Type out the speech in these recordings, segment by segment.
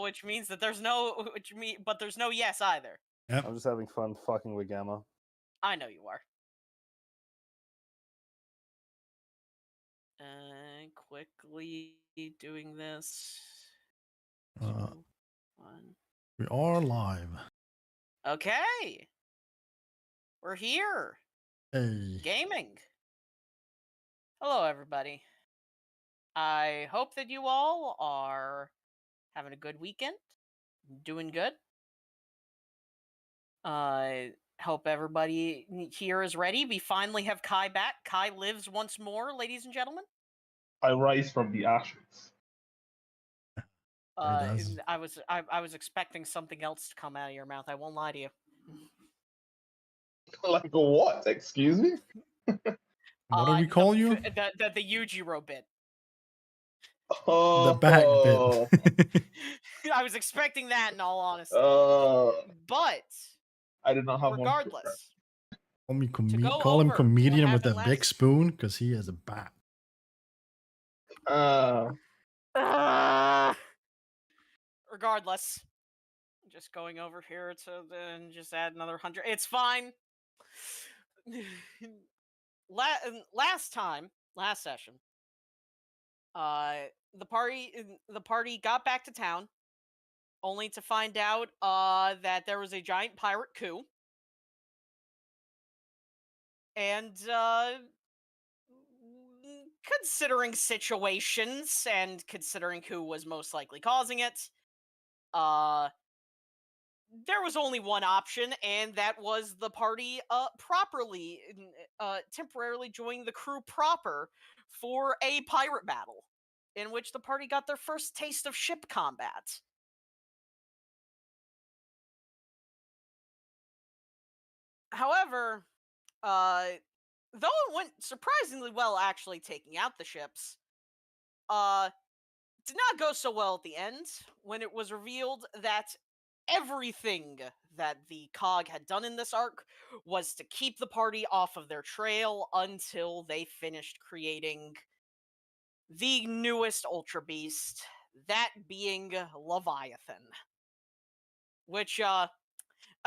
which means that there's no, but there's no yes either. Yep. I'm just having fun fucking with Gamma. I know you are. Quickly doing this. 2, 1. We are live. Okay. We're here. Hey. Gaming. Hello, everybody. I hope that you all are having a good weekend. Doing good. I hope everybody here is ready. We finally have Kai back. Kai lives once more, ladies and gentlemen. I rise from the ashes. does. I was expecting something else to come out of your mouth. I won't lie to you. Like what? Excuse me? What do we call you? The Yujiro bit. Oh, The back bit. I was expecting that in all honesty. But I did not have regardless. Call him comedian with a big last... spoon because he has a bat. Regardless, just going over here to then just add another 100. It's fine. Last session, the party got back to town, only to find out that there was a giant pirate coup, and considering situations and considering who was most likely causing it, there was only one option, and that was the party properly temporarily joining the crew proper for a pirate battle, in which the party got their first taste of ship combat. However, though it went surprisingly well actually taking out the ships, did not go so well at the end when it was revealed that everything that the COG had done in this arc was to keep the party off of their trail until they finished creating the newest Ultra Beast, that being Leviathan, which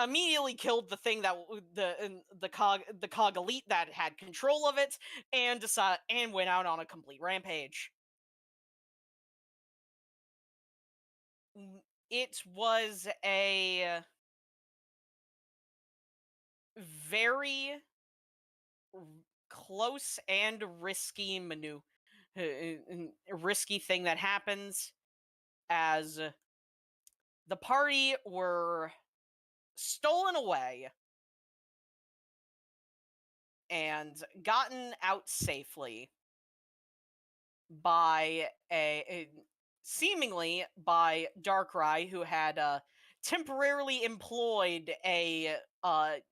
immediately killed the thing that the COG elite that had control of it, and went out on a complete rampage. It was a very close and risky risky thing that happens, as the party were stolen away and gotten out safely by seemingly by Darkrai, who had temporarily employed a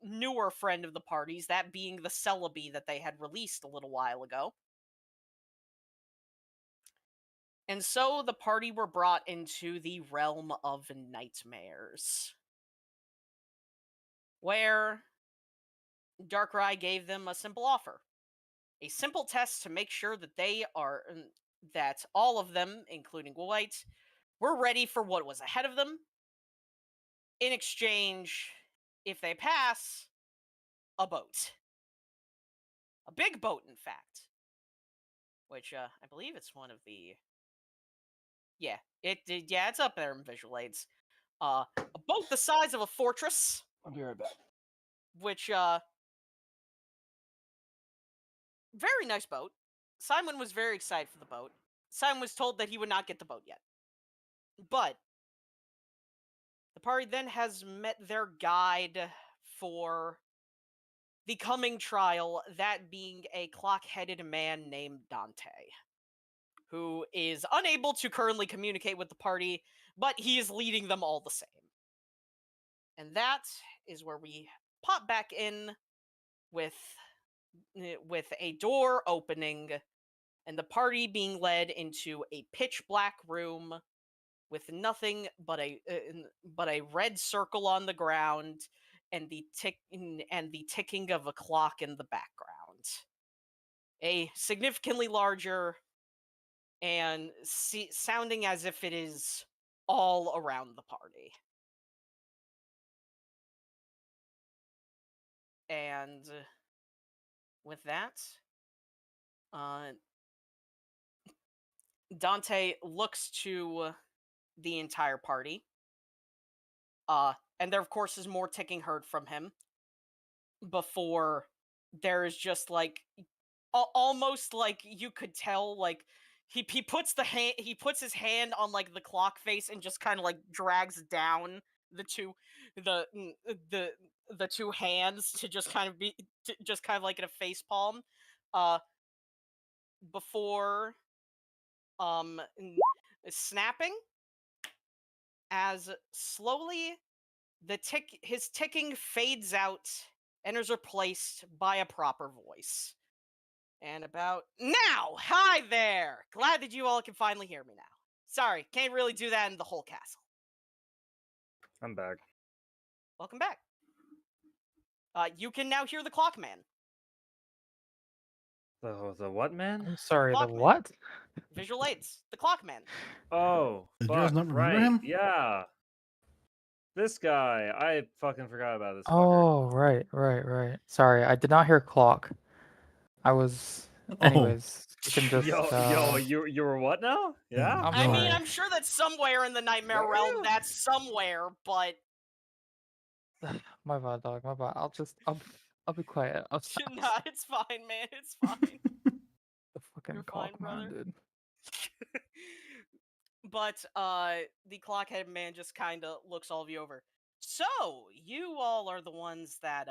newer friend of the party's, that being the Celebi that they had released a little while ago. And so the party were brought into the realm of nightmares, where Darkrai gave them a simple offer. A simple test to make sure that that all of them, including White, were ready for what was ahead of them. In exchange, if they pass, a boat. A big boat, in fact. Which, I believe it's one of the... Yeah, it's up there in visual aids. A boat the size of a fortress. I'll be right back. Which, very nice boat. Simon was very excited for the boat. Simon was told that he would not get the boat yet. But the party then has met their guide for the coming trial, that being a clock-headed man named Dante, who is unable to currently communicate with the party, but he is leading them all the same. And that is where we pop back in with a door opening and the party being led into a pitch black room with nothing but a red circle on the ground and the ticking of a clock in the background. A significantly larger and sounding as if it is all around the party. And with that, Dante looks to the entire party. And there, of course, is more ticking heard from him before there is just like almost like you could tell like he puts his hand on like the clock face and just kind of like drags down the two the mm, the the two hands to just kind of be just kind of like in a face palm uh before snapping as slowly his ticking fades out and is replaced by a proper voice. And about now, hi there! Glad that you all can finally hear me now. Sorry, can't really do that in the whole castle. I'm back. Welcome back. You can now hear the clock man. The what man? I'm sorry, the Clock man. what? Visual aids. The clock man. Oh, Did you guys fuck, not remember right. him? Yeah. This guy. I fucking forgot about this fucker. Oh, right. Sorry, I did not hear clock. I was. Oh, Anyways, you can just. You were what now? Yeah. I'm I mean, sorry. I'm sure that somewhere in the nightmare Where are realm you? that's somewhere, but My bad, dog. My bad. I'll be quiet. nah, it's fine, man. It's fine. The fucking You're clock fine, man, brother. dude. But the clockhead man just kind of looks all of you over. So you all are the ones that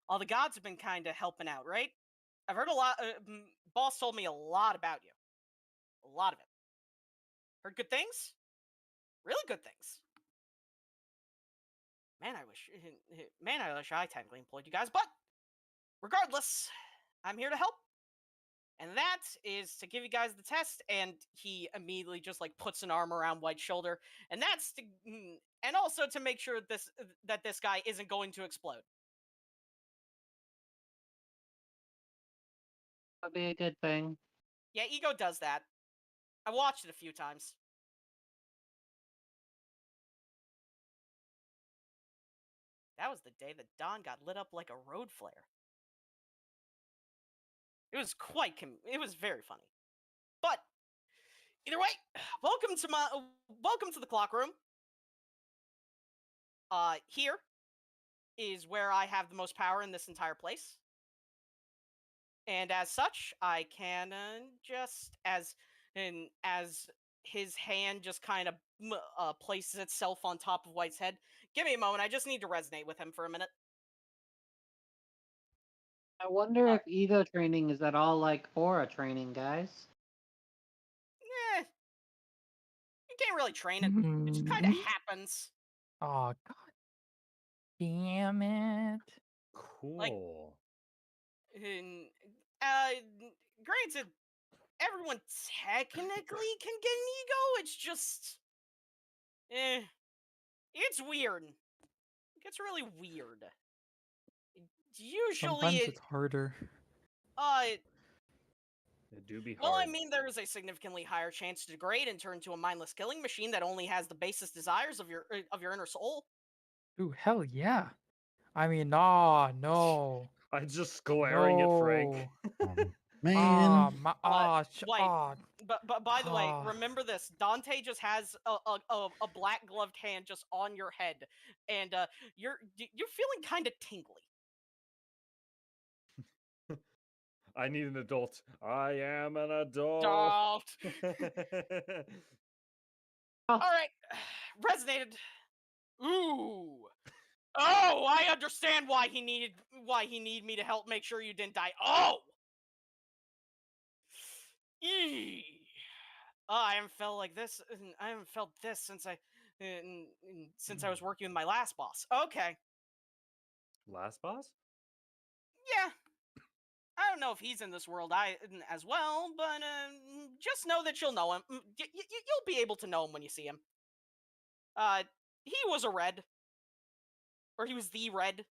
all the gods have been kind of helping out, right? I've heard a lot. Boss told me a lot about you. A lot of it. Heard good things. Really good things. Man, I wish I technically employed you guys. But regardless, I'm here to help. And that is to give you guys the test, and he immediately just like puts an arm around White's shoulder, and that's to, and also to make sure that this guy isn't going to explode. That'd be a good thing. Yeah, Ego does that. I watched it a few times. That was the day that Dawn got lit up like a road flare. It was it was very funny. But either way, welcome to the clock room. Here is where I have the most power in this entire place. And as such, I can as his hand just kind of places itself on top of White's head. Give me a moment. I just need to resonate with him for a minute. I wonder if ego training is at all like aura training, guys. Eh, you can't really train it. It just kind of happens. Oh, god damn it. Cool. And, granted, everyone technically can get an ego. It's just, it's weird. It gets really weird. Usually, Sometimes it's harder. It do be hard. Well, I mean, there is a significantly higher chance to degrade and turn into a mindless killing machine that only has the basest desires of your inner soul. Ooh, hell yeah. I mean, nah, no. I'm just glaring at Frank. Man. But by the way, remember this: Dante just has a black gloved hand just on your head, and you're feeling kind of tingly. I need an adult. I am an adult. All right, resonated. Ooh. Oh, I understand why he needed me to help make sure you didn't die. Oh. Eee. Oh, I haven't felt like this. I haven't felt this since I was working with my last boss. Okay. Last boss? Yeah. I don't know if he's in this world as well, but just know that you'll know him. You'll be able to know him when you see him. He was a red. Or he was the red,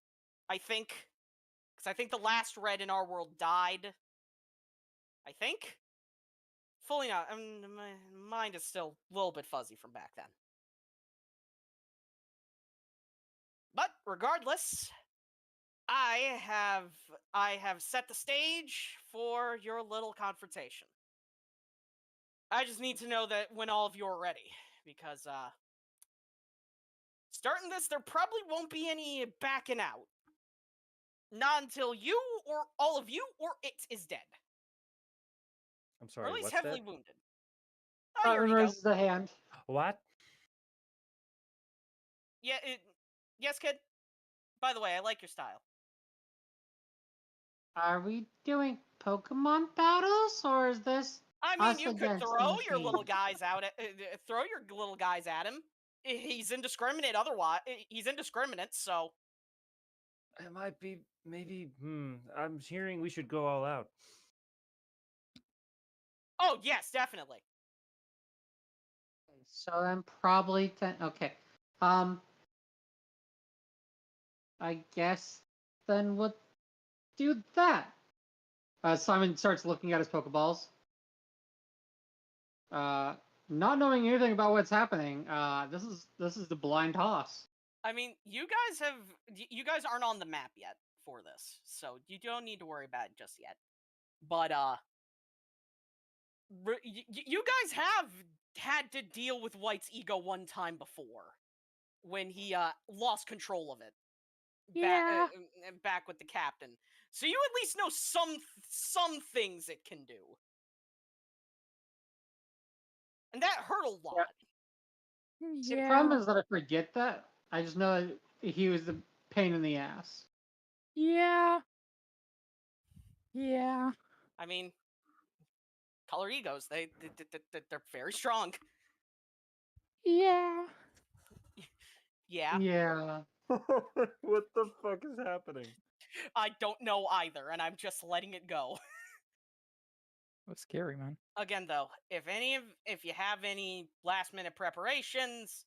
I think. Because I think the last red in our world died. I think. fully not. My mind is still a little bit fuzzy from back then. But regardless, I have set the stage for your little confrontation. I just need to know that when all of you are ready, because starting this, there probably won't be any backing out. Not until you or all of you or it is dead. I'm Or sorry, at least what's heavily that? wounded. Oh, here you go. Raises the hand. What? Yeah, yes, kid. By the way, I like your style. Are we doing Pokemon battles, or is this I mean, us you could against the throw your little machine? guys out at throw your little guys at him. He's indiscriminate otherwise. He's indiscriminate, so It might be, maybe, I'm hearing we should go all out. oh, yes, definitely. So then probably 10. Okay. I guess then we'll do that. Simon starts looking at his Pokeballs. Not knowing anything about what's happening, this is the blind toss. I mean, you guys aren't on the map yet for this, so you don't need to worry about it just yet. But you guys have had to deal with White's ego one time before, when he lost control of it. Yeah. Back with the captain. So you at least know some things it can do. And that hurt a lot. See, the problem is that I forget that. I just know that he was the pain in the ass. Yeah. Yeah. I mean, color egos, they're very strong. Yeah. Yeah. Yeah. What the fuck is happening? I don't know either, and I'm just letting it go. That's scary, man. Again, though, if you have any last minute preparations,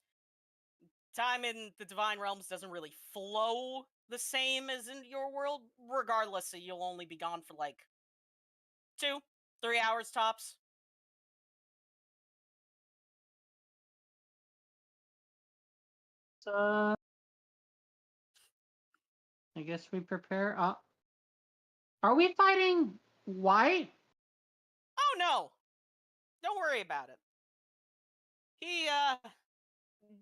time in the Divine Realms doesn't really flow the same as in your world. Regardless, you'll only be gone for like 2-3 hours tops. So I guess we prepare. Are we fighting White? Oh no, don't worry about it. He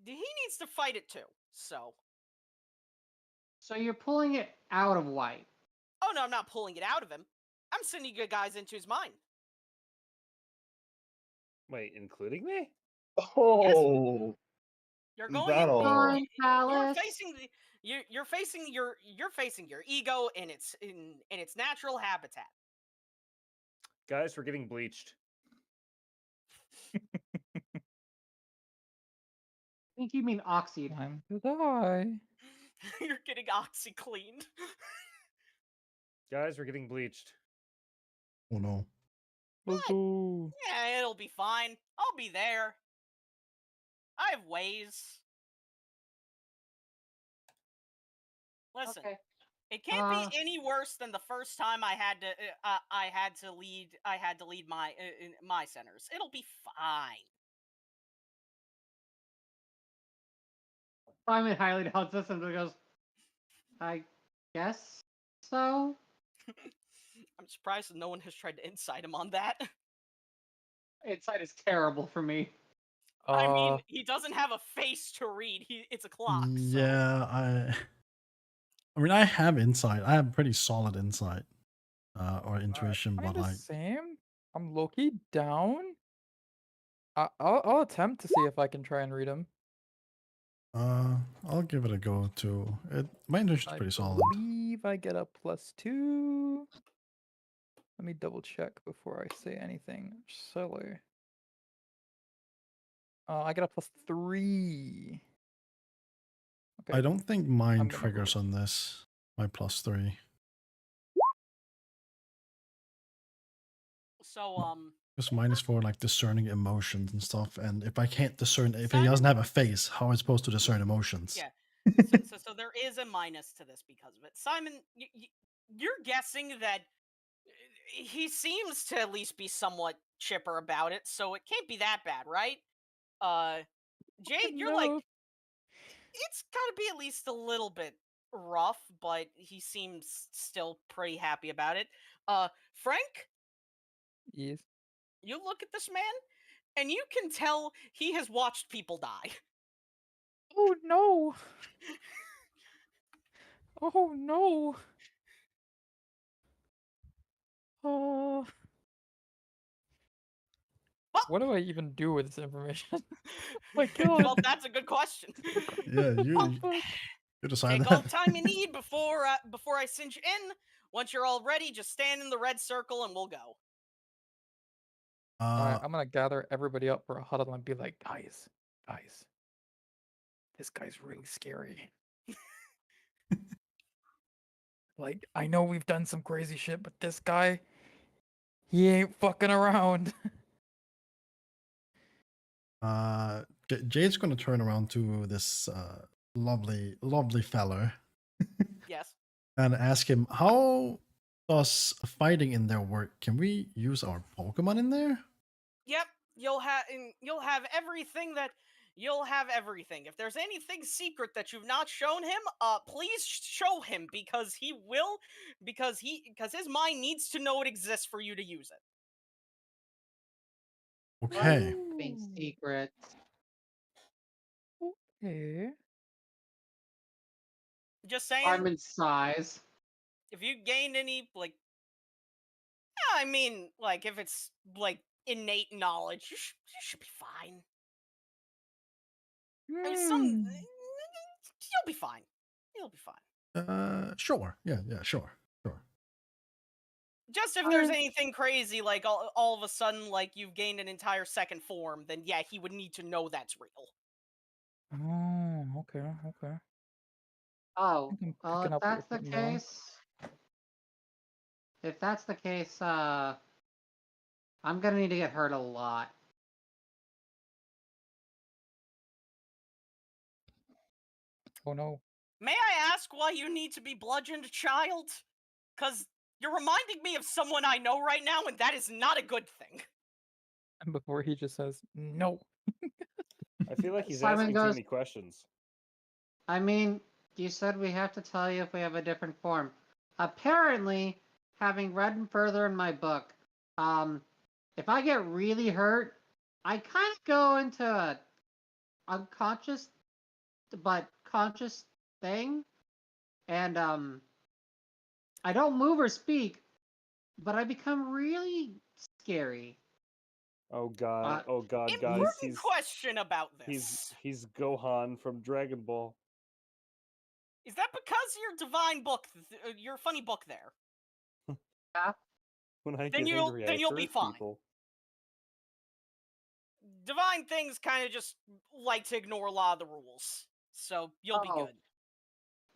needs to fight it too. So. So you're pulling it out of White. Oh no, I'm not pulling it out of him. I'm sending you guys into his mind. Wait, including me? Oh, You're is going that in. all? Fine, Palace. You're facing your ego in its natural habitat. Guys, we're getting bleached. I think you mean Oxy. Time to die. You're getting OxyCleaned. Guys, we're getting bleached. Oh no. Let's go. Yeah, it'll be fine. I'll be there. I have ways. Listen, Okay. it can't be any worse than the first time I had to lead my centers. It'll be fine. Simon highly doubts this and goes, I guess so. I'm surprised no one has tried to incite him on that. Insight is terrible for me. I mean, he doesn't have a face to read. It's a clock. So. Yeah, I mean, I have insight. I have pretty solid insight, or intuition, I'm but the like, same. I'm low-key down. I'll attempt to see if I can try and read him. I'll give it a go too. My intuition's pretty solid. I believe I get a +2. Let me double check before I say anything silly. I get a +3. Okay. I don't think mine I'm gonna triggers on this. My +3. So Because mine is for like discerning emotions and stuff. And if I can't discern, if he Simon- doesn't have a face, how am I supposed to discern emotions? yeah. So there is a minus to this because of it. Simon, you're guessing that he seems to at least be somewhat chipper about it, so it can't be that bad, right? Jade, you're like, No. it's gotta be at least a little bit rough, but he seems still pretty happy about it. Frank, Yes. you look at this man, and you can tell he has watched people die. Oh no. Oh no. Oh. Well, What do I even do with this information? My God. well, that's a good question. Yeah, you Fuck. decide Take all the that. time you need before I send you in. Once you're all ready, just stand in the red circle and we'll go. Alright, I'm gonna gather everybody up for a huddle and be like, guys, this guy's really scary. Like, I know we've done some crazy shit, but this guy, he ain't fucking around. Jade's gonna turn around to this lovely fellow Yes. and ask him, how does fighting in there work? Can we use our Pokemon in there? Yep. You'll have everything that you'll have everything. If there's anything secret that you've not shown him, please show him because he will because his mind needs to know it exists for you to use it. Okay. Being Ooh, secret. okay. Just saying, Simon size. if you gained any like I mean, like if it's like innate knowledge, you should be fine. I mean, Hmm. you'll be fine. You'll be fine. Sure. Yeah, sure. Just if there's Uh, anything crazy, like all of a sudden, like you've gained an entire second form, then yeah, he would need to know that's real. Oh, okay. Oh, I think I'm well, picking if up what you're that's the putting down. case, I'm gonna need to get hurt a lot. Oh no. May I ask why you need to be bludgeoned, child? Because you're reminding me of someone I know right now, and that is not a good thing. And before he just says no. I feel like he's Simon asking too goes, many questions. I mean, you said we have to tell you if we have a different form. Apparently, having read further in my book, if I get really hurt, I kind of go into a unconscious but conscious thing, and I don't move or speak, but I become really scary. Oh god, guys, Important question about this. he's Gohan from Dragon Ball. Is that because your divine book, your funny book there? Yeah. When I Then get angry, I you'll be hurt fine. people. Divine things kind of just like to ignore a lot of the rules, so you'll be Oh.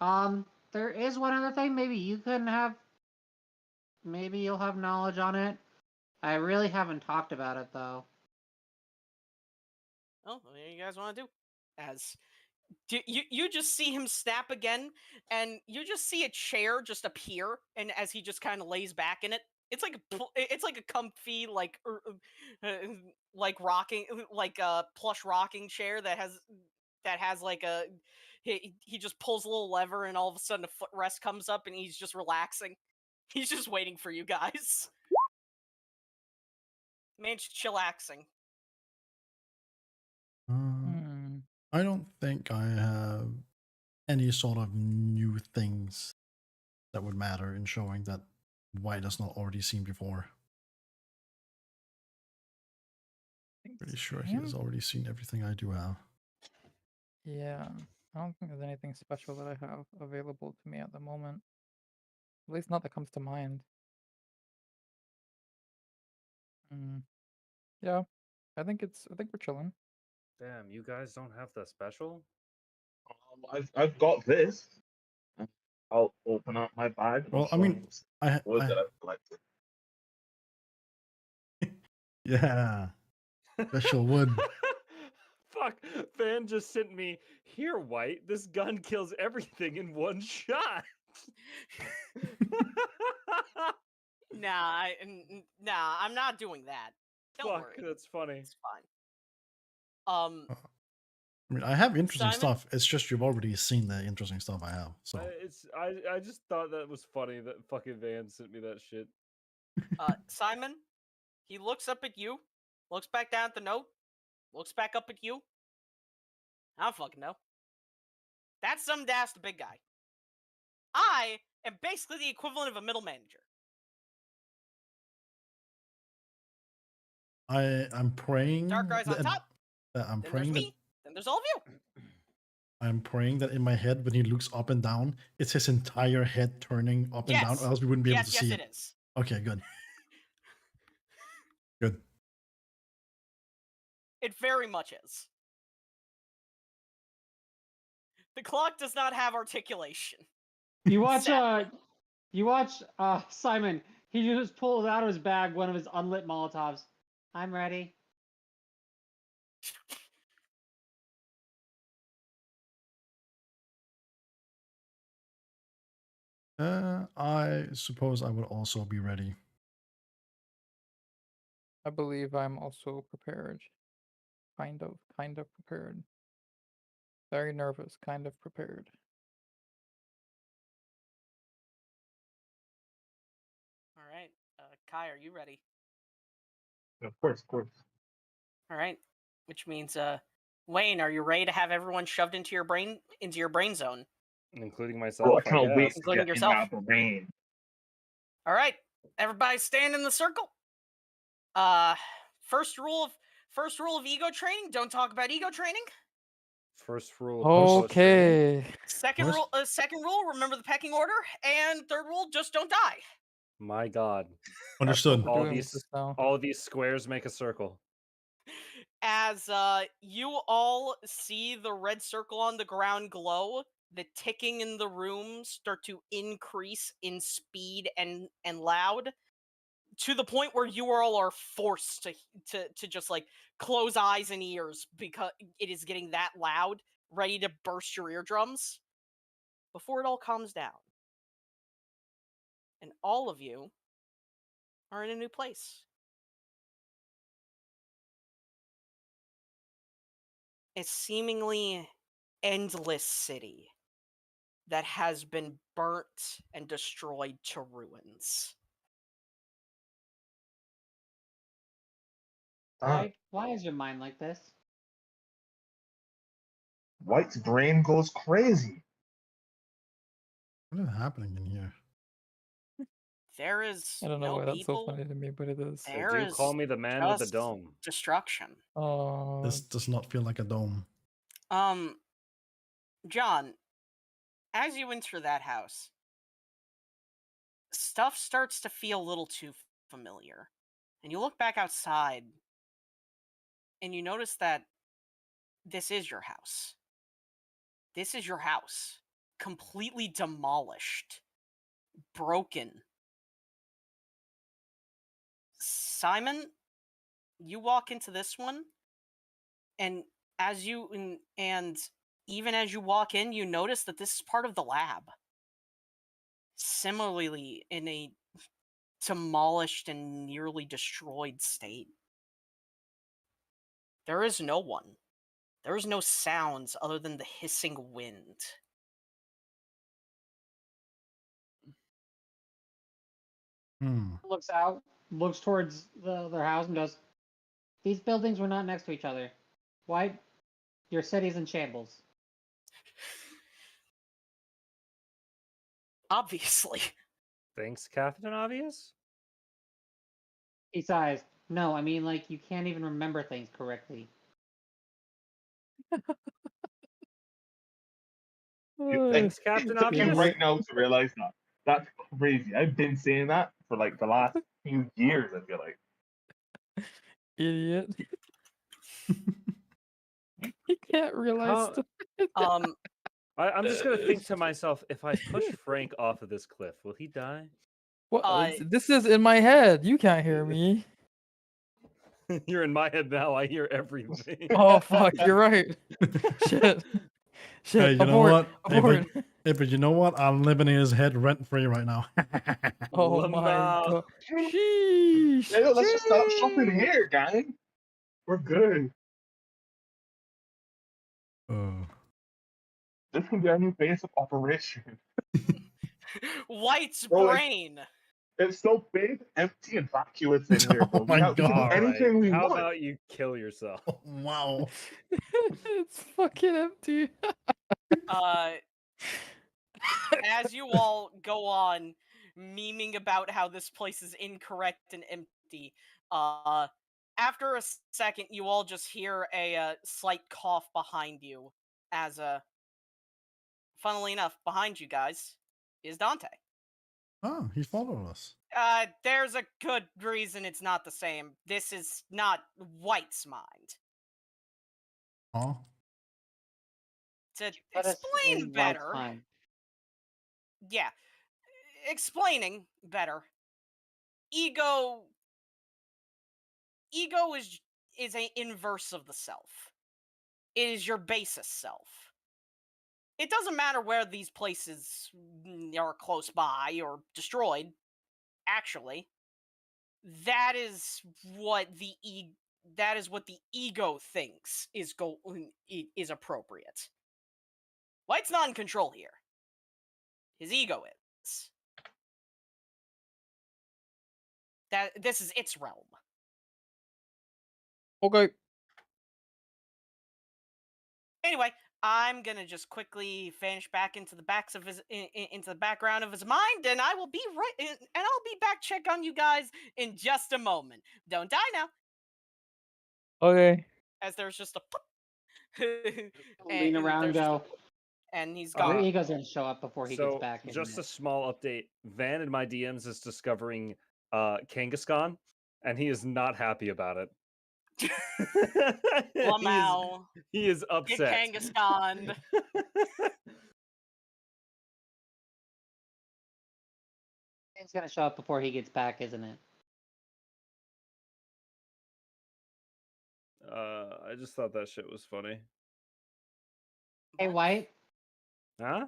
good. There is one other thing. Maybe you'll have knowledge on it. I really haven't talked about it though. Oh, what do you guys want to do? As you just see him snap again, and you just see a chair just appear, and as he just kind of lays back in it, it's like a comfy like rocking like a plush rocking chair that has like a he just pulls a little lever, and all of a sudden a footrest comes up, and he's just relaxing. He's just waiting for you guys. Man's chillaxing. Hmm. I don't think I have any sort of new things that would matter in showing that White has not already seen before. Think Pretty sure he has same? already seen everything I do have. Yeah. I don't think there's anything special that I have available to me at the moment. At least not that comes to mind. Hmm. Yeah. I think we're chilling. Damn, you guys don't have the special? I've got this. I'll open up my bag. And Well, I'll I show mean, you some wood that I've collected. yeah, special wood. Fuck, Fan just sent me, here, White, this gun kills everything in one shot. Nah, I'm not doing that. Don't Fuck, worry. that's funny. It's fine. I mean, I have interesting Simon? stuff. It's just you've already seen the interesting stuff I have. So I just thought that was funny that fucking Van sent me that shit. Simon, he looks up at you, looks back down at the note, looks back up at you. I don't fucking know. That's some to ask the big guy. I am basically the equivalent of a middle manager. I'm praying. Dark Eyes on top. I'm Then there's praying that me. Then there's all of you. I'm praying that in my head, when he looks up and down, it's his entire head turning up and down, Yes. or else we wouldn't be able Yes, to see yes, it. it is. Okay, good. Good. It very much is. The clock does not have articulation. You watch Sadly. Simon. He just pulls out of his bag one of his unlit Molotovs. I'm ready. I suppose I would also be ready. I believe I'm also prepared. Kind of prepared. Very nervous, kind of prepared. All right. Kai, are you ready? Of course. All right. Which means, Wayne, are you ready to have everyone shoved into your brain zone? Including Oh, myself, I cannot wait to Including get in yourself. that brain. All right. Everybody stand in the circle. First rule of ego training, don't talk about ego training. First rule of post training. Okay. Second rule, remember the pecking order, and third rule, just don't die. My God. Understood. We're All doing these this now. all these squares make a circle. As you all see the red circle on the ground glow, the ticking in the room start to increase in speed and loud, to the point where you all are forced to just like close eyes and ears because it is getting that loud, ready to burst your eardrums before it all calms down. And all of you are in a new place. A seemingly endless city that has been burnt and destroyed to ruins. Why is your mind like this? White's brain goes crazy. What is happening in here? There is I don't know no why that's so people. funny to me, but it is. They There do is call me the man with the just dome. destruction. Oh, This does not feel like a dome. John, as you enter that house, stuff starts to feel a little too familiar. And you look back outside, and you notice that this is your house. This is your house. Completely demolished. Broken. Simon, you walk into this one, and even as you walk in, you notice that this is part of the lab. Similarly, in a demolished and nearly destroyed state. There is no one. There is no sounds other than the hissing wind. Looks out, looks towards their house, and goes, "These buildings were not next to each other. Why? Your city's in shambles." Obviously. Thanks, Captain Obvious? He sighs. No, I mean, like, you can't even remember things correctly. Thanks, Captain It took you Obvious? right now to realize that. That's crazy. I've been saying that for like the last few years, I feel like. idiot. He can't realize. How- I'm just gonna think to myself, if I push Frank off of this cliff, will he die? What? This is in my head. You can't hear me. You're in my head now. I hear everything. Oh fuck! You're right. Shit. Hey, you know Abort. what? Hey, Abort. Hey, but you know what? I'm living in his head rent free right now. Oh my Lamau. god. Sheesh. Hey, let's just stop shopping here, gang. We're good. Oh. This can be our new base of operation. White's Bro, brain. It's so big, empty, and vacuous in here, bro. Oh my We can do God. anything we How want. about you kill yourself? Wow. It's fucking empty. Uh, as you all go on memeing about how this place is incorrect and empty, after a second, you all just hear a slight cough behind you. As funnily enough, behind you guys is Dante. Oh, he followed us. There's a good reason it's not the same. This is not White's mind. Oh. Put To us explain in White's better, mind. yeah, explaining better. Ego is a inverse of the self. It is your basis self. It doesn't matter where these places are close by or destroyed. Actually, that is what the ego thinks is appropriate. White's not in control here. His ego is. This is its realm. Okay. Anyway, I'm gonna just quickly vanish back into the backs of his into the background of his mind, and I will be and I'll be back check on you guys in just a moment. Don't die now, Okay. as there's just a pop, Lean around, there's just go. and he's Your gone. ego's gonna show up before he gets So, back. In just a there. small update. Van in my DMs is discovering Kangaskhan, and he is not happy about it. Lamau, he is get upset. Kangaskhan. It's gonna show up before he gets back, isn't it? I just thought that shit was funny. Hey, White, Huh?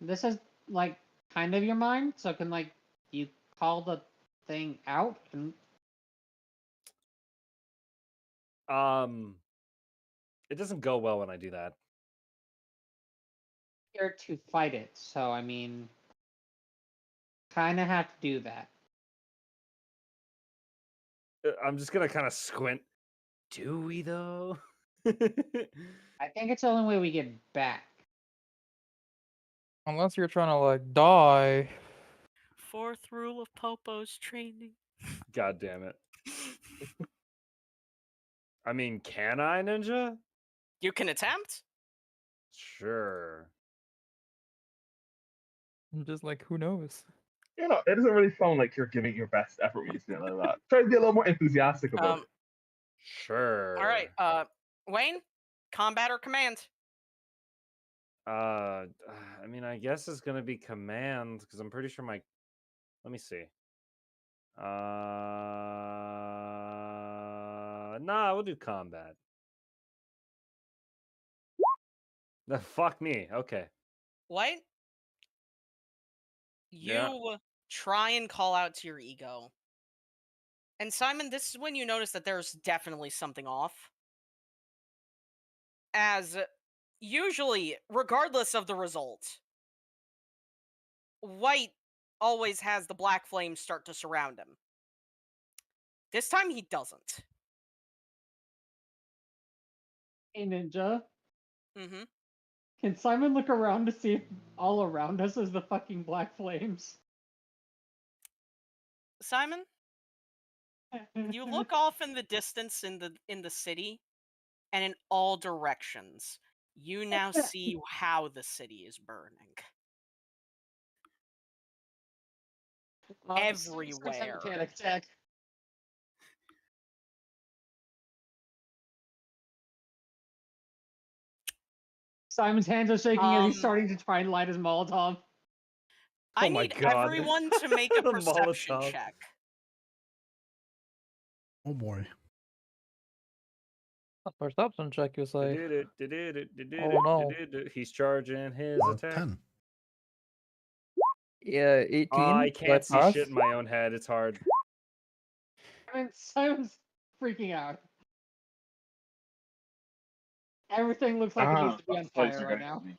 this is like kind of your mind, so can like you call the thing out and It doesn't go well when I do that. here to fight it. So I mean, kind of have to do that. I'm just gonna kind of squint. Do we though? I think it's the only way we get back. Unless you're trying to like die. Fourth rule of Popo's training. God damn it. I mean, can I, Ninja? You can attempt. Sure. I'm just like, who knows? You know, it doesn't really sound like you're giving your best effort when you say it like that. Try to be a little more enthusiastic about it. Sure. All right, Wayne, combat or command? I mean, I guess it's gonna be command because I'm pretty sure my. Let me see. Nah, we'll do combat. Fuck me. Okay. White, you Yeah. try and call out to your ego. And Simon, this is when you notice that there's definitely something off. As usually, regardless of the result, White always has the black flames start to surround him. This time he doesn't. Hey, Ninja, Mm-hmm. can Simon look around to see if all around us is the fucking black flames? Simon, you look off in the distance in the city, and in all directions, you now see how the city is burning. Everywhere. Panic attack. Simon's hands are shaking as he's starting to try and light his Molotov. I Oh my need God. everyone to make a The perception Molotov. check. Oh boy. Perception check, you say? Did it. Oh, no. He's charging his attack. 10. Yeah, 18. I Did can't see pass? shit in my own head. It's hard. Simon's freaking out. Everything looks like it needs to be on that's closer fire right going now. for me.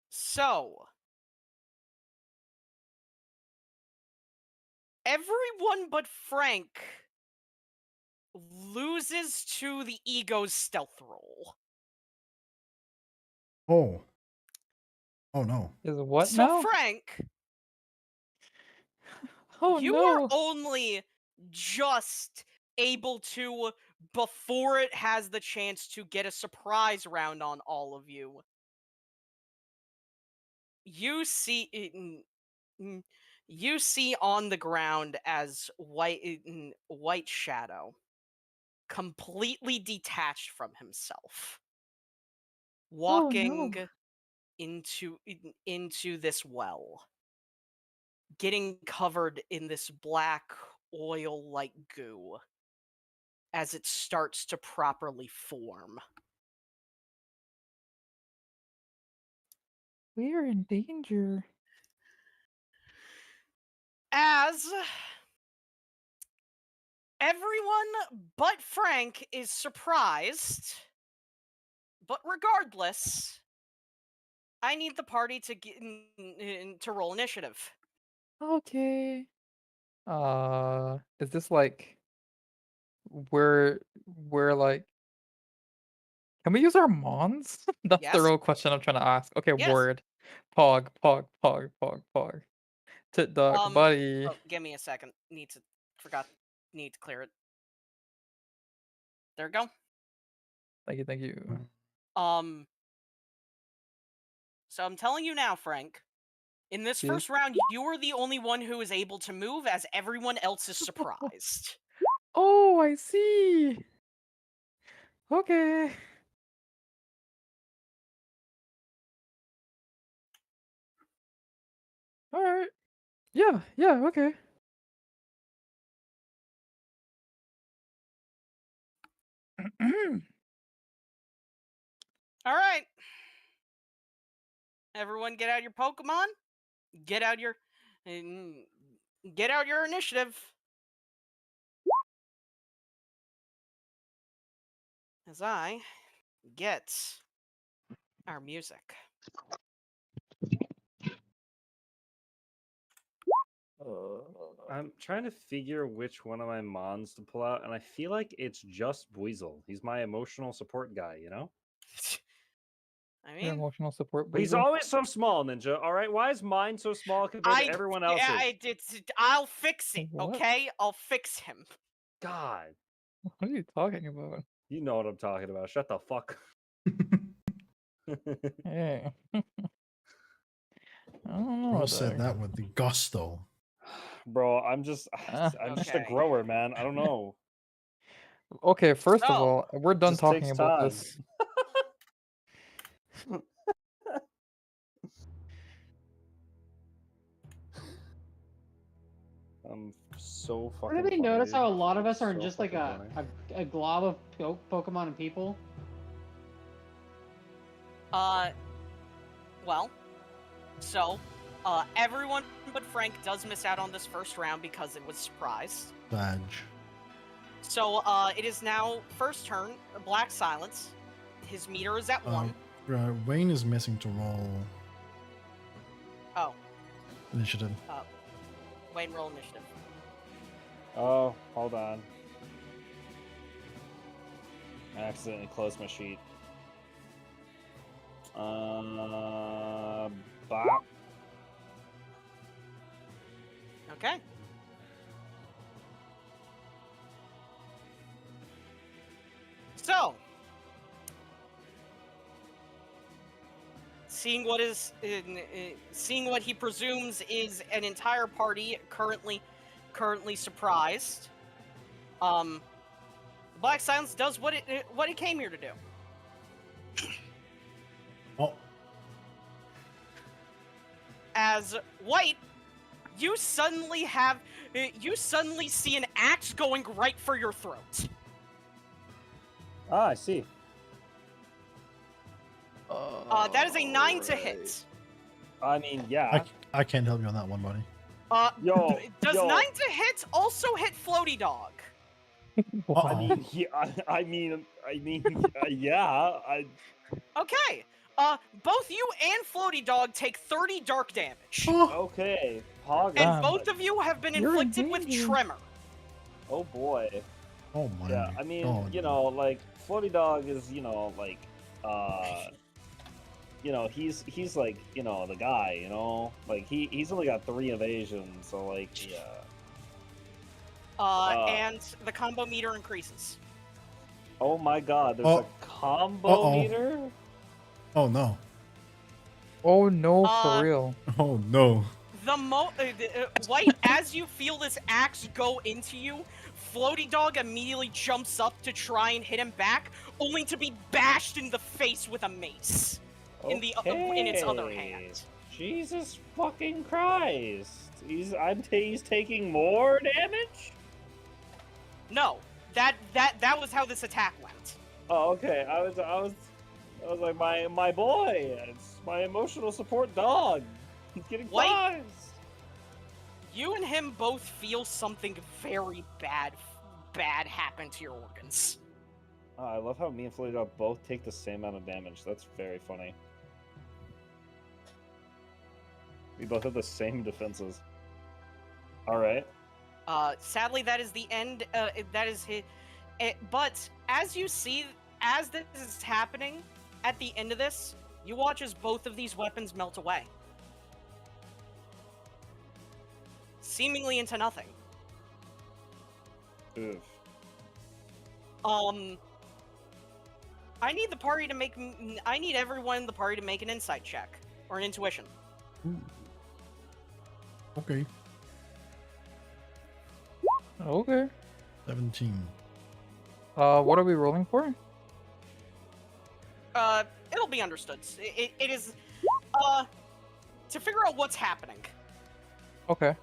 So, everyone but Frank loses to the ego's stealth roll. Oh. Oh no. Is what So, now? Frank, Oh you are no! only just able to, before it has the chance to get a surprise round on all of you, you see you see on the ground as White Shadow, completely detached from himself, Oh no! walking into this well, getting covered in this black oil-like goo as it starts to properly form. We are in danger. As everyone but Frank is surprised, but regardless, I need the party to to roll initiative. Okay. Is this like we're like can we use our mons? That's the Yes? real question I'm trying to ask. Okay, Yes. word. Pog, pog, pog, pog, pog. Tit duck, buddy. Oh, give me a second. Need to clear it. There we go. Thank you, thank you. So I'm telling you now, Frank, in this Yes. first round, you are the only one who is able to move, as everyone else is surprised. Oh, I see. Okay. All right. Yeah, yeah, okay. All right. Everyone get out your Pokemon. Get out your get out your initiative. As I get our music. I'm trying to figure which one of my mons to pull out, and I feel like it's just Buizel. He's my emotional support guy, you know? I Your mean, emotional support, But he's Weasel. always so small, Ninja. All right, why is mine so small compared to everyone else's? I'll fix it. What? Okay, I'll fix him. God, What are you talking about? you know what I'm talking about. Shut the fuck. Hey. I don't know. Bro said that with the gusto. Bro, I'm just a Okay. grower, man. I don't know. Okay, first of So, all, we're done just talking takes about time. this. I'm so Did fucking anybody funny, notice dude. how a lot of us It's are so just like fucking funny. a glob of Pokemon and people? well, so, everyone but Frank does miss out on this first round because it was surprised. Badge. So, it is now first turn, Black Silence. His meter is at 1. Wayne is missing to roll Oh, initiative. Wayne, roll initiative. Oh, hold on. I accidentally closed my sheet. Bop. Okay. So, seeing what he presumes is an entire party currently surprised, Black Silence does what it came here to do. Oh, As White, you suddenly see an axe going right for your throat. Ah, I see. That is a 9 to Alright. hit. I mean, yeah. I can't help you on that one, buddy. Yo, Does yo. 9 to hit also hit Floaty Dog? I Uh-oh. mean, yeah. Yeah. Okay. Both you and Floaty Dog take 30 dark damage. Oh, Okay. Pog. And Damn. both of you have been You're in inflicted with danger. tremor. Oh boy. oh my Yeah. I mean, God. you know, like Floaty Dog is, you know, like, you know, he's like, you know, the guy, you know, like he's only got 3 evasions, so like, yeah. And the combo meter increases. Oh my God, there's Oh. a combo Uh-oh. meter. Oh no. Oh no, Uh, for real. Oh no. White, as you feel this axe go into you, Floaty Dog immediately jumps up to try and hit him back, only to be bashed in the face with a mace in its other Okay. hand. Jesus fucking Christ! He's taking more damage. No, that was how this attack went. Oh, okay. I was like my boy. It's my emotional support dog. He's getting White- flies. You and him both feel something very bad happen to your organs. Oh, I love how me and Floaty Dog both take the same amount of damage. That's very funny. We both have the same defenses. All right. Sadly, that is the end. That is his. But as you see, as this is happening, at the end of this, you watch as both of these weapons melt away, seemingly into nothing. Oof. I need the party to make. I need everyone in the party to make an insight check or an intuition. Ooh. Okay. Okay. 17. What are we rolling for? It'll be understood. It is, to figure out what's happening. Okay.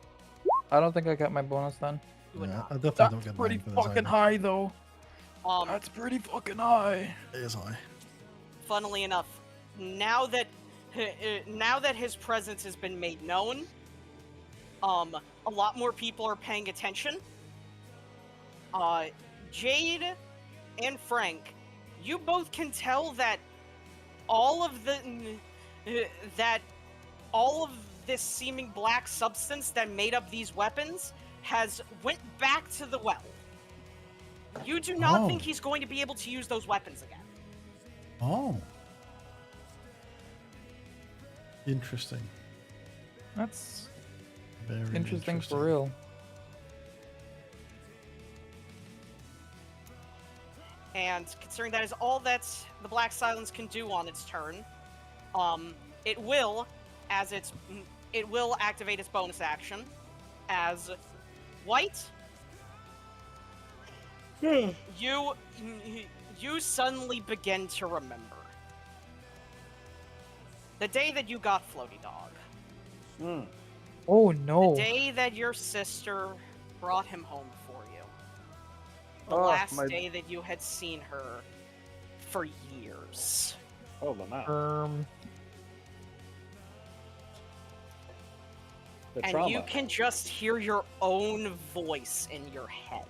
I don't think I got my bonus then. You would Yeah, not. I definitely don't get mine for this either. high though. That's pretty fucking high. It is high. funnily enough, now that his presence has been made known, a lot more people are paying attention. Jade and Frank, you both can tell that all of this seeming black substance that made up these weapons has went back to the well. You do not think Oh. he's going to be able to use those weapons again. Oh. Interesting. That's Very interesting for real. And considering that is all that the Black Silence can do on its turn, it will activate its bonus action as White. You suddenly begin to remember the day that you got Floaty Dog, Hmm. Oh no. the day that your sister brought him home for you, the Oh, last my- day that you had seen her for years. Oh, Lamau. The And trauma. you can just hear your own voice in your head.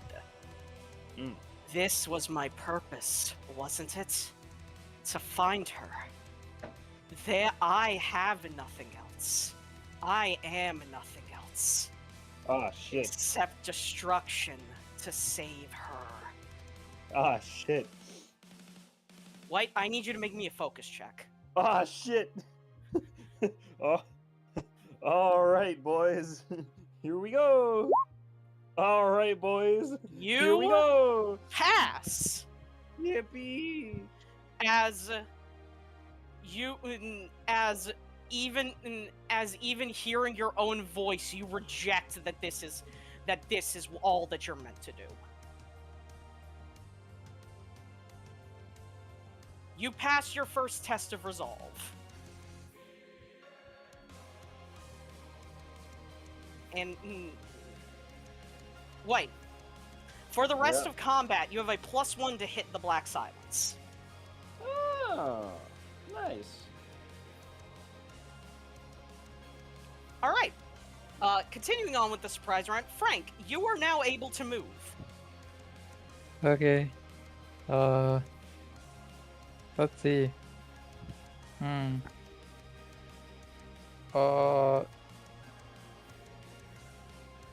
Mm. This was my purpose, wasn't it? To find her. There, I have nothing else. I am nothing else Ah, shit. except destruction to save her. Ah, shit. White, I need you to make me a focus check. Ah, shit. Oh. All right, boys. Here we go. All right, boys. Here we You go. pass Yippee. as even hearing your own voice, you reject that this is all that you're meant to do. You pass your first test of resolve. And wait. For the rest Yeah. of combat, you have a +1 to hit the Black Silence. Oh, nice. All right. Continuing on with the surprise round, Frank, you are now able to move. Okay. Let's see.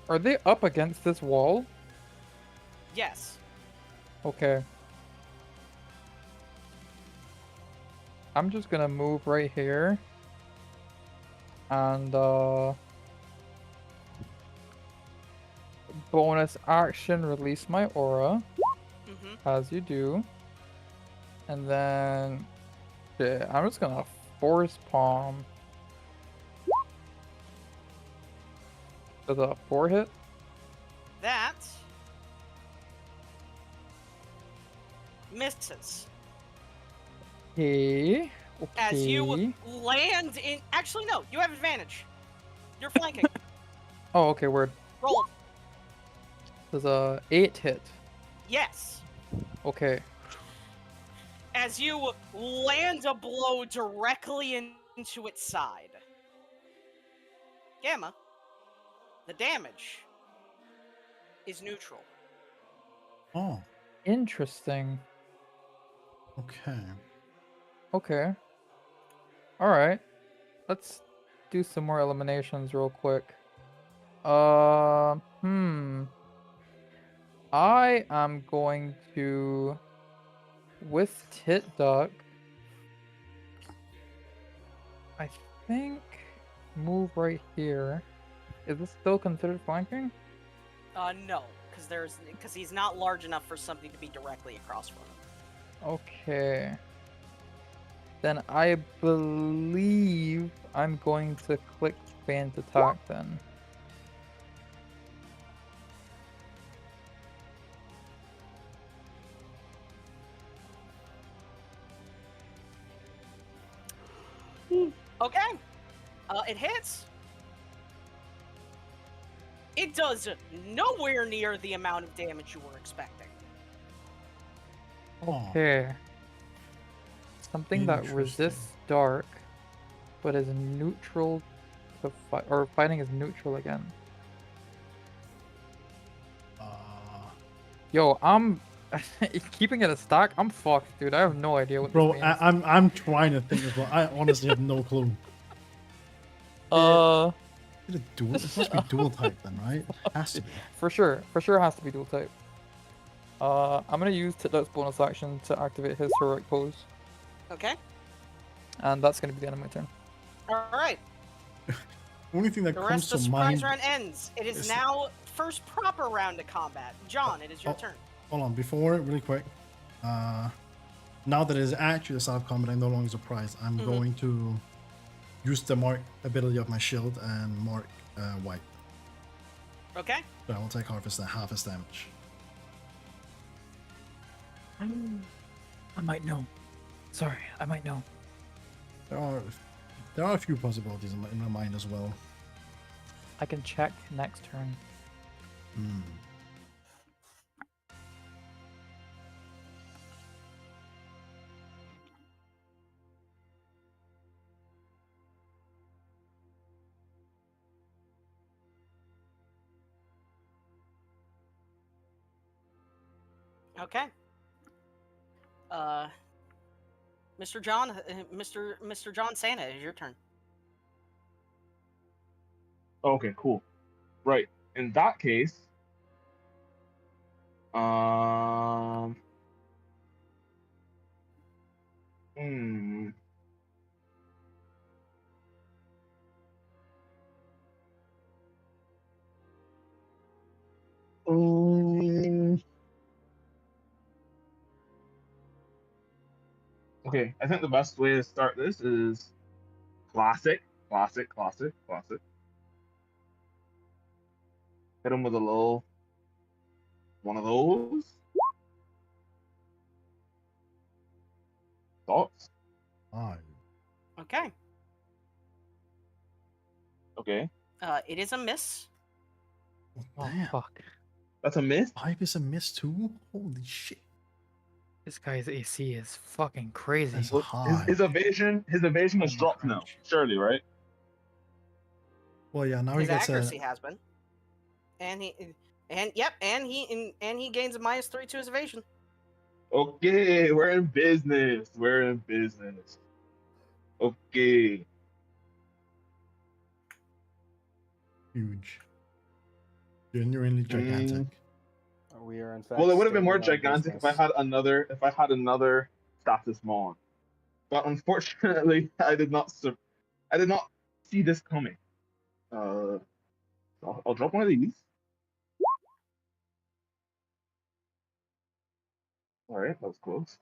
Are they up against this wall? Yes. Okay. I'm just gonna move right here. And, bonus action, release my aura, Mm-hmm. as you do. And then, shit, I'm just gonna force palm. Does a 4 hit? That misses. Okay. As you Okay. land in. Actually, no, you have advantage. You're flanking. Oh, okay, word. Roll. Does a 8 hit? Yes. Okay. As you land a blow directly into its side. Gamma, the damage is neutral. Oh, Interesting. okay. Okay. Alright. Let's do some more eliminations real quick. I am going to, with Tit Duck, I think, move right here. Is this still considered flanking? No, because he's not large enough for something to be directly across from him. Okay. Then I believe I'm going to click Feint Attack then. Okay. It hits. It does nowhere near the amount of damage you were expecting. Oh, Okay. Something that Interesting. resists dark, but is neutral to fight, or fighting is neutral again. uh, Yo, I'm keeping it a stack. I'm fucked, dude. I have no idea what bro, this means. I'm trying to think as well. I honestly have no clue. Is it dual? It must be dual type then, right? Has to be. for sure it has to be dual type. I'm gonna use Titduck's bonus action to activate his heroic pose, Okay. and that's gonna be the end of my turn. All right. Only thing that The comes rest to of the surprise mind. round ends. It is is- now first proper round of combat. John, it is your Oh. turn. Hold on, before really quick. Now that it is actually a self-combat and no longer surprised, I'm going to use the mark ability of my shield and mark white. Okay. So I will take half his damage. I might know. Sorry, I might know. There are a few possibilities in my mind as well. I can check next turn. Hmm. Okay. Mr. John, Mr. John Santa, it is your turn. Okay, cool. Right. In that case, hmm. Okay, I think the best way to start this is classic. Hit him with a little one of those. Thoughts? Five. Okay. Okay, It is a miss. Oh Damn. fuck! that's a miss. 5 is a miss too? Holy shit. This guy's AC is fucking crazy. That's His high. evasion has dropped now. Crunch. Surely, right? Well, yeah. Now he His gets accuracy has been, and he gains a -3 to his evasion. Okay, we're in business. We're in business. Okay. huge, genuinely gigantic. We are in fact. Well, it would have been more standing on gigantic if I business. had another status mon. But unfortunately, I did not see this coming. I'll drop one of these. All right, that was close.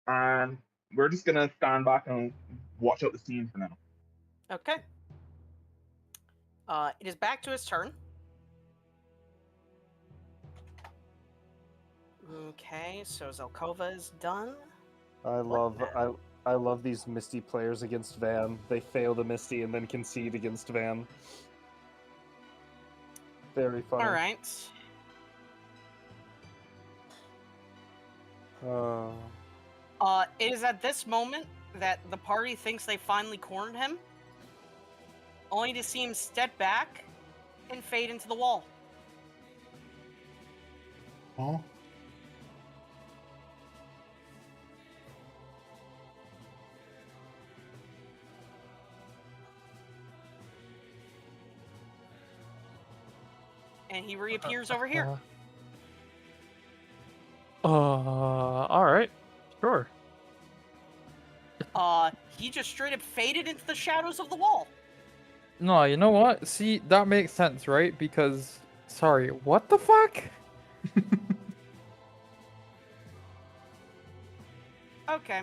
And we're just gonna stand back and watch out the scene for now. Okay. It is back to his turn. Okay, so Zelkova is done. I love these Misty players against Van. They fail the Misty and then concede against Van. Very funny. All right. It is at this moment that the party thinks they finally cornered him, only to see him step back and fade into the wall. Oh, And he reappears over here. All right, sure. He just straight up faded into the shadows of the wall. No, you know what? See, that makes sense, right? Because, sorry, what the fuck? Okay.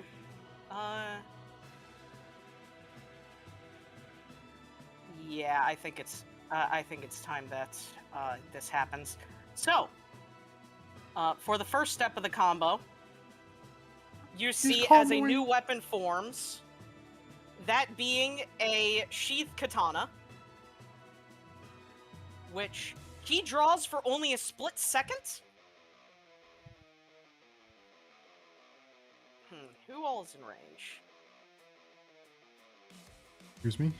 Yeah, I think it's time that this happens. So, for the first step of the combo, you see as a new weapon forms, that being a sheath katana, which he draws for only a split second. Who all is in range? excuse me.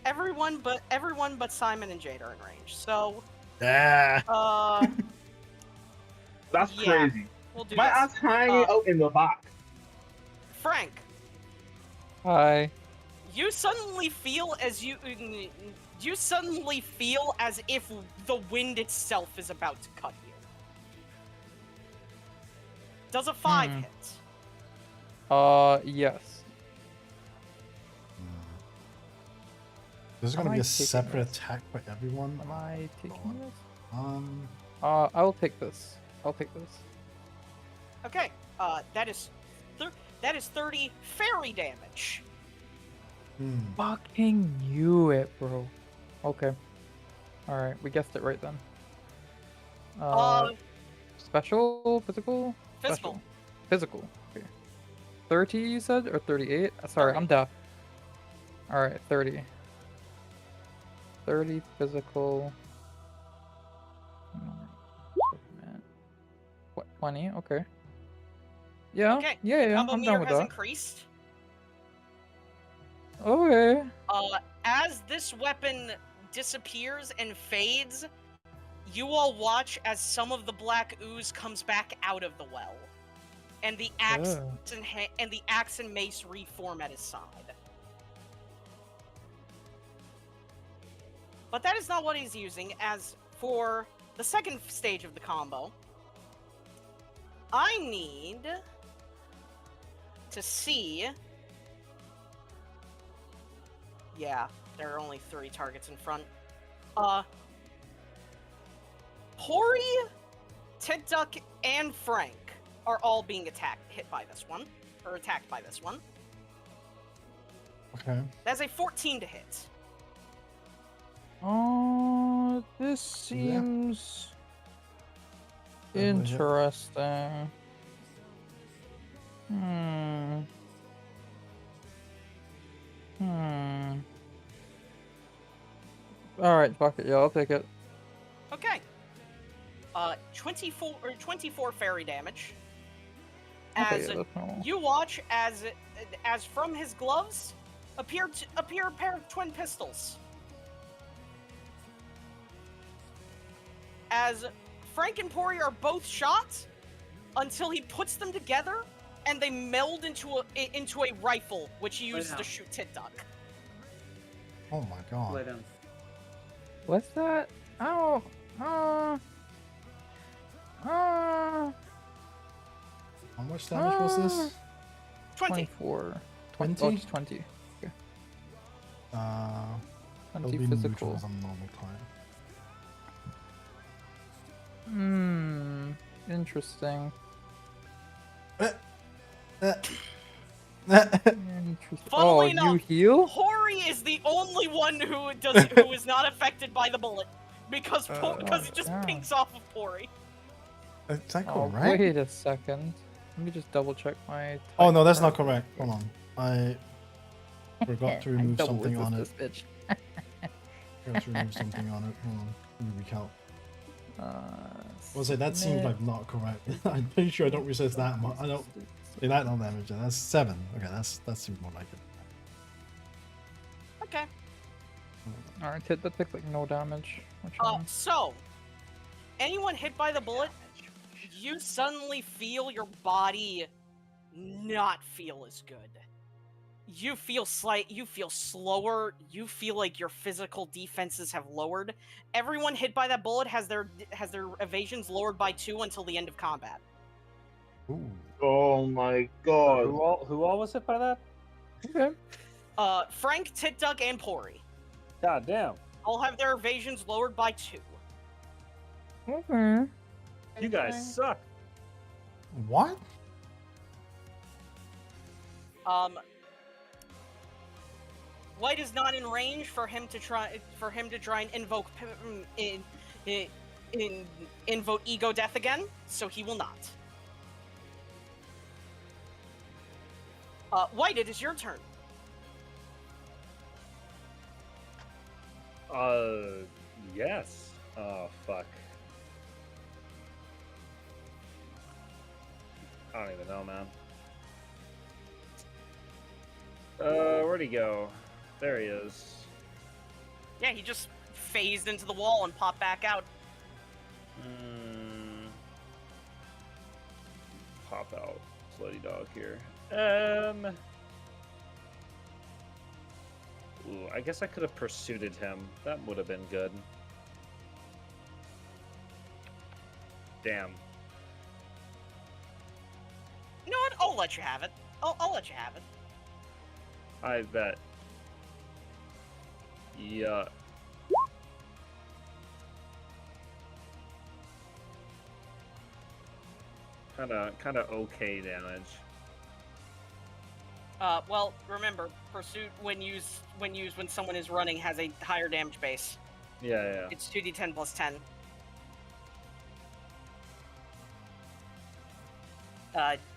Everyone but Simon and Jade are in range. So, Yeah. That's yeah, crazy. we'll do My this. ass hanging out in the back. Frank, Hi. you suddenly feel as if the wind itself is about to cut you. Does a 5 hit? Yes. This is Am gonna be I a taking separate this? attack by everyone. Am I taking this? I will take this. I'll take this. Okay. That is 30 fairy damage. Fucking knew it, bro. Okay. Alright, we guessed it right then. Special? Physical? Physical. Special. Physical. Okay. 30 you said? Or 38? Sorry, 30. I'm deaf. Alright, 30. 30 physical. What, 20? Okay. Yeah. Okay. Yeah, Combo I'm meter down with has that. increased. Okay. As this weapon disappears and fades, you all watch as some of the black ooze comes back out of the well, and the axe and mace reform at his side. But that is not what he's using. As for the second stage of the combo, I need to see. Yeah, there are only 3 targets in front. Hori, Ted Duck, and Frank are all being hit by this one, or attacked by this one. Okay. That's a 14 to hit. This seems Definitely hit. interesting. Alright, fuck it. Yeah, I'll take it. Okay. 24 fairy damage. Okay, As yeah, that's normal. you watch as from his gloves, appear a pair of twin pistols. As Frank and Pori are both shot until he puts them together and they meld into a rifle, which he uses to shoot Tit Duck. Oh my god. Lay down. What's that? Oh, How much damage was this? 20. 24. 20? Oh, just 20. Okay. It'll 20 be physical. neutral on normal time. Interesting. Interesting. Funnily Oh, enough, you heal? Pori is the only one who is not affected by the bullet because it just yeah. pinks off of Pori. Is that Oh, correct? wait a second. Let me just double check my. Oh no, type that's not chart. correct. Hold on. I forgot to I remove double something on it. resist this Forgot to remove something on it. Hold on. Let me recount. bitch. Well, say that seems like not correct. I'm pretty sure I don't resist that much. I don't. Say that no damage. That's 7. Okay, that seems more like it. Okay. Alright, that takes like no damage. Which one? So, anyone hit by the bullet, you suddenly feel your body not feel as good. You feel slower, you feel like your physical defenses have lowered. Everyone hit by that bullet has their evasions lowered by 2 until the end of combat. Ooh. Oh my So god. who all was hit by that? Okay. Frank, Tit Duck, and Pori God damn. all have their evasions lowered by 2. Okay. You guys suck. What? White is not in range for him to try and invoke ego death again, so he will not. White, it is your turn. Yes. Oh, fuck. I don't even know, man. Where'd he go? There he is. Yeah, he just phased into the wall and popped back out. Pop out. Slutty dog here. Ooh, I guess I could have pursued him. That would have been good. Damn. You know what? I'll let you have it. I'll let you have it. I bet. Yeah. Kinda okay damage. Well, remember, pursuit when someone is running has a higher damage base. Yeah. It's 2d10 plus 10.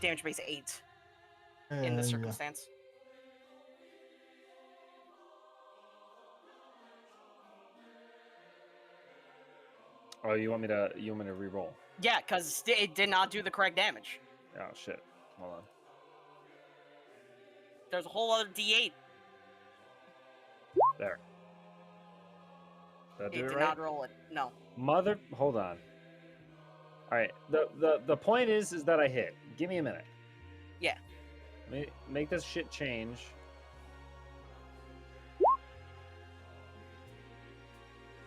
Damage base 8 in this Yeah. circumstance. Oh, you want me to re-roll? Yeah, because it did not do the correct damage. Oh shit. Hold on. There's a whole other d8. There. Did I do It it did right? not roll it. No. Hold on. Alright, the point is that I hit. Give me a minute. Yeah. Make this shit change.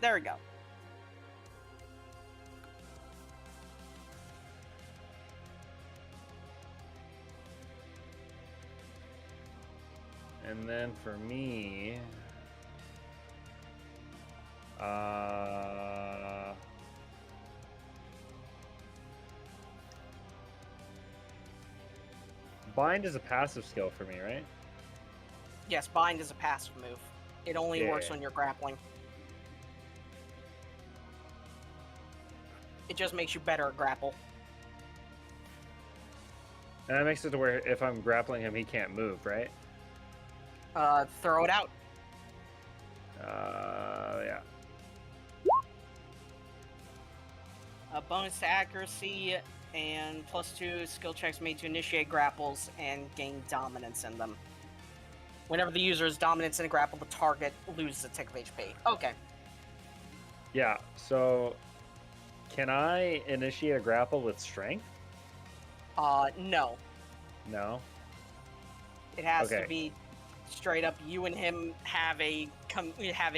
There we go. And then for me, bind is a passive skill for me, right? Yes, bind is a passive move. It only works when you're grappling. It just makes you better at grapple. And that makes it to where if I'm grappling him, he can't move, right? Throw it out. Yeah. A bonus to accuracy and +2 skill checks made to initiate grapples and gain dominance in them. Whenever the user is dominance in a grapple, the target loses a tick of HP. Okay. Yeah, so can I initiate a grapple with strength? No. No. It has Okay. to be straight up you and him have a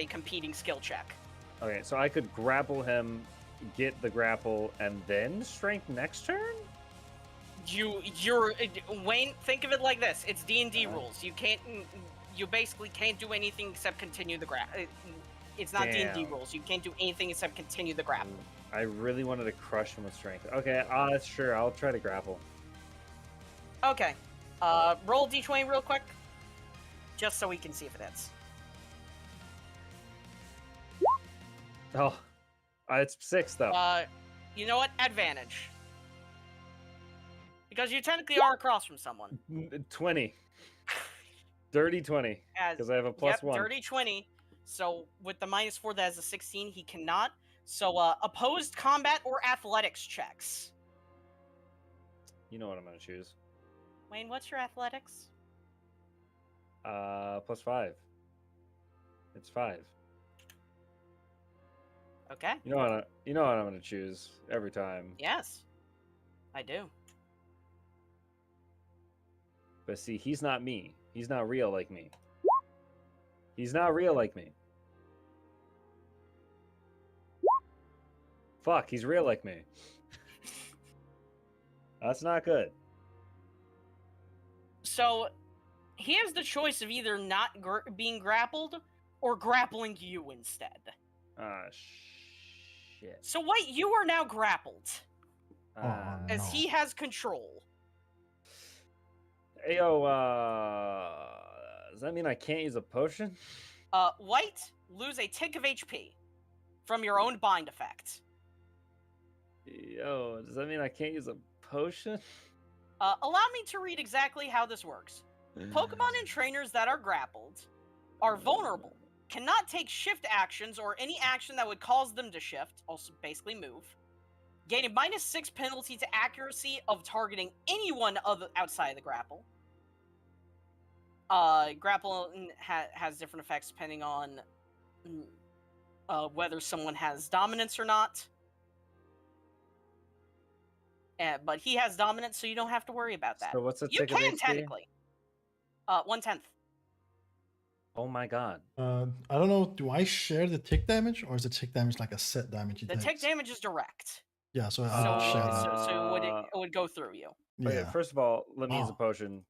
competing skill check. Okay, so I could grapple him, get the grapple, and then strength next turn? You're Wayne, think of it like this. It's D&D Uh-huh. rules. You basically can't do anything except continue the grapple. It's not D&D Damn. rules. You can't do anything except continue the grapple. I really wanted to crush him with strength. Okay, that's sure. I'll try to grapple. Okay. Roll D20 real quick. Just so we can see if it hits. Oh, it's 6 though. You know what? Advantage. Because you technically are across from someone. 20. Dirty 20. Because I have a plus 1. Dirty 20. So with the -4, that is a 16. He cannot. So opposed combat or athletics checks. You know what I'm going to choose. Wayne, what's your athletics? Plus 5. It's 5. Okay. You know what I'm going to choose every time. Yes. I do. But see, he's not me. He's not real like me. He's not real like me. Fuck, he's real like me. That's not good. So he has the choice of either not being grappled or grappling you instead. Ah, shit. So White, you are now grappled. As no. he has control. Ayo, does that mean I can't use a potion? White, lose a tick of HP from your own bind effect. Yo, does that mean I can't use a potion? Allow me to read exactly how this works. Pokemon and trainers that are grappled are vulnerable, cannot take shift actions or any action that would cause them to shift, also basically move, gain a -6 penalty to accuracy of targeting anyone outside of the grapple. Grapple has different effects depending on whether someone has dominance or not. But he has dominance, so you don't have to worry about that. So what's a You tick of can HP? technically. 1/10. Oh my god. I don't know. Do I share the tick damage, or is the tick damage like a set damage? He The tick takes? damage is direct, Yeah, so I so, don't share that. so it would go through you. Okay, Yeah. first of all, let me use a Oh. potion.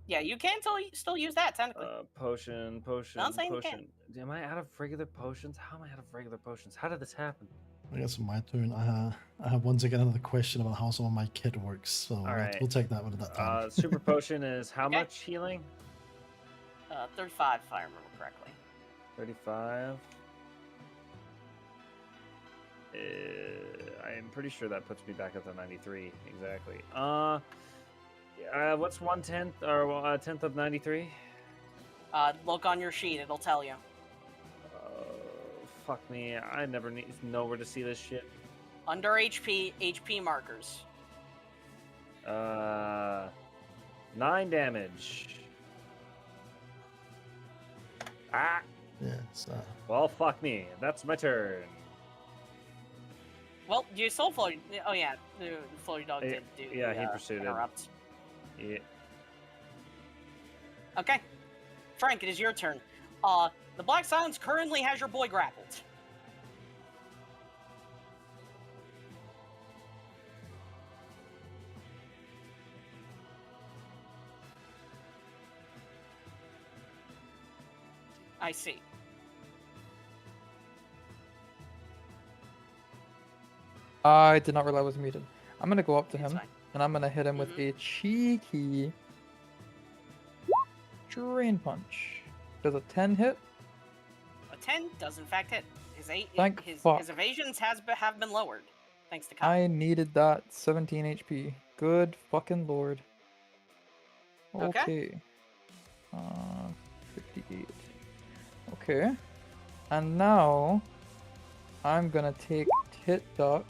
Yeah, you can still use that technically. Potion. Not saying you can't. Am I out of regular potions? How am I out of regular potions? How did this happen? I guess it's my turn. I have once again another question about how some of my kit works. So right. we'll take that one at that time. Super potion is how Okay. much healing? 35, if I remember correctly. 35. I am pretty sure that puts me back up to 93 exactly. What's 1/10 or 1/10 of 93? Look on your sheet; it'll tell you. Fuck me! I never know where to see this shit. Under HP markers. 9 damage. Ah. Yeah. So Well, fuck me. That's my turn. Well, you still floated. Oh yeah, the floaty dog did do. Yeah, he pursued it. interrupt. Yeah. Okay, Frank, it is your turn. The Black Silence currently has your boy grappled. I see. I did not realize I was muted. I'm gonna go up to It's him fine. and I'm gonna hit him with a cheeky drain punch. Does a 10 hit? A 10 does in fact hit. Thank His fuck. evasions have been lowered, thanks to Kyle. I needed that 17 HP. Good fucking lord. Okay. Okay. 58. Okay. And now I'm gonna take Tit Duck,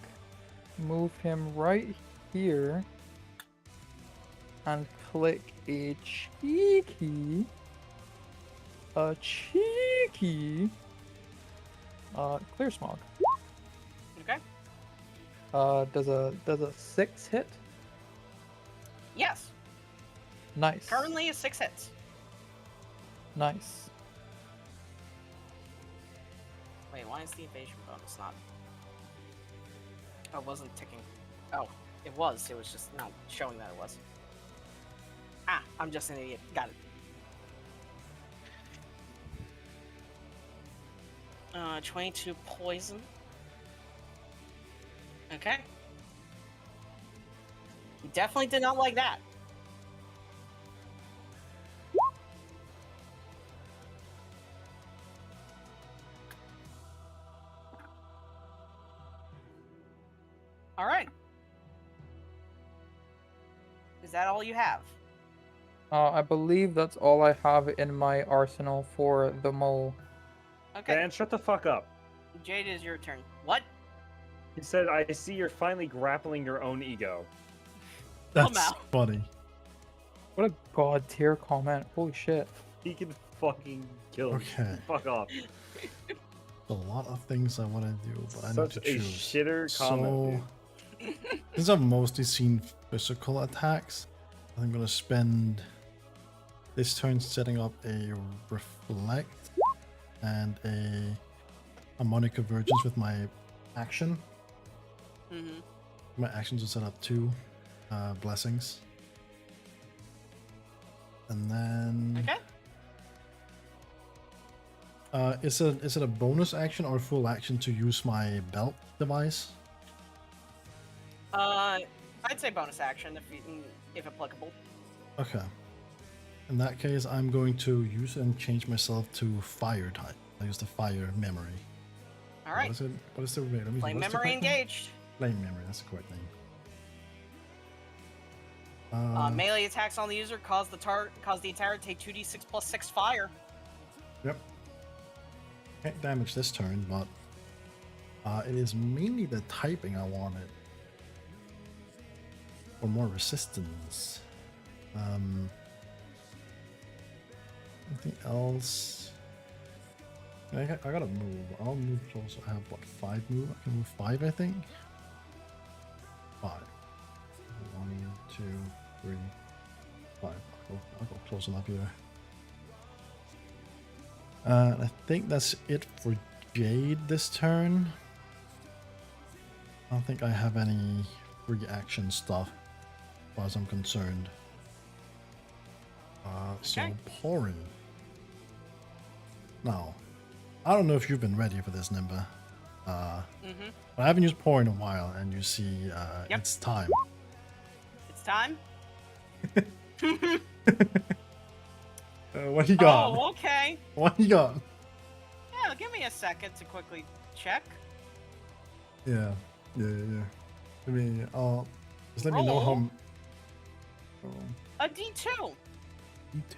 move him right here, and click a cheeky clear smog. Okay. Does a 6 hit? Yes. Nice. Currently is 6 hits. Nice. Wait, why is the evasion bonus not? Oh, it wasn't ticking. Oh, it was. It was just not showing that it was. Ah, I'm just an idiot. Got it. 22 poison. Okay. He definitely did not like that. All right. Is that all you have? I believe that's all I have in my arsenal for the mole. Okay. Dan, shut the fuck up. Jade, is your turn. What? He said, I see you're finally grappling your own ego. Come That's out. funny. What a god tier comment. Holy shit. He can fucking kill me. Okay. Fuck off. A lot of things I want to do, but I need Such to a choose. shitter comment, So, since I've mostly seen physical attacks, I'm gonna spend this turn setting up a reflect and a harmonic convergence with my action. Mm-hmm. My actions will set up 2 blessings, and then Okay. is it a bonus action or full action to use my belt device? I'd say bonus action if applicable. Okay. In that case, I'm going to use it and change myself to fire type. I use the fire memory. All right. What is it? What is the wait? Let me see, Flame what's the memory correct name? engaged. Flame memory. That's the correct name. Melee attacks on the user cause the attacker to take 2d6 plus 6 fire. Yep. Can't damage this turn, but it is mainly the typing I wanted. For more resistance. Anything else? I gotta move. I'll move closer. I have what, 5 move? I can move 5, I think. 5. 1, 2, 3, 5. I'll go close enough here. I think that's it for Jade this turn. I don't think I have any reaction stuff as far as I'm concerned. So Okay. pouring. Now, I don't know if you've been ready for this, Nimba. Mm-hmm. But I haven't used pour in a while, and you see Yep. it's time. It's time. What you got? Oh, okay. What you got? Yeah, give me a second to quickly check. Yeah. Let me, just let me know how... Roll. Oh, A D2.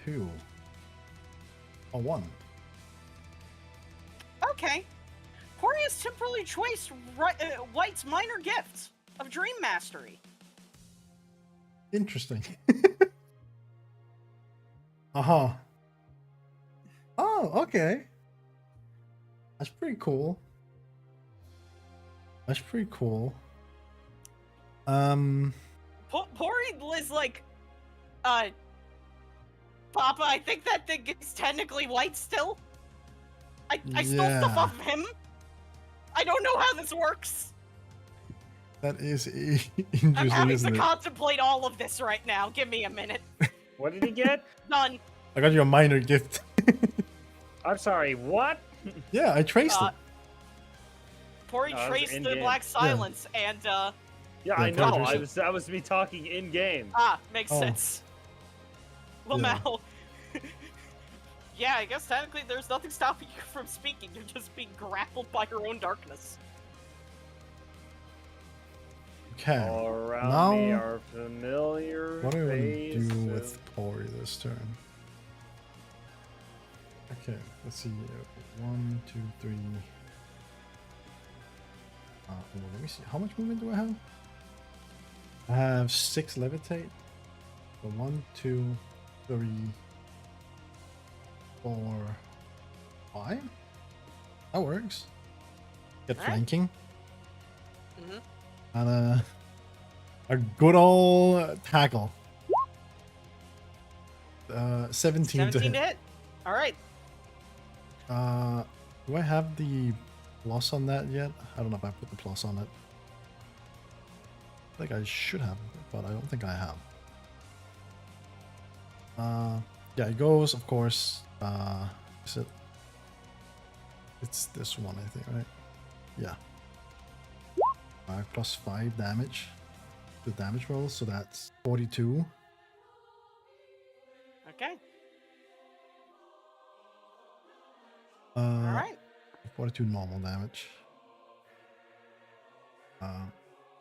E2. A 1. Okay. Pori has temporarily choiced White's minor gift of Dream Mastery. Interesting. Uh-huh. Oh, okay. That's pretty cool. That's pretty cool. Pori is like, Papa, I think that thing is technically white still. I stole stuff Yeah. off of him. I don't know how this works. That is I'm interesting, having to isn't it? contemplate all of this right now. Give me a minute. What did he get? None. I got you a minor gift. I'm sorry, what? Yeah, I traced it. Pori No, that was traced the in-game. Black Silence and, Yeah, Yeah, I know. probably. That was me talking in game. makes Oh. sense. Lamau. Yeah, I guess technically there's nothing stopping you from speaking. You're just being grappled by your own darkness. Okay. All around me Now, are familiar what do I want to faces. do with Pori this turn? Okay, let's see. 1, 2, 3. Let me see. How much movement do I have? I have 6 levitate. So 1, 2, 3, 4, 5. That works. Get Alright. flanking. Mm-hmm. And a good old tackle. 17 to 17 hit. to hit. All right. Do I have the plus on that yet? I don't know if I put the plus on it. I think I should have, but I don't think I have. Yeah, it goes, of course. Is it? It's this one, I think, right? Yeah. 5 plus 5 damage. The damage roll, so that's 42. Okay. All right. 42 normal damage.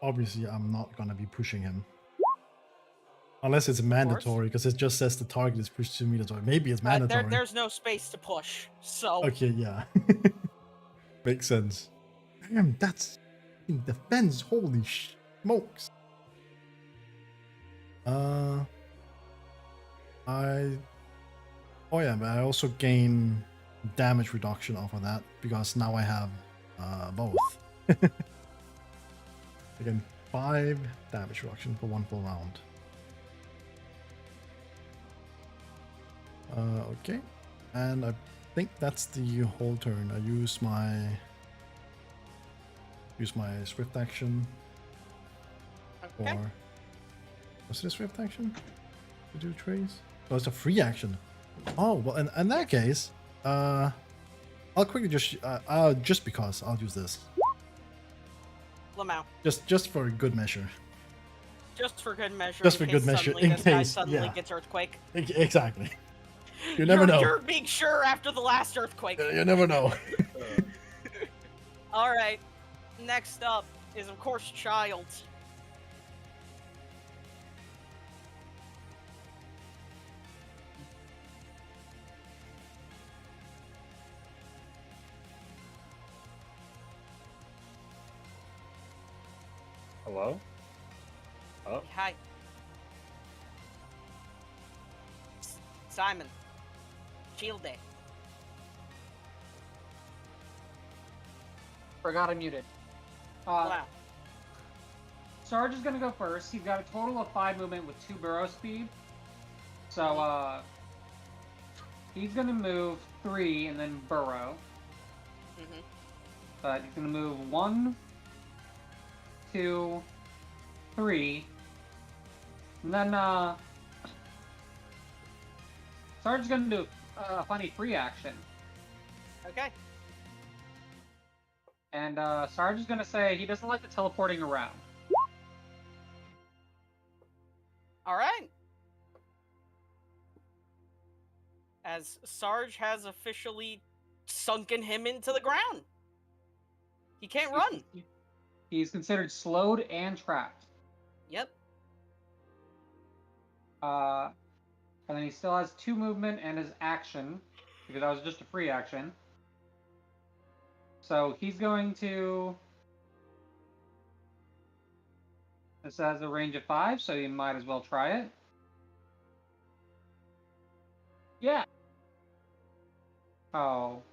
Obviously, I'm not gonna be pushing him. Unless it's mandatory, because it just says the target is pushed 2 meters away. Maybe it's mandatory. There's no space to push, so. Okay, yeah. Makes sense. Damn, that's in defense. Holy smokes. Oh yeah, but I also gain damage reduction off of that because now I have both. Again, 5 damage reduction for 1 full round. Okay, and I think that's the whole turn. I use my swift action. Okay. Or was it a swift action to do trace? Oh, it's a free action. Oh well, in that case, I'll quickly just because I'll use this. Lamau. Just for good measure. Just for good measure. Just for good measure, in This guy case, suddenly yeah. gets earthquake. Exactly. You never know. You're being sure after the last earthquake. You never know. All right. Next up is of course Child. Hello? Oh, Hi. Simon. Shield Day. Forgot I muted. Wow. Sarge is gonna go first. He's got a total of 5 movement with 2 burrow speed. So, he's gonna move 3 and then burrow. Mm-hmm. But he's gonna move 1, 2, 3. And then, Sarge is gonna do a funny free action. Okay. And, Sarge is gonna say he doesn't like the teleporting around. All right. As Sarge has officially sunken him into the ground. He can't run. He's considered slowed and trapped. Yep. And then he still has 2 movement and his action, because that was just a free action. So he's going to... This has a range of 5, so you might as well try it. Yeah. Oh.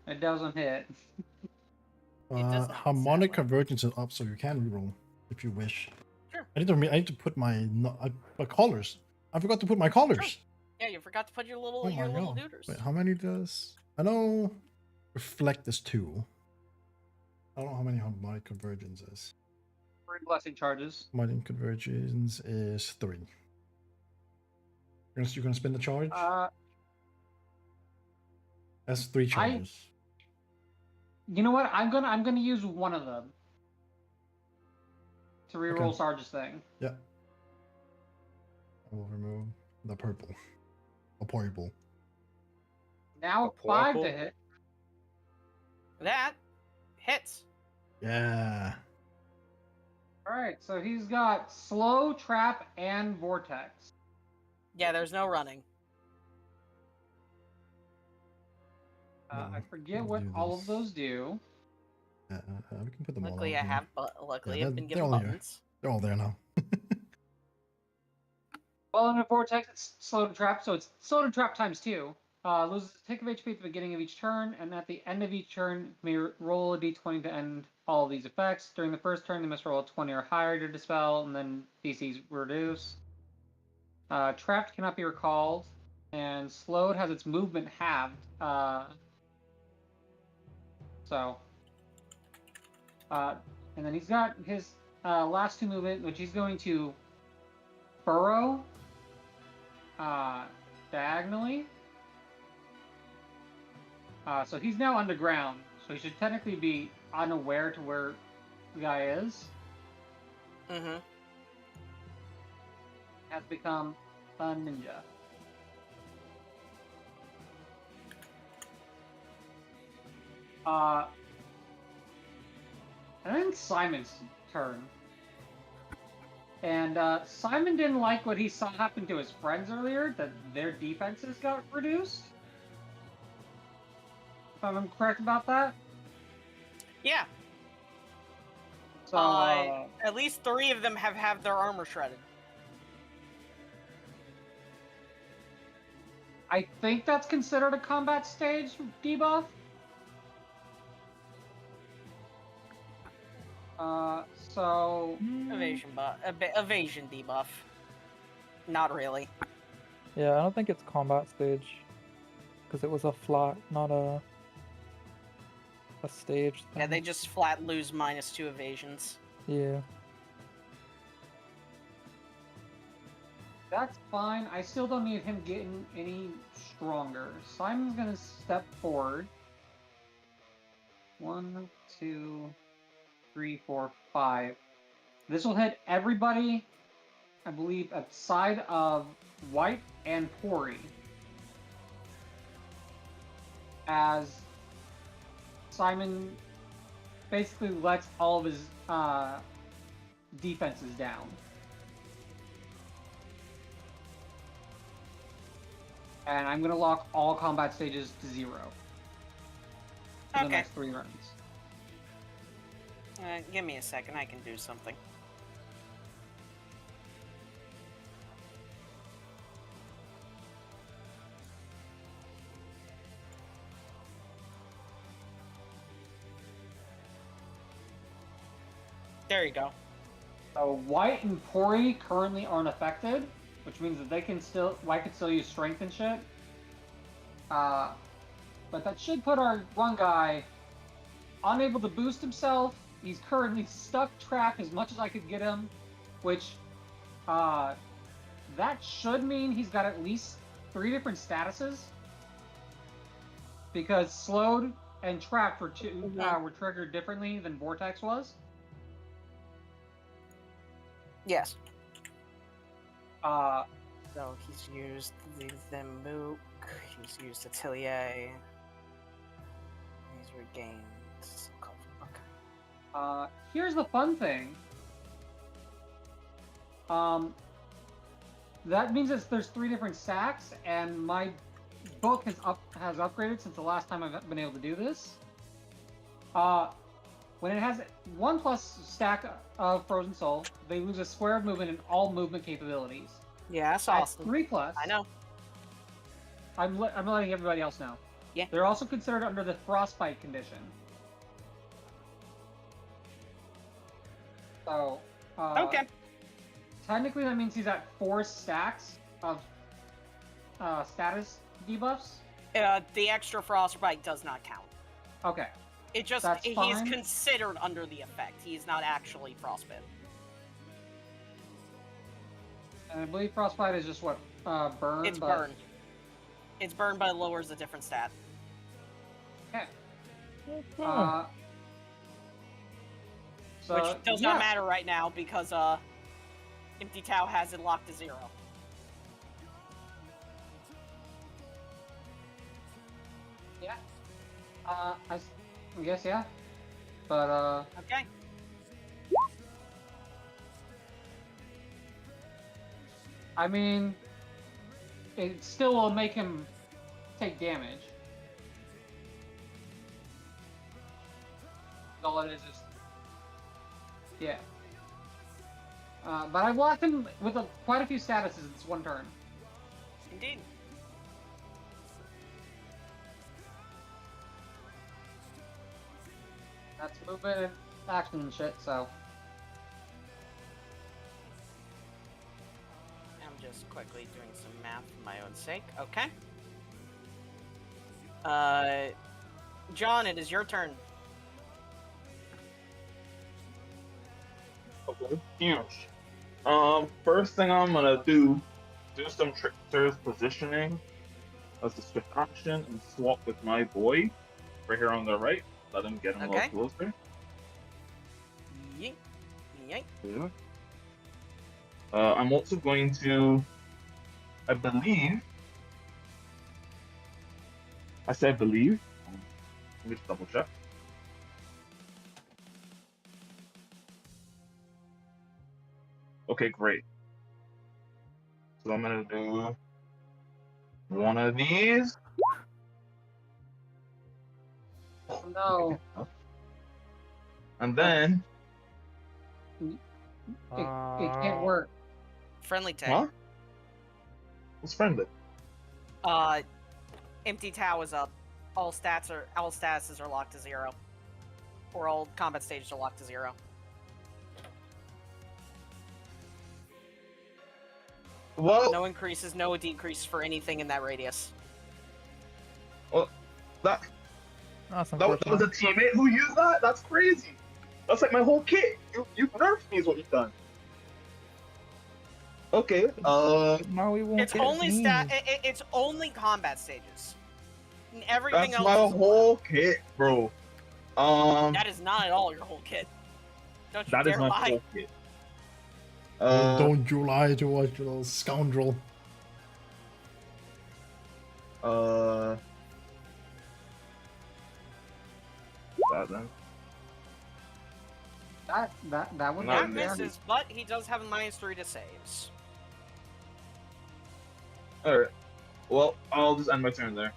It doesn't hit. does not, Harmonic sadly. convergence is up, so you can reroll if you wish. Sure. I need to put my collars. I forgot to put my collars. Sure. Yeah, you forgot to put your little Oh my god. duders. Wait, how many does? I know reflect is 2. I don't know how many harmonic convergence is. 3 blessing charges. Harmonic convergence is 3. You're gonna spend the charge? That's 3 charges. You know what? I'm gonna use one of them to reroll Okay. Sarge's thing. Yeah. I will remove the purple. Or purple. Now A 5 purple? to hit. That hits. Yeah. Alright, so he's got slow, trap, and vortex. Yeah, there's no running. I forget we'll what do all of this. those do. We can put them Luckily, all I out have. here. Luckily, Yeah, I've been they're given all here. buttons. They're all there now. While in a vortex, it's slow to trap, so it's slow to trap times 2. Loses a tick of HP at the beginning of each turn, and at the end of each turn, may roll a d20 to end all of these effects. During the first turn, they must roll a 20 or higher to dispel, and then DCs reduce. Trapped cannot be recalled, and slowed has its movement halved. And then he's got his last 2 movement, which he's going to burrow diagonally. So he's now underground, so he should technically be unaware to where the guy is. Mm-hmm. Has become a ninja. I think Simon's turn. And Simon didn't like what he saw happen to his friends earlier, that their defenses got reduced. If I'm correct about that. Yeah. So, at least 3 of them have had their armor shredded. I think that's considered a combat stage debuff. So Evasion debuff. Not really. Yeah, I don't think it's combat stage. Because it was a flat, not a stage thing. Yeah, they just flat lose -2 evasions. Yeah. that's fine. I still don't need him getting any stronger. Simon's gonna step forward. 1, 2, 3, 4, 5. This will hit everybody, I believe, outside of White and Pori. As Simon basically lets all of his defenses down. And I'm going to lock all combat stages to 0 for the Okay. next 3 rounds. Give me a second, I can do something. There you go. So White and Pori currently aren't affected, which means that they can still White can still use strength and shit. But that should put our one guy unable to boost himself. He's currently stuck trapped as much as I could get him, which that should mean he's got at least 3 different statuses. Because slowed and trapped were were triggered differently than Vortex was. Yes. Uh, So he's used the Mook, he's used Atelier, he's regained some comfort. Okay. Here's the fun thing. That means that there's 3 different stacks, and my book has upgraded since the last time I've been able to do this. When it has 1+ stack of Frozen Soul, they lose a square of movement in all movement capabilities. Yeah, that's At awesome. 3+, I know. I'm letting everybody else know. Yeah. They're also considered under the Frostbite condition. So, Okay. technically that means he's at 4 stacks of status debuffs. The extra Frostbite does not count. Okay. It just, That's he's fine. considered under the effect. He is not actually frostbitten. And I believe Frostbite is just what? Burn? It's burn. It's burn, but it lowers a different stat. Okay. Hmm. So, Which does not matter right now because Empty Tau has it locked to 0. Yeah. I guess, yeah. But, Okay. I mean, it still will make him take damage. All it is, yeah. But I walked him with quite a few statuses in this one turn. Indeed. That's movement and action and shit, so. I'm just quickly doing some math for my own sake. Okay. John, it is your turn. Okay. Huge. First thing I'm gonna do some trickster's positioning as a swift action and swap with my boy right here on the right. Let him get him a Okay. little closer. Yeet. Yeet. Yeah. I'm also going to, I believe. I said believe. Let me just double check. Okay, great. So I'm gonna do one of these. No. And then, It can't work. Friendly tag. huh? What's friendly? Empty Tau is up. All statuses are locked to 0. Or all combat stages are locked to 0. Well, No increases, no decreases for anything in that radius. that That's that was a unfortunate. teammate who used that. That's crazy. That's like my whole kit. You nerfed me is what you've done. Okay. Now we won't It's get only me. it's only combat stages. And everything That's else my is whole kit, bro. That is not at all your whole kit. Don't you That is dare my lie. whole kit. Don't you lie to us, you little scoundrel. That then. That would Not That be fair. misses, but he does have a -3 to saves. All right. Well, I'll just end my turn there.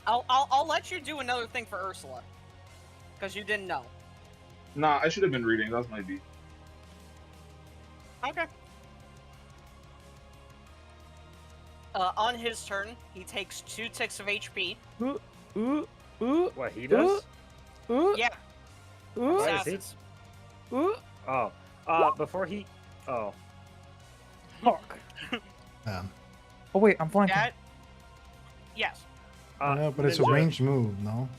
I'll let you do another thing for Ursula, because you didn't know. Nah, I should have been reading. That was my beat. Okay. On his turn, he takes 2 ticks of HP. What he does? Yeah, Why is he? assassins. Oh. Before he. Oh. Fuck. Man. Oh wait, I'm flanking. That. Yes. Yeah, but it's a Ninja. ranged move, no?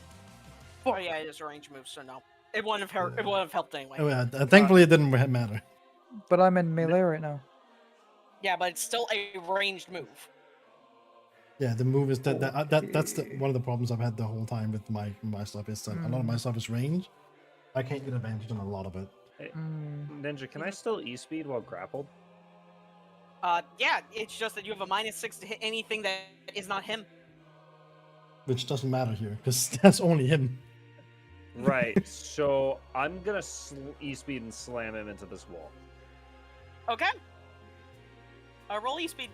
Oh yeah, it is a range move, so no. It wouldn't have hurt. Yeah. It wouldn't have helped anyway. Oh, yeah, thankfully, it didn't matter. But I'm in melee right now. Yeah, but it's still a ranged move. Yeah, the move is that's one of the problems I've had the whole time with my stuff is that a lot of my stuff is range. I can't get advantage on a lot of it. Hey, Mm. Ninja, can I still e-speed while grappled? Yeah, it's just that you have a -6 to hit anything that is not him. Which doesn't matter here, because that's only him. Right. So I'm gonna e-speed and slam him into this wall. Okay. Roll E-speed.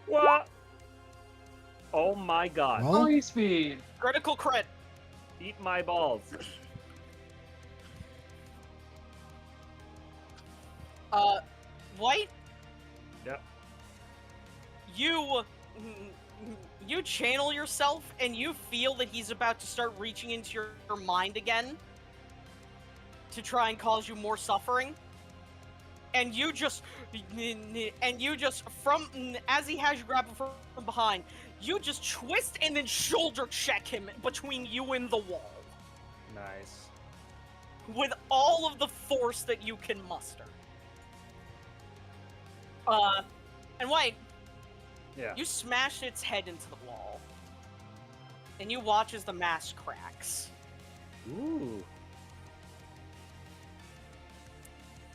What? Oh my god. Well, Holy speed. Critical crit. Eat my balls. White. Yep. You channel yourself and you feel that he's about to start reaching into your mind again to try and cause you more suffering. And you just from as he has you grappled from behind, you just twist and then shoulder check him between you and the wall Nice. with all of the force that you can muster. And White, Yeah. you smash its head into the wall, and you watch as the mask cracks, Ooh.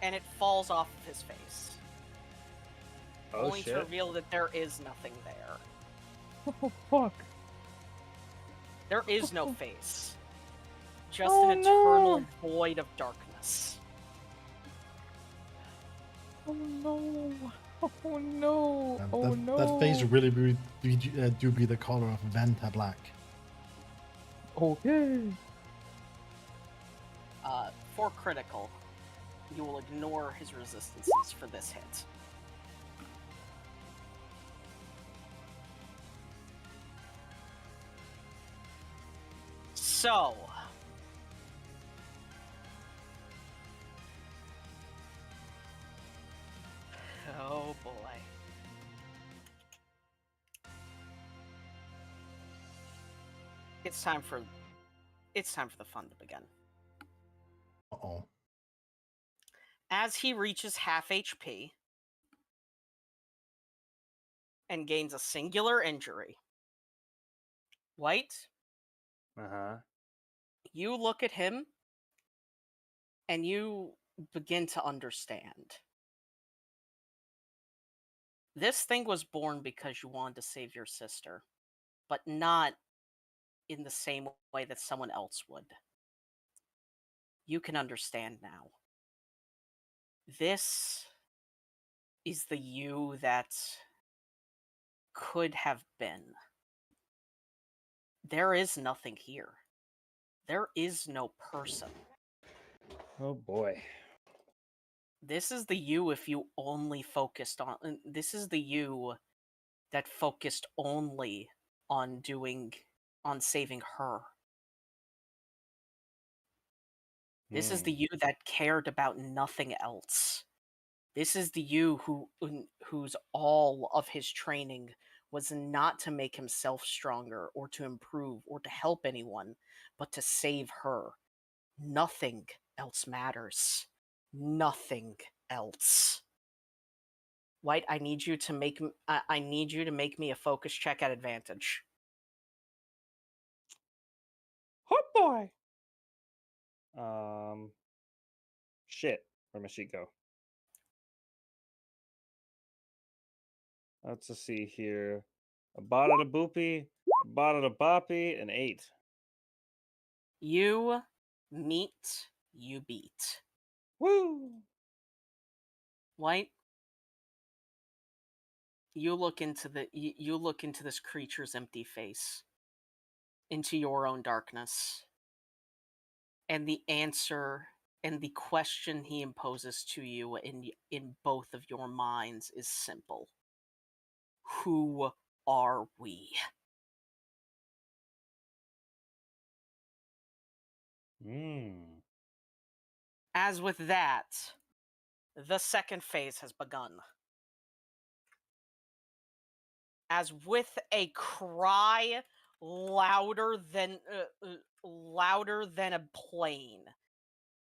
and it falls off of his face, Oh only to shit. reveal that there is nothing there. Oh fuck. There is no face, just Oh, an eternal no. void of darkness. Oh no. Oh no. that, Oh that, no. that face really do be the color of Vanta Black. Okay. For critical, you will ignore his resistances for this hit. So, oh boy. It's time for the fun to begin. Uh-oh. As he reaches half HP and gains a singular injury, White, you look at him and you begin to understand. This thing was born because you wanted to save your sister, but not in the same way that someone else would. You can understand now. This is the you that could have been. There is nothing here. There is no person. Oh boy. This is the you if you only focused on. This is the you that focused only on saving her. This is the you that cared about nothing else. This is the you whose all of his training was not to make himself stronger or to improve or to help anyone, but to save her. Nothing else matters. Nothing else. White, I need you to make me a focus check at advantage. Oh boy. Shit. Where'd my sheet go? Let's just see here. A bada da boopy, a bada da boppy, an 8. You meet, you beat. Woo! White, you look into this creature's empty face, into your own darkness, and the answer and the question he imposes to you in both of your minds is simple. Who are we? As with that, the second phase has begun. As with a cry louder than a plane,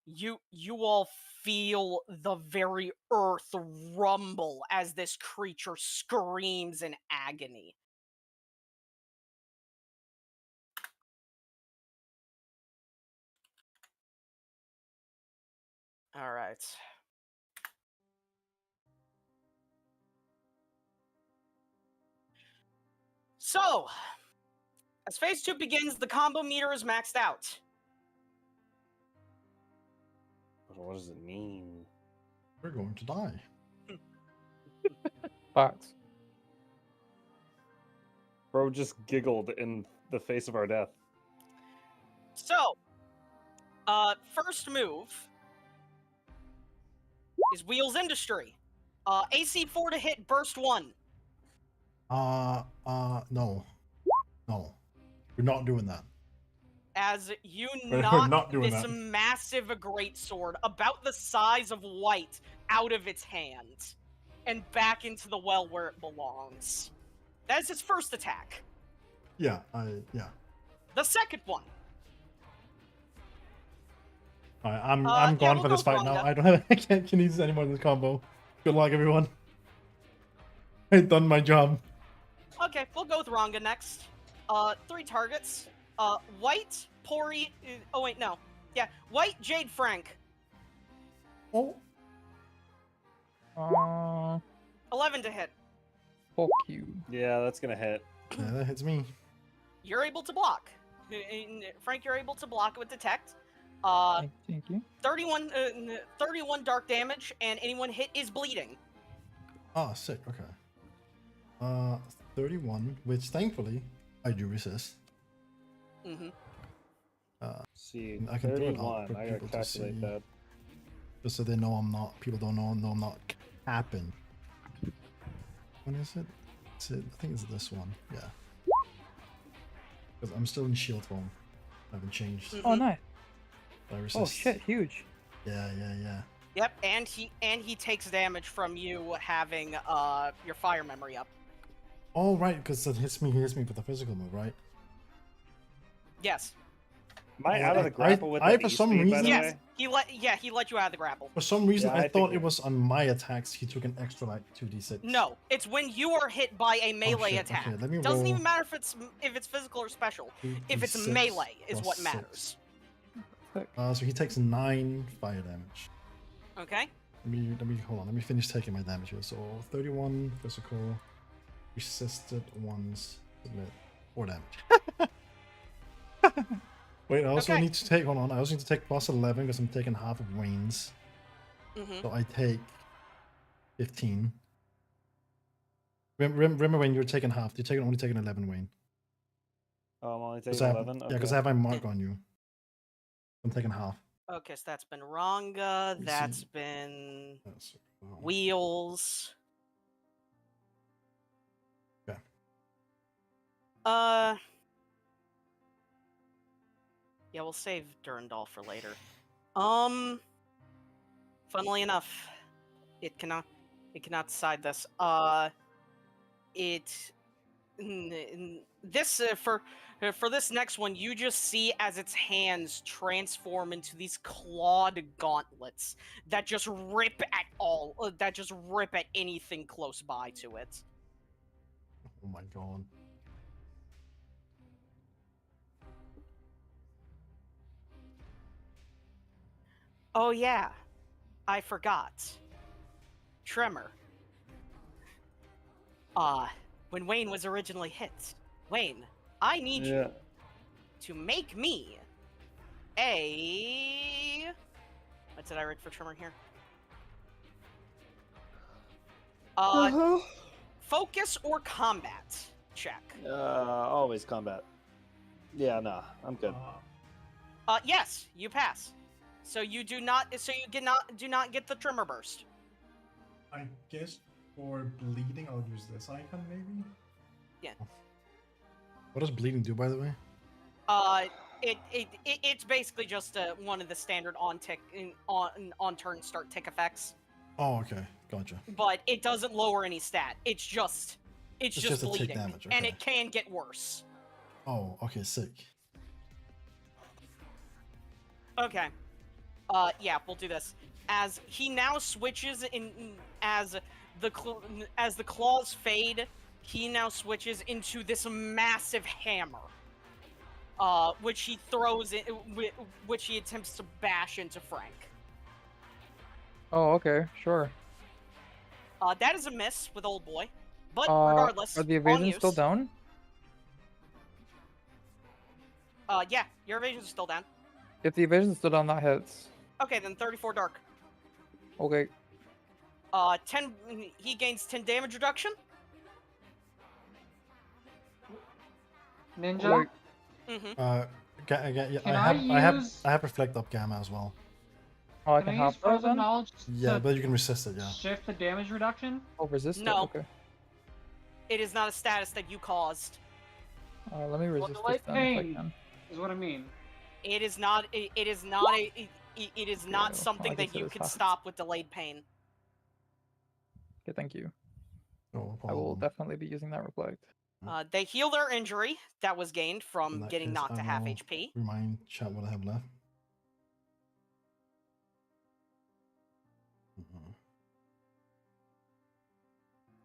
you all feel the very earth rumble as this creature screams in agony. All right. So, as phase 2 begins, the combo meter is maxed out. What does it mean? We're going to die. Facts. Bro just giggled in the face of our death. So, first move is Wheels Industry. AC 4 to hit, burst 1. No. No. We're not doing that. As you We're knock not doing this that. massive greatsword, about the size of White, out of its hand and back into the well where it belongs. That is its first attack. Yeah. The second one. Alright, I'm yeah, gone we'll for this go fight now. Rhonda. I can't use any more of this combo. Good luck, everyone. I've done my job. Okay, we'll go with Ranga next. 3 targets. White, Pori. Oh wait, no. Yeah, White, Jade, Frank. Oh. 11 to hit. Fuck you. Yeah, that's gonna hit. Yeah, that hits me. You're able to block. Frank, you're able to block with Detect. Thank you. 31 dark damage, and anyone hit is bleeding. Ah, sick. Okay. 31, which thankfully I do resist. Mm-hmm. See, I can throw it out 31. for I people gotta to see. calculate that. Just so they know I'm not. People don't know I'm not capping. When is it? I think it's this one. Yeah. Because I'm still in shield form. I haven't changed. Oh, Mhm. nice. I Oh resist. shit, huge. Yeah. Yep, and he takes damage from you having your fire memory up. Oh right, because it hits me. He hits me with a physical move, right? Yes. Am I Oh, out of the grapple with I that for some E-speed, by the reason- way? Yes. He let you out of the grapple. For some reason, Yeah, I I thought it figured. was on my attacks. He took an extra like 2d6. No, it's when you are hit by a melee shit, attack. okay, let me Doesn't roll even matter if it's physical or special. If it's 2d6 melee is plus what 6. matters. Sick. So he takes 9 fire damage. Okay. Let me hold on. Let me finish taking my damage here. So 31 physical, resisted ones, submit 4 damage. Wait, I also Okay. need to take. Hold on. I also need to take plus 11 because I'm taking half of Wayne's. Mm-hmm. So I take 15. Remember when you're taking half? You're only taking 11, Wayne. Oh, I'm only 'Cause taking I have, 11? Yeah, because I have my mark on you. I'm taking half. Okay, so that's been Ranga. Let me That's see. been Yes. Wheels. Okay. Yeah, we'll save Durandal for later. Funnily enough, it cannot decide this. This for this next one, you just see as its hands transform into these clawed gauntlets that just rip at anything close by to it. Oh my god. Oh yeah, I forgot. Tremor. When Wayne was originally hit, Wayne, I need you to make me a... What did I write for Tremor here? Focus or combat check. Always combat. Yeah, nah, I'm good. Yes, you pass. So you do not get the Tremor burst. I guess for bleeding, I'll use this icon maybe. Yeah. What does bleeding do, by the way? It's basically just one of the standard on turn start tick effects. Oh, okay, gotcha. But it doesn't lower any stat. It's just just a tick bleeding, damage, and okay. it can get worse. Oh, okay, sick. Okay. Yeah, we'll do this. As he now switches as the claws fade, he now switches into this massive hammer. Which he throws in, which he attempts to bash into Frank. Oh, okay, sure. That is a miss with Old Boy, but regardless, Are the wrong evasions still use. down? Yeah, your evasion's still down. If the evasion's still down, that hits. Okay, then 34 dark. Okay. 10. He gains 10 damage reduction. Ninja? Okay. Mm-hmm. Yeah, Can I have reflect up gamma as well. Oh, I Can can I use hop those frozen then? knowledge Yeah, to but you can resist it. Yeah. shift the damage reduction? Oh, resist it? No. Okay. It is not a status that you caused. Let me resist delayed this then if I pain. can. Is what I mean. It is not. It is not. It is not Okay, something I guess that it you is can half. stop with delayed pain. Okay, thank you. No I will problem. definitely be using that reflect. They heal their injury that was gained In from that getting case, knocked I to half will HP. Remind chat what I have left.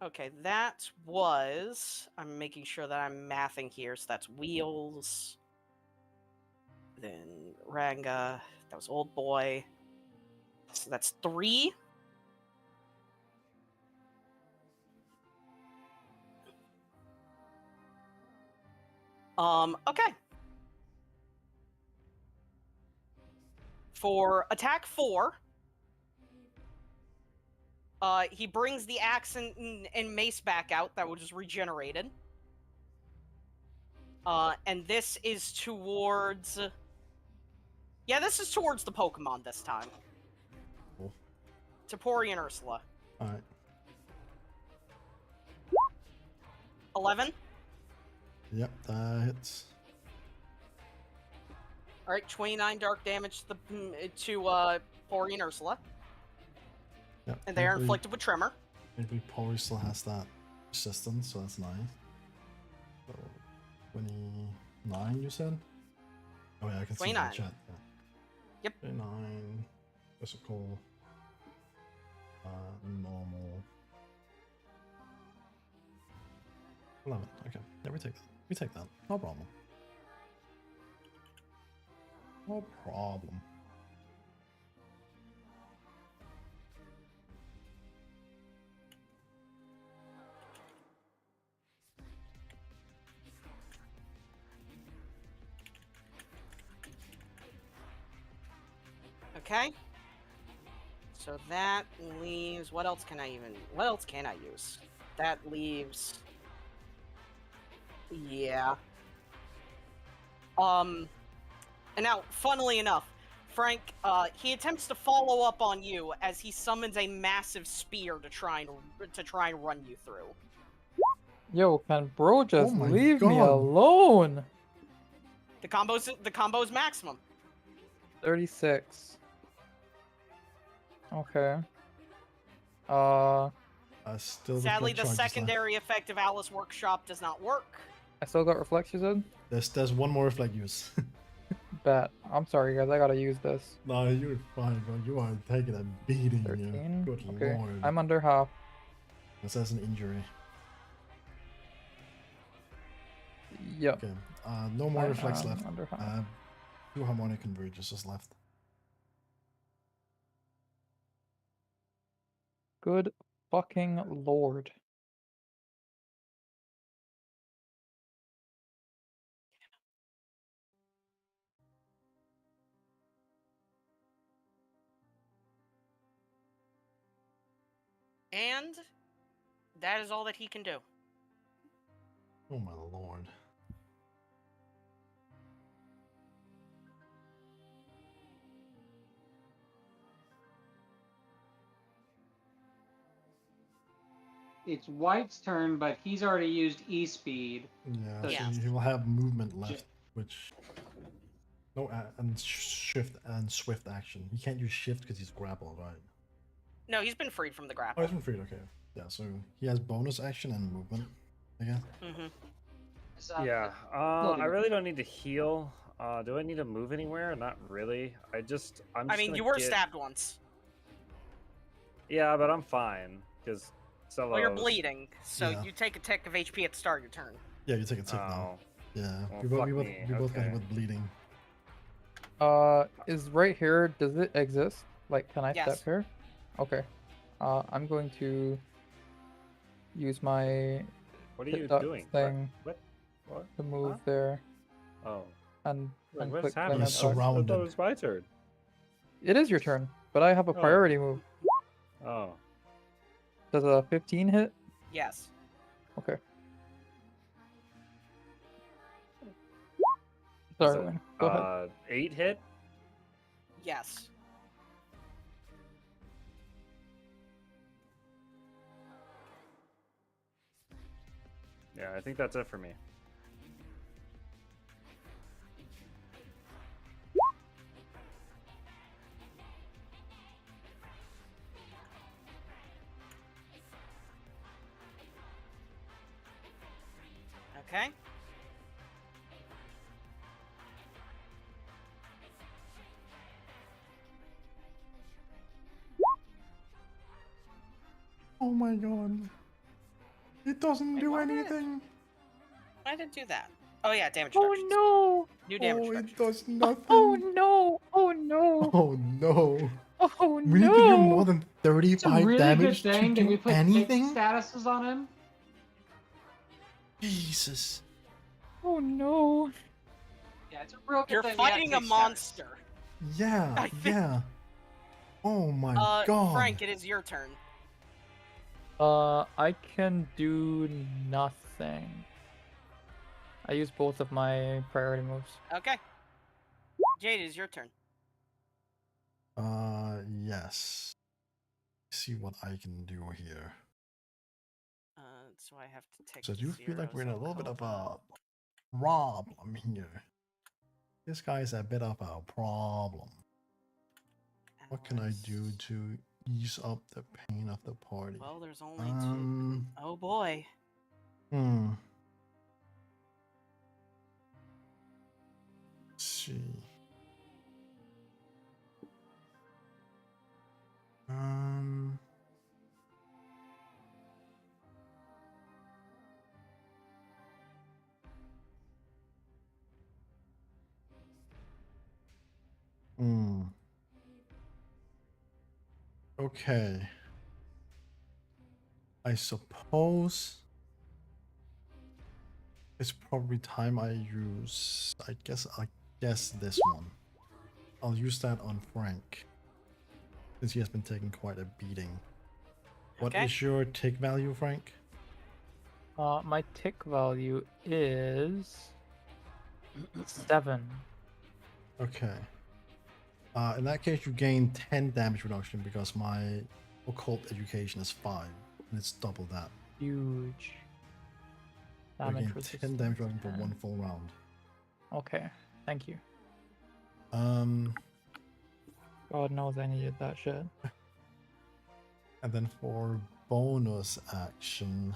Okay, that was... I'm making sure that I'm mathing here, so that's Wheels. Then Ranga. That was Old Boy. So that's 3. Okay. For attack 4, he brings the axe and mace back out that was just regenerated. And this is towards Yeah, this is towards the Pokemon this time. Cool. Tapori and Ursula. Alright. 11. Yep, that hits. All right, 29 dark damage to Pori and Ursula, Yep. and they are thankfully- inflicted with tremor. Maybe Pori still has that resistance, so that's nice. So, 29, you said? Oh yeah, I can see 29. the chat. Yeah. Yep. 29, physical, normal. 11, okay. Yeah, we take that. We take that. No problem. No problem. Okay. So that leaves. What else can I use? That leaves. Yeah. And now, funnily enough, Frank, he attempts to follow up on you as he summons a massive spear to try and run you through. Yo, can bro just my leave me God. alone? The combo's maximum. 36. Okay. Still Sadly, reflect the charges left. secondary effect of Alice Workshop does not work. I still got reflex, you said? There's one more reflect use. Bet. I'm sorry, guys. I gotta use this. No, you're fine, bro. You are taking a beating. 13. Good Okay. lord. I'm under half. This has an injury. Yep. Okay. No more I reflex am left. under half. 2 harmonic converges left. Good fucking lord. And that is all that he can do. Oh my lord. It's White's turn, but he's already used E-Speed. Yeah, So so Yeah. he will have movement left, which no and shift and swift action. He can't use shift because he's grappled, right? No, he's been freed from the Oh, grapple. he's been freed. Okay, yeah. So he has bonus action and movement. Again. Mm-hmm. Yeah. I really don't need to heal. Do I need to move anywhere? Not really. I'm just I mean, gonna you were get- stabbed once. Yeah, but I'm fine because Well, you're bleeding, so Yeah. you take a tick of HP at the start of your turn. Yeah, you take a tick now. Oh, Yeah, well, we both fuck we both, me. we both got hit Okay. with bleeding. Is right here, does it exist? Like, can I Yes. step here? Okay. I'm going to use my what are hit you ducks doing? thing What? What? to move Huh? there Oh, and what's click happening? He's Clement I Arc. thought surrounded. it was my turn. It is your turn, but I have a Oh. priority move. Oh, Does a 15 hit? Yes. Okay. Is Sorry, it, Wayne. Go ahead. 8 hit. Yes. Yeah, I think that's it for me. Okay. Oh my god. It doesn't Wait, do why did it- anything. Why did it do that? Oh yeah, damage Oh reductions. no! New damage Oh, it reductions. does nothing. Oh no! Oh no! Oh no. Oh We need to do more no! than It's a 35 really damage good thing. to Did we do put anything? statuses on him? Jesus. Oh no! Yeah, it's a real good You're thing. we had fighting a tick status. monster. Yeah, I think- yeah. Oh my god. Frank, it is your turn. I can do nothing. I use both of my priority moves. Okay. Jade, it is your turn. Yes. See what I can do here. So I have to take. So I the do feel like we're in a zeros little bit of Koba. a problem here. This guy's a bit of a problem. What can I do Alice. to ease up the pain of the party? Well, there's only two. Oh boy. Hmm. Let's see. Hmm. Okay. I suppose it's probably time I use. I guess this one. I'll use that on Frank, since he has been taking quite a beating. What Okay. is your tick value, Frank? My tick value is 7. Okay. In that case, you gain 10 damage reduction because my occult education is 5, and it's double that. Huge. So you Damage gain 10 damage reduction for 10. one full round. Okay, thank you. Um, God knows I needed that shit. and then for bonus action,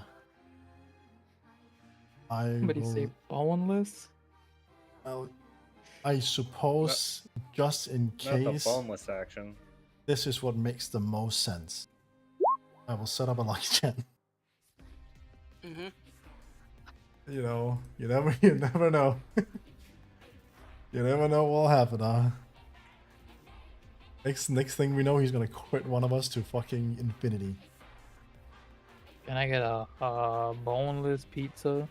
Somebody say boneless? I suppose just in Not the case boneless action. this is what makes the most sense, I will set up a lucky gen. Mm-hmm. You know, you never know. You never know what'll happen, huh? Next thing we know, he's gonna quit one of us to fucking infinity. Can I get a boneless pizza?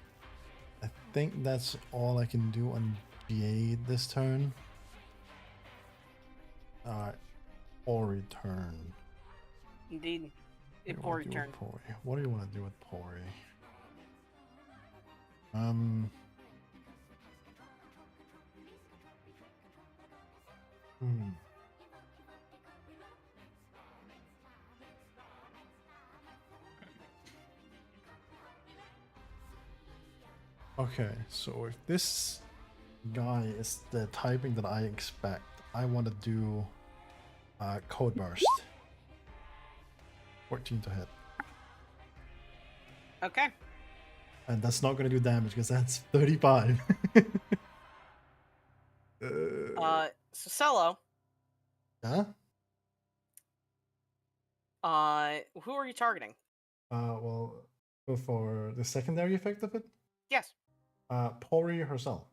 I think that's all I can do on Jade this turn. Alright. Or return. Indeed. It What or do you wanna do with return. Pori? What do you want to do with Pori? Hmm. Okay, so if this guy is the typing that I expect, I want to do Code Burst. 14 to hit. Okay. And that's not going to do damage because that's 35. So Cello, Yeah? who are you targeting? Well, for the secondary effect of it, Yes. Pori herself.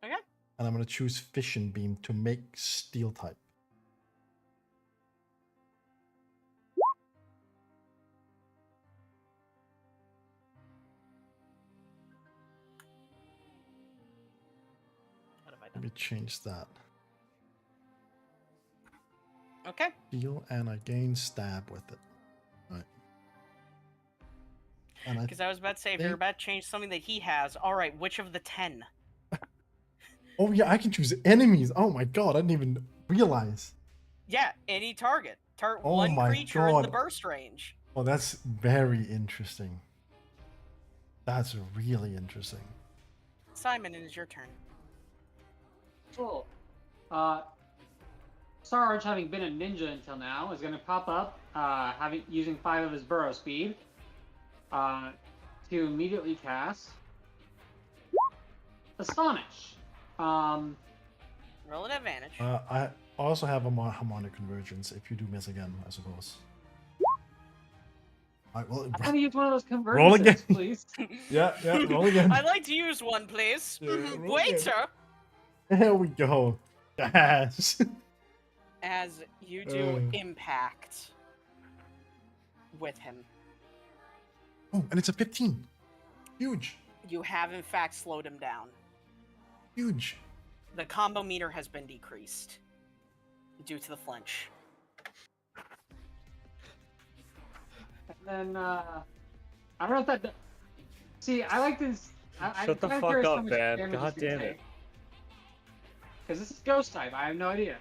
Okay. And I'm going to choose Fission Beam to make Steel type. What have I Let done? me change that. Okay. Steel, and I gain Stab with it. Right. And Because I was about to say, if you're think- about to change something that he has, all right, which of the 10? Oh yeah, I can choose enemies. Oh my god, I didn't even realize. Yeah, any target. Oh one my creature in the God. burst range. Oh, that's very interesting. That's really interesting. Simon, it is your turn. Cool. Sarge, having been a ninja until now, is going to pop up, using 5 of his burrow speed, to immediately cast Astonish. Roll an advantage. I also have a harmonic convergence if you do miss again, I suppose. Well, I'm going to use one of those convergences, Roll again. please. yeah, roll again. I'd like to use one, please. Yeah, roll again. Waiter! There we go. Yes. As you do impact with him. Oh, and it's a 15. Huge. You have, in fact, slowed him down. Huge. The combo meter has been decreased due to the flinch. And then, I don't know if that... See, I like this... Shut the fuck up, man. God damn it. Because this is Ghost type. I have no idea.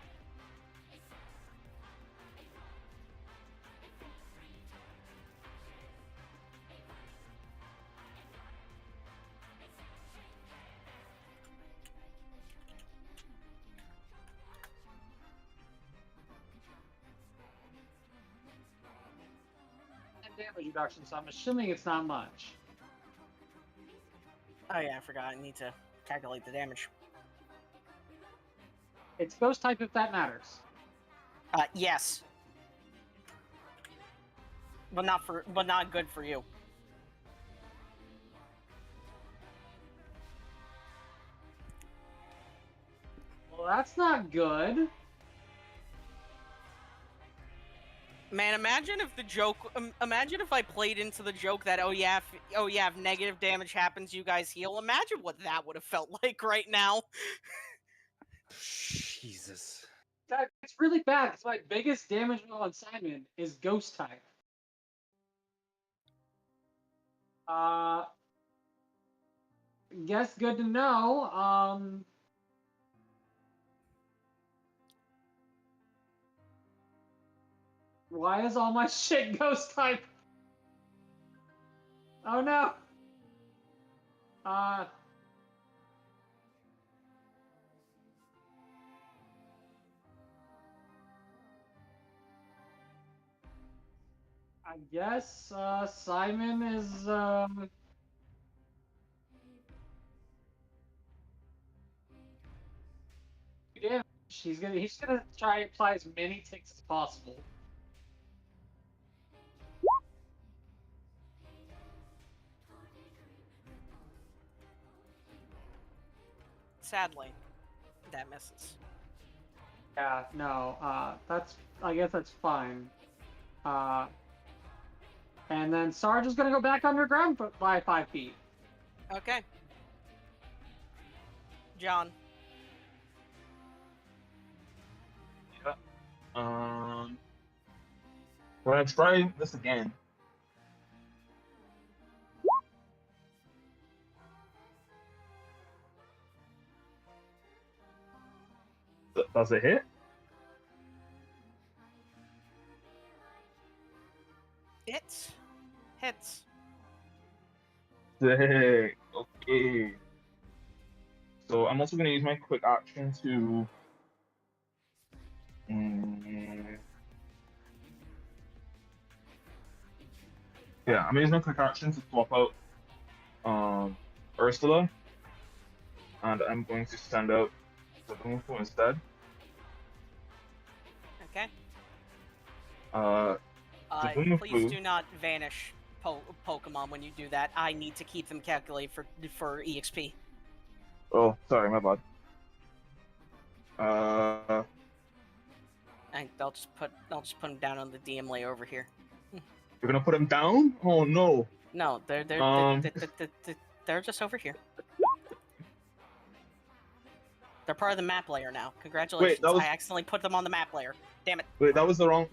damage reduction, so I'm assuming it's not much. Oh yeah, I forgot. I need to calculate the damage. It's ghost type if that matters. Yes. But not good for you. Well, that's not good. Man, imagine if the joke. Imagine if I played into the joke that if negative damage happens, you guys heal. Imagine what that would have felt like right now. Jesus. It's really bad because my biggest damage roll on Simon is ghost type. Guess good to know. Why is all my shit ghost type? Oh no. I guess Simon is damage. He's gonna try and apply as many ticks as possible. Sadly, that misses. Yeah, no, I guess that's fine. And then Sarge is gonna go back underground by 5 feet. Okay. John. Yeah. We're gonna try this again. Does it hit? Hits. Hits. Sick. Okay. So I'm also gonna use my quick action to. Yeah, I'm gonna use my quick action to swap out Ursula, and I'm going to send out Zabunfu instead. Okay. Zabunfu. Please do not vanish Pokemon when you do that. I need to keep them calculated for EXP. Oh, sorry, my bad. And they'll just put them down on the DM layer over here. You're gonna put him down? Oh no. No, they're just over here. They're part of the map layer now. Congratulations! that was- I accidentally put them on the map layer. Damn it! Wait, that was the wrong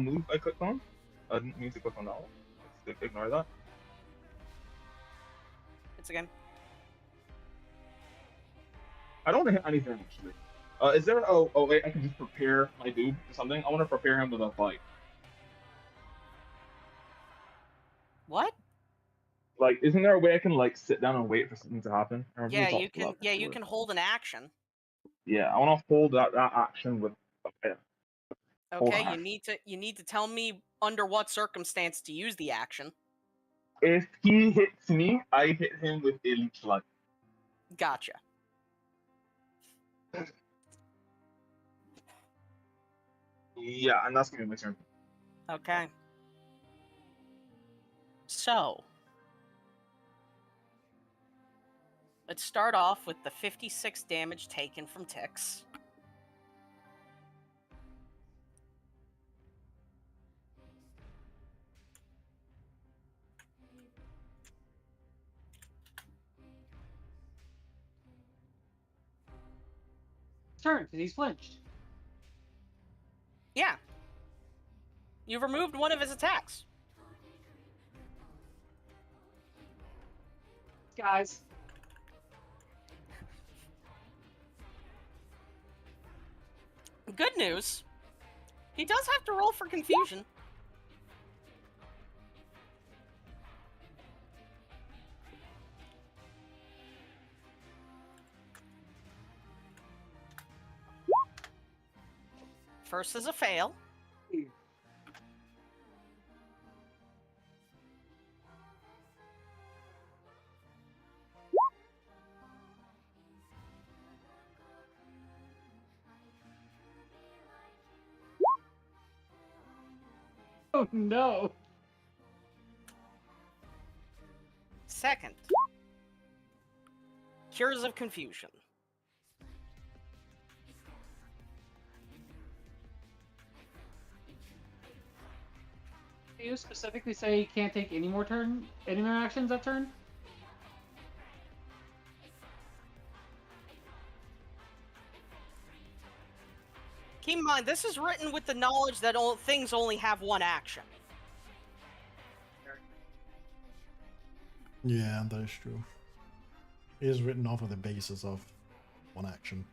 move I clicked on. I didn't mean to click on that one. Let's ignore that. It's again. I don't want to hit anything actually. Is there? Oh wait, I can just prepare my dude for something. I want to prepare him with a fight. What? Like, isn't there a way I can like sit down and wait for something to happen? I remember we Yeah, talked you can. about Yeah, you before. can hold an action. Yeah, I want to hold that action with. Okay. Hold Okay, on. you need to tell me under what circumstance to use the action. If he hits me, I hit him with a leech light. Gotcha. Yeah, and that's gonna be my turn. Okay. So, let's start off with the 56 damage taken from ticks. Turn, because he's flinched. Yeah. You've removed one of his attacks. Guys. Good news. He does have to roll for confusion. First is a fail. Oh no. Second, Cures of Confusion. Do you specifically say you can't take any more actions that turn? Keep in mind, this is written with the knowledge that things only have one action. Yeah, that is true. It is written off of the basis of one action.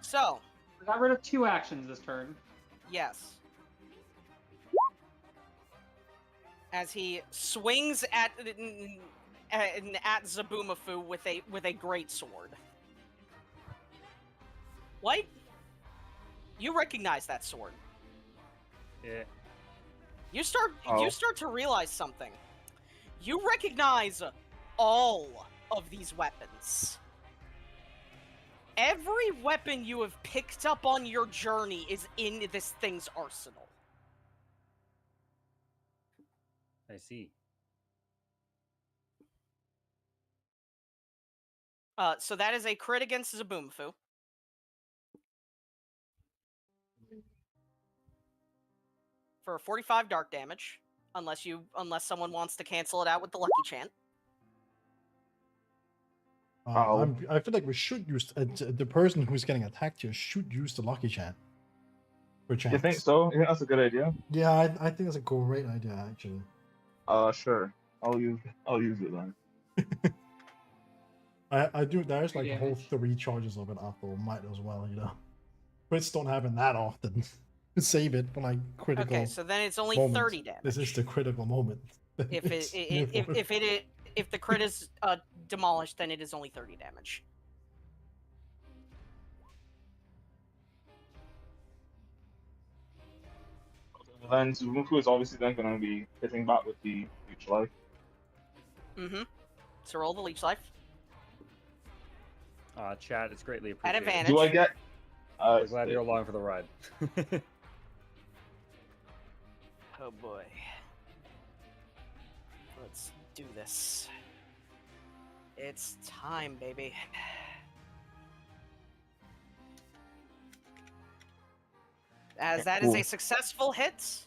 So, We got rid of 2 actions this turn. yes. As he swings at Zabumafu with a great sword. White, you recognize that sword. Yeah. You start Oh. to realize something. You recognize all of these weapons. Every weapon you have picked up on your journey is in this thing's arsenal. I see. So that is a crit against Zabumafu. For 45 dark damage, unless someone wants to cancel it out with the lucky chant. Oh. I feel like we should use the person who's getting attacked here should use the lucky chant. For chance. You think so? You think that's a good idea? Yeah, I think that's a great idea actually. Sure. I'll use it then. I do. There's like a whole Damage. 3 charges of it after. Might as well, you know. Crits don't happen that often. Save it for like critical. Okay, so then it's only moments. 30 damage. This is the critical moment. If if the crit is demolished, then it is only 30 damage. Then Zubufu is obviously then going to be hitting back with the Leech Life. Mm-hmm. So roll the leech life. Chat, it's greatly At appreciated. advantage. Do I get? We're glad you're along for the ride. Oh boy. Let's do this. It's time, baby. As that is a Cool. successful hit.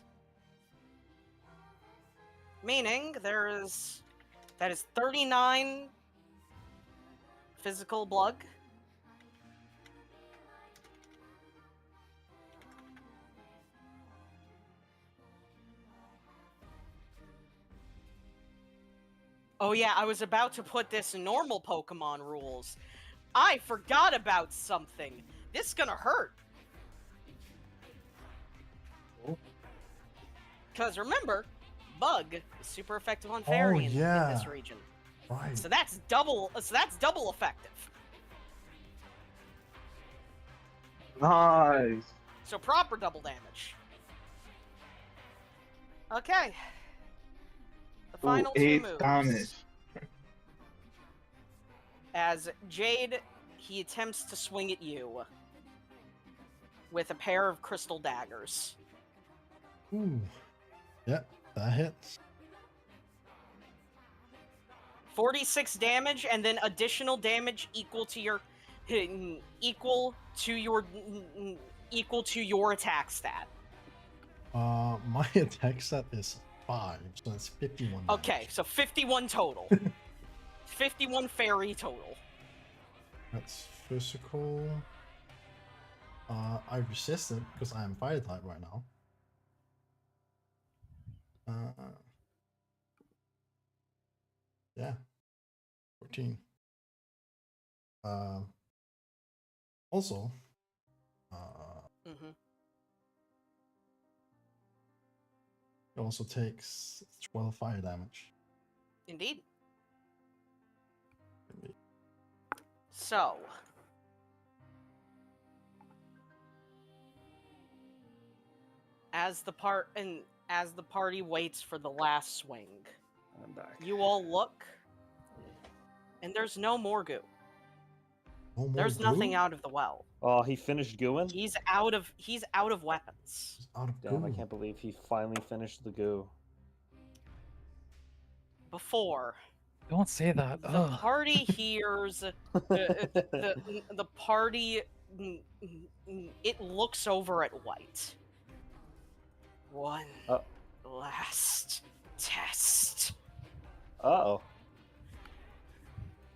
Meaning that is 39 physical blood. Oh yeah, I was about to put this in normal Pokemon rules. I forgot about something. This is gonna hurt. Because remember, Bug is super effective on Fairy in this region. Right. So that's double effective. Nice. So proper double damage. Okay. The final 2 8 moves. damage. As Jade, he attempts to swing at you with a pair of crystal daggers. Ooh. Yep, that hits. 46 damage, and then additional damage equal to your attack stat. My attack stat is 5, so that's 51. Okay, damage. so 51 total. 51 fairy total. That's physical. I resist it because I am fire type right now. Yeah. 14. Also, Mm-hmm. it also takes 12 fire damage. Indeed. So, as the party waits for the last swing, I'm back. you all look, and there's no Morgu. No more There's nothing goo? out of the well. Oh, he finished gooing? He's out of weapons. It's out of Damn, I goo. can't believe he finally finished the goo. Before Don't say that. the Ugh. party hears the party it looks over at White. One Uh. last test. Uh-oh.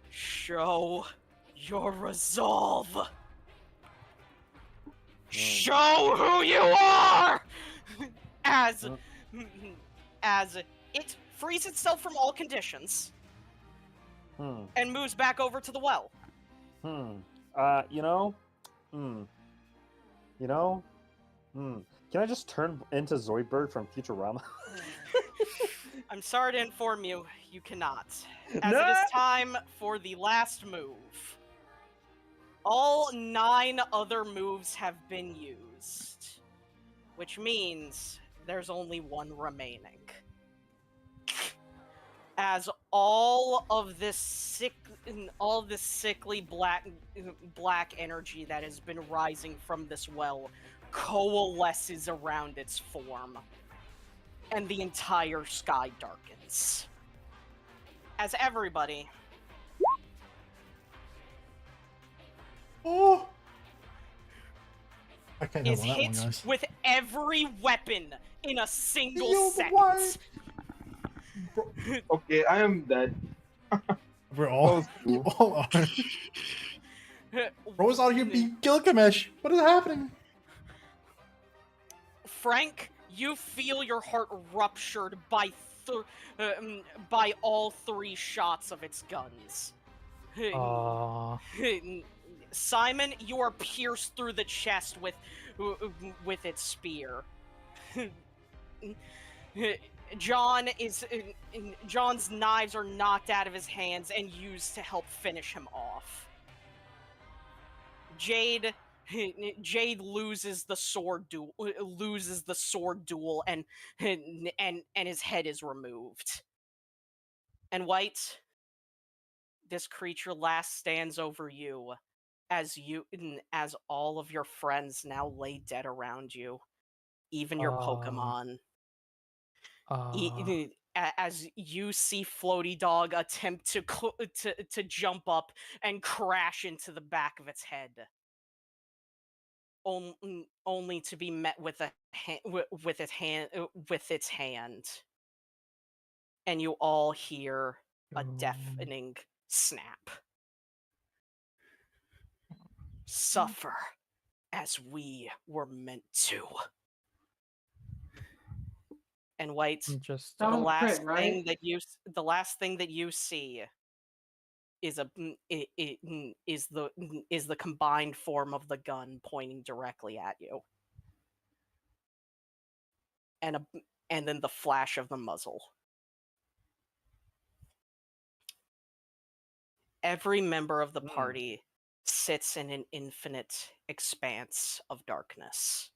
Show your resolve. Show who you are. As it frees itself from all conditions Hmm. and moves back over to the well. You know? You know? Can I just turn into Zoidberg from Futurama? I'm sorry to inform you, you cannot. As No! it is time for the last move. All 9 other moves have been used, which means there's only one remaining. As all of this sickly black energy that has been rising from this well coalesces around its form, and the entire sky darkens. As everybody Oh! I can't is handle that one, hit guys. with every weapon in a single Feel the second. wire. Okay, I am dead. We're all, That was you cool. all are. Bro's out here being Gilgamesh. What is happening? Frank, you feel your heart ruptured by all 3 shots of its guns. Simon, you are pierced through the chest with its spear. John's knives are knocked out of his hands and used to help finish him off. Jade loses the sword duel, and his head is removed. And White, this creature last stands over you as all of your friends now lay dead around you, even your Pokemon. As you see Floaty Dog attempt to jump up and crash into the back of its head, only to be met with its hand, and you all hear a deafening snap. Suffer as we were meant to. And White, Just the Don't last crit, right? thing that you see is the combined form of the gun pointing directly at you, and then the flash of the muzzle. Every member of the party sits in an infinite expanse of darkness.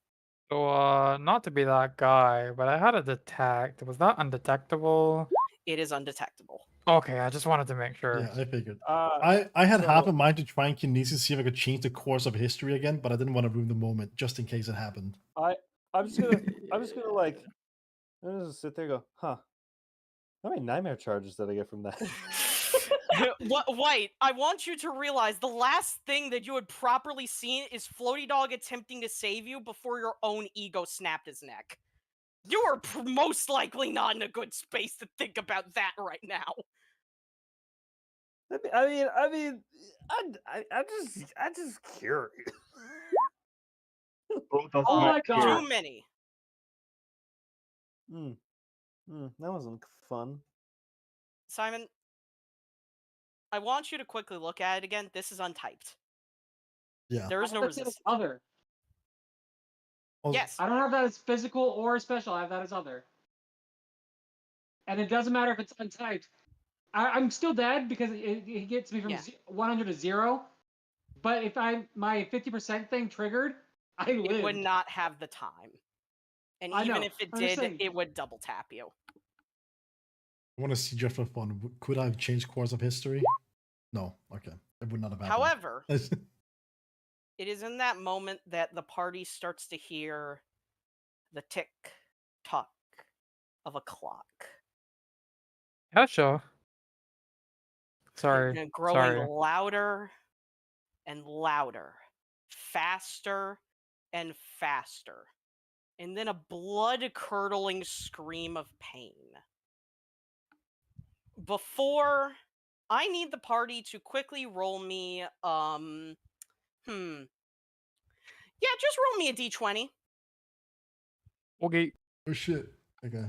So, not to be that guy, but I had a detect. Was that undetectable? It is undetectable. Okay, I just wanted to make sure. Yeah, I figured. I I had half so- a mind to try and kinesis, see if I could change the course of history again, but I didn't want to ruin the moment just in case it happened. I'm just gonna like, I'm just sit there and go, huh? How many nightmare charges did I get from that? White, I want you to realize the last thing that you had properly seen is Floaty Dog attempting to save you before your own ego snapped his neck. You are most likely not in a good space to think about that right now. I'm just curious. Bro does Oh not my care. God. Too many. That wasn't fun. Simon, I want you to quickly look at it again. This is untyped. Yeah. There is no That's it as resistance. other. Also- Yes. I don't have that as physical or special. I have that as other. And it doesn't matter if it's untyped. I'm still dead because it gets me from Yeah. 100 to 0. But if my 50% thing triggered, I It would lived. not have the time. And I even know. if it I'm just did, saying. it would double tap you. I want to see just for fun. Could I have changed course of history? No. Okay. It would not have happened. However, it is in that moment that the party starts to hear the tick-tock of a clock. Yeah, sure. Sorry. And growing louder and louder, faster and faster, and then a blood-curdling scream of pain. Before, I need the party to quickly roll me, yeah, just roll me a d20. Okay. Oh shit. Okay.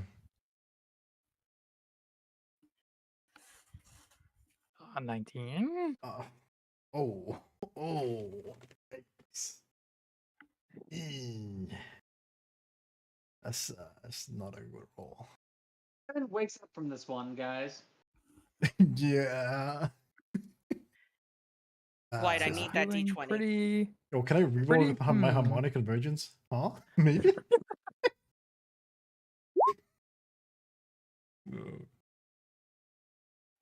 19. Oh. Thanks. That's not a good roll. Kevin wakes up from this one, guys. Yeah. White, I This is need that feeling d20. Pretty. Oh, can I reroll Pretty- with my harmonic convergence? Huh? Maybe?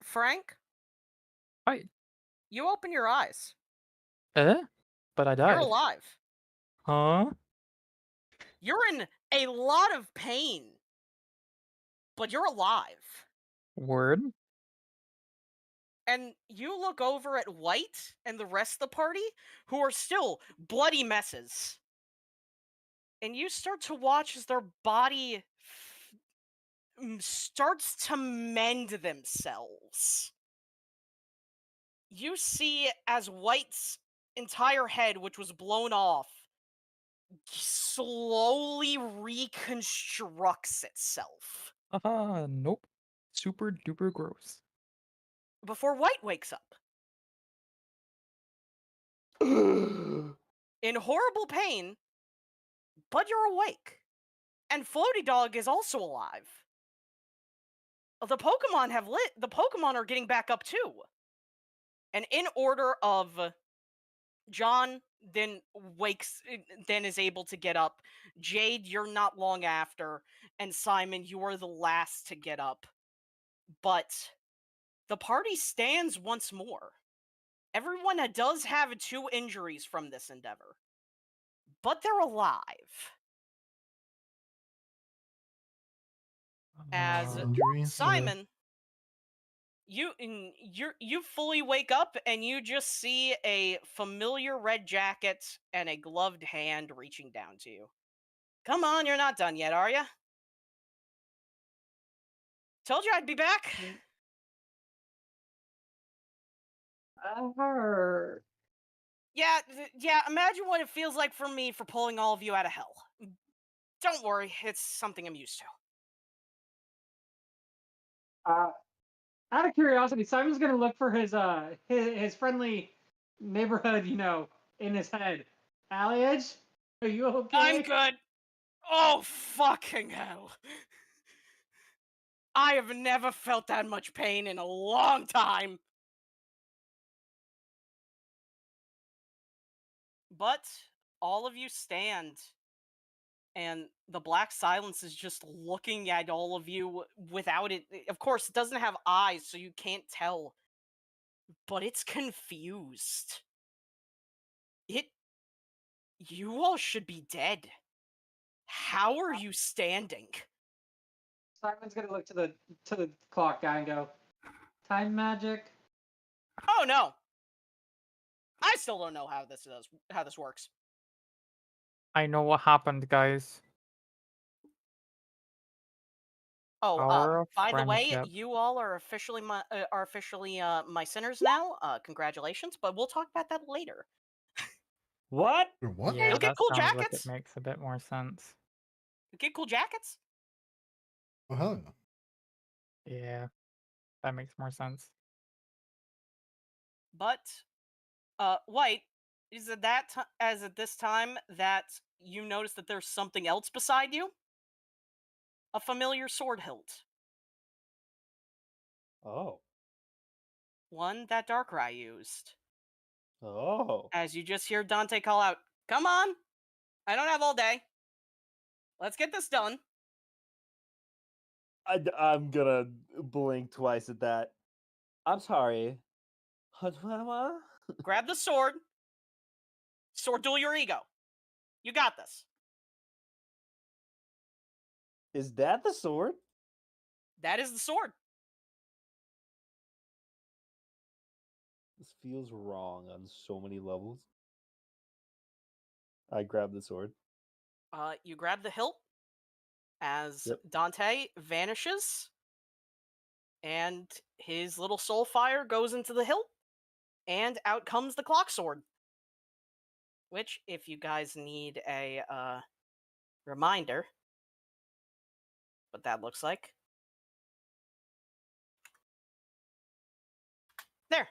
Frank, Hi. you open your eyes. But I died. You're alive. Huh? You're in a lot of pain, but you're alive. Word. And you look over at White and the rest of the party, who are still bloody messes. And you start to watch as their body starts to mend themselves. You see as White's entire head, which was blown off, slowly reconstructs itself. Haha, nope. Super duper gross. Before White wakes up. In horrible pain, but you're awake. And Floaty Dog is also alive. The Pokemon are getting back up too. And in order of John then is able to get up. Jade, you're not long after. And Simon, you are the last to get up. But the party stands once more. Everyone does have 2 injuries from this endeavor. But they're alive. As Injuries? Simon, you fully wake up and you just see a familiar red jacket and a gloved hand reaching down to you. Come on, you're not done yet, are you? Told you I'd be back. Yeah, imagine what it feels like for me for pulling all of you out of hell. Don't worry, it's something I'm used to. Out of curiosity, Simon's gonna look for his friendly neighborhood, in his head. Alliage, are you okay? I'm good. Oh, fucking hell. I have never felt that much pain in a long time. But all of you stand, and the black silence is just looking at all of you without it. Of course, it doesn't have eyes, so you can't tell. But it's confused. You all should be dead. How are you standing? Simon's gonna look to the clock guy and go, "Time magic." Oh no. I still don't know how this works. I know what happened, guys. Oh, Power of by the way, friendship. you all are officially my sinners now. Congratulations, but we'll talk about that later. What? What? Yeah, You'll get that cool sounds like jackets. it makes a bit more sense. You get cool jackets? Oh, hell yeah. Yeah, that makes more sense. But White, is it as at this time that you notice that there's something else beside you? A familiar sword hilt. Oh. One that Darkrai used. Oh. As you just hear Dante call out, "Come on! I don't have all day. Let's get this done." I'm gonna blink twice at that. I'm sorry. What? Grab the sword. Sword duel your ego. You got this. Is that the sword? That is the sword. This feels wrong on so many levels. I grab the sword. You grab the hilt as Yep. Dante vanishes, and his little soul fire goes into the hilt, and out comes the clock sword. Which, if you guys need a reminder, what that looks like. There.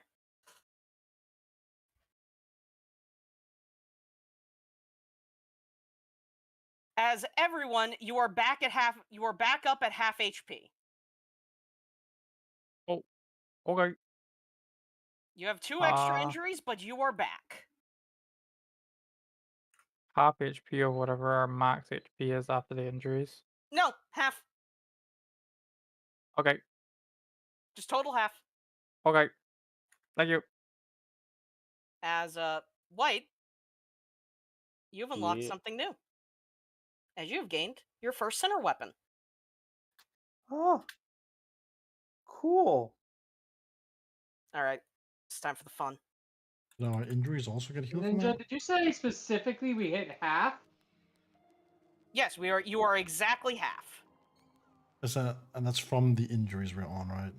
As everyone, you are back up at half HP. Oh, okay. You have 2 extra Uh, injuries, but you are back. half HP or whatever our max HP is after the injuries. No, half. Okay, Just total half. okay. Thank you. As White, you've unlocked Yeah. something new. As you have gained your first center weapon. Oh, cool. All right, it's time for the fun. No, our injuries also get healed from Ninja, that? did you say specifically we hit half? Yes, you are exactly half. And that's from the injuries we're on, right?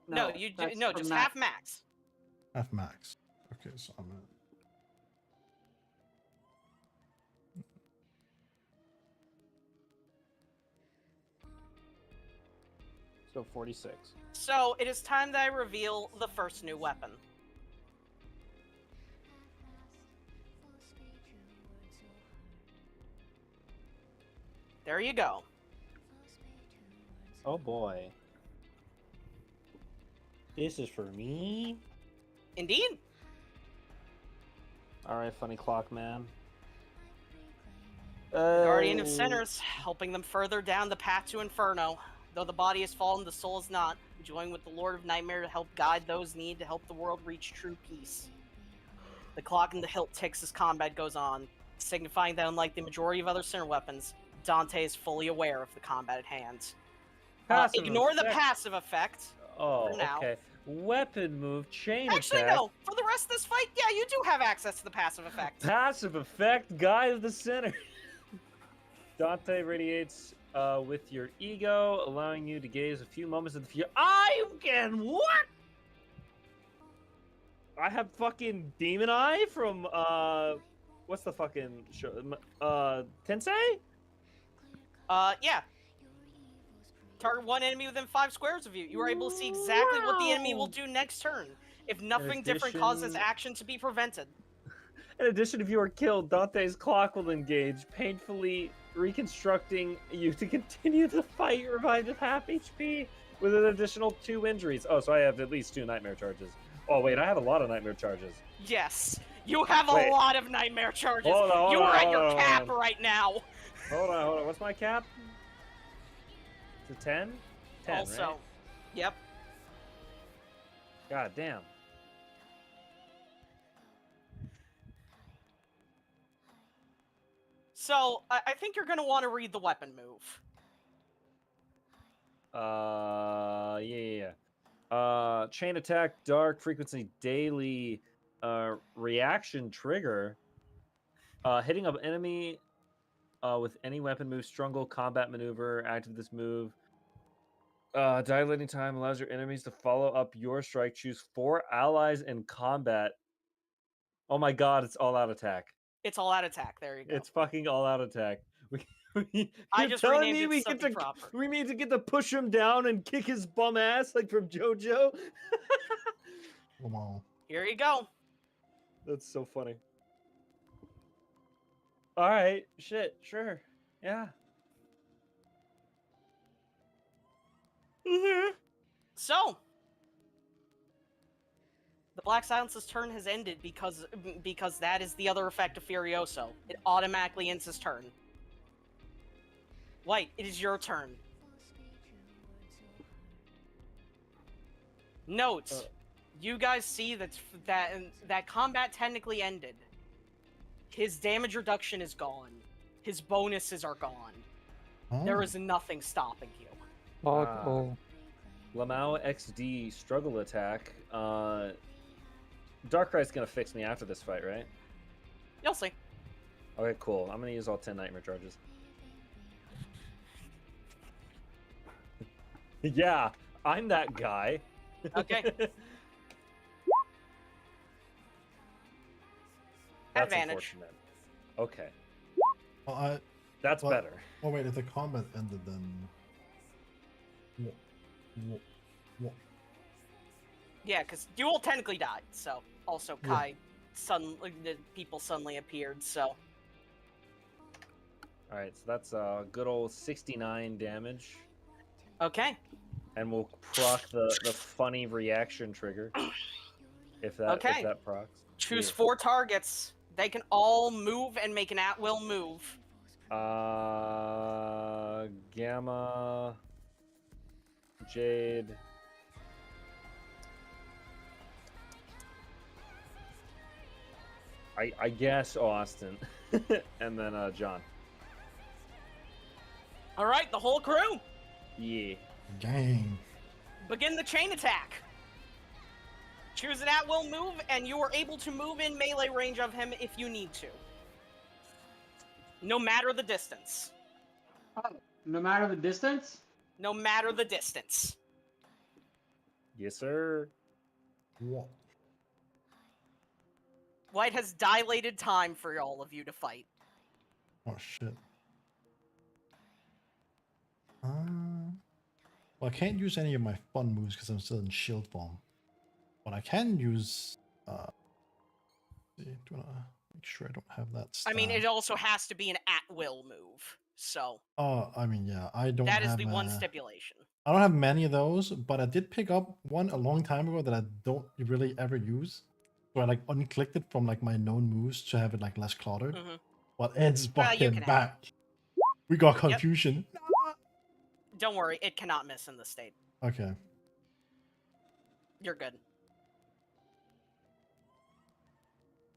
No, that's no, from just that. half max. Half max. Okay, so I'm at... So 46. So it is time that I reveal the first new weapon. There you go. Oh boy. This is for me? Indeed. Alright, funny clock man. Guardian of Sinners, helping them further down the path to Inferno. Though the body has fallen, the soul is not. Join with the Lord of Nightmare to help guide those need to help the world reach true peace. The clock in the hilt ticks as combat goes on, signifying that unlike the majority of other Sinner weapons, Dante is fully aware of the combat at hand. Ignore the passive effect. Oh, for now. okay. Weapon move, chain Actually, attack. no. For the rest of this fight, yeah, you do have access to the passive effect. Passive effect, Guy of the Sinner. Dante radiates with your ego, allowing you to gaze a few moments of the future. I can what? I have fucking Demon Eye from what's the fucking show? Tensei? Yeah. Target one enemy within 5 squares of you. You are able to see exactly what the enemy will do next turn, if nothing different causes addition- action to be prevented. In addition, if you are killed, Dante's clock will engage, painfully reconstructing you to continue the fight, revived with half HP, with an additional 2 injuries. Oh, so I have at least 2 nightmare charges. Oh, wait, I have a lot of nightmare charges. Yes, you have Wait. a lot of nightmare charges. Hold on, You hold are on, at your hold on, cap hold on. right now. Hold on. What's my cap? Is it 10? 10, Also, right? yep. God damn. So, I think you're going to want to read the weapon move. Yeah. Chain attack, dark frequency, daily, reaction trigger. Hitting an enemy, with any weapon move, struggle, combat maneuver, active this move. Dilating time allows your enemies to follow up your strike. Choose 4 allies in combat. Oh my god, it's all out attack. It's all out attack. There you go. It's fucking all out attack. I You're just telling renamed me it we something get to proper. we need to get to push him down and kick his bum ass like from JoJo? Wow. Here you go. That's so funny. All right, shit, sure, yeah. So, the Black Silence's turn has ended because that is the other effect of Furioso. It automatically ends his turn. White, it is your turn. Note, You guys see that combat technically ended. His damage reduction is gone. His bonuses are gone. There Oh. is nothing stopping you. Fuck. Ah. Oh. Lamau XD struggle attack. Darkrai's gonna fix me after this fight, right? You'll see. Okay, cool. I'm gonna use all 10 nightmare charges. Yeah, I'm that guy. Okay. That's Advantage. unfortunate. Okay, Well, that's Well- better. oh wait, if the combat ended, then what? Yeah, because you all technically died. So also Yeah. Kai, the people suddenly appeared. So All right, so that's a good old 69 damage, okay. and we'll proc the funny reaction trigger. If Okay. that procs. Choose Yeah. 4 targets. They can all move and make an at-will move. Gamma, Jade. I guess Austin, and then John. All right, the whole crew. Yeah. Gang. Begin the chain attack. Choose an at-will move, and you are able to move in melee range of him if you need to. No matter the distance. No matter the distance? No matter the distance. Yes, sir. What? White has dilated time for all of you to fight. Oh shit. Well, I can't use any of my fun moves because I'm still in shield form. But I can use. See, do you wanna make sure I don't have that I mean, stat? it also has to be an at-will move. So Oh, I mean, yeah, I don't that is have. the one stipulation. I don't have many of those, but I did pick up one a long time ago that I don't really ever use. So I like unclicked it from like my known moves to have it like less cluttered. Mhm. But it's Well, you fucking can have back. We got confusion. Don't worry, it cannot miss in this state. Okay. You're good.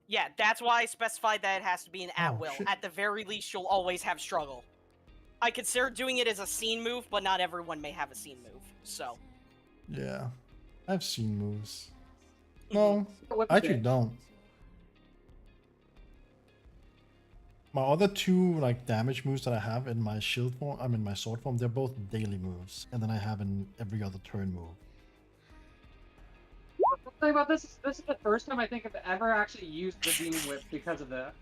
Yeah, that's why I specified that it has to be an Oh, at-will. shit. At the very least, you'll always have struggle. I consider doing it as a scene move, but not everyone may have a scene move, so. Yeah. I've seen moves. Mhm. No, What's I actually it? don't. My other 2 like damage moves that I have in my shield form, in my sword form, they're both daily moves, and then I have an every other turn move. The thing about this is the first time I think I've ever actually used the Demon Whip because of that.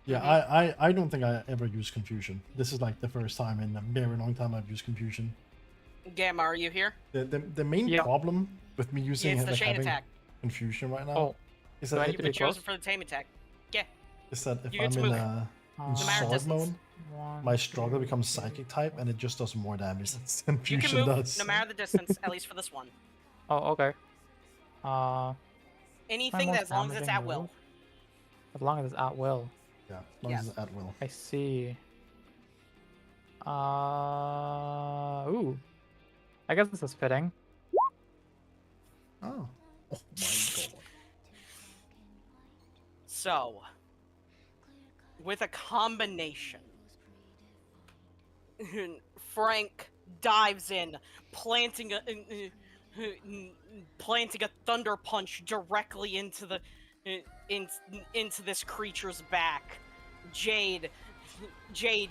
Yeah, Mhm. I don't think I ever used confusion. This is like the first time in a very long time I've used confusion. Gamma, are you here? The main Yeah. problem with me Yeah, using it's the like, chain having attack. confusion right now Oh. is Do I that, need You've to been be chosen close? for the tame attack. Yeah. is that if You get I'm to in move. No matter sword distance. mode, my struggle becomes psychic type and it just does more damage than You confusion can move does. no matter the distance, at least for this one. Oh, okay. My Anything most that as long as it's damaging at will. move? As long as it's at will. Yeah, as long Yes. as it's at will. I see. Ooh. I guess this is fitting. Oh. Oh my god. So, with a combination, Frank dives in, planting a thunder punch directly into the into this creature's back. Jade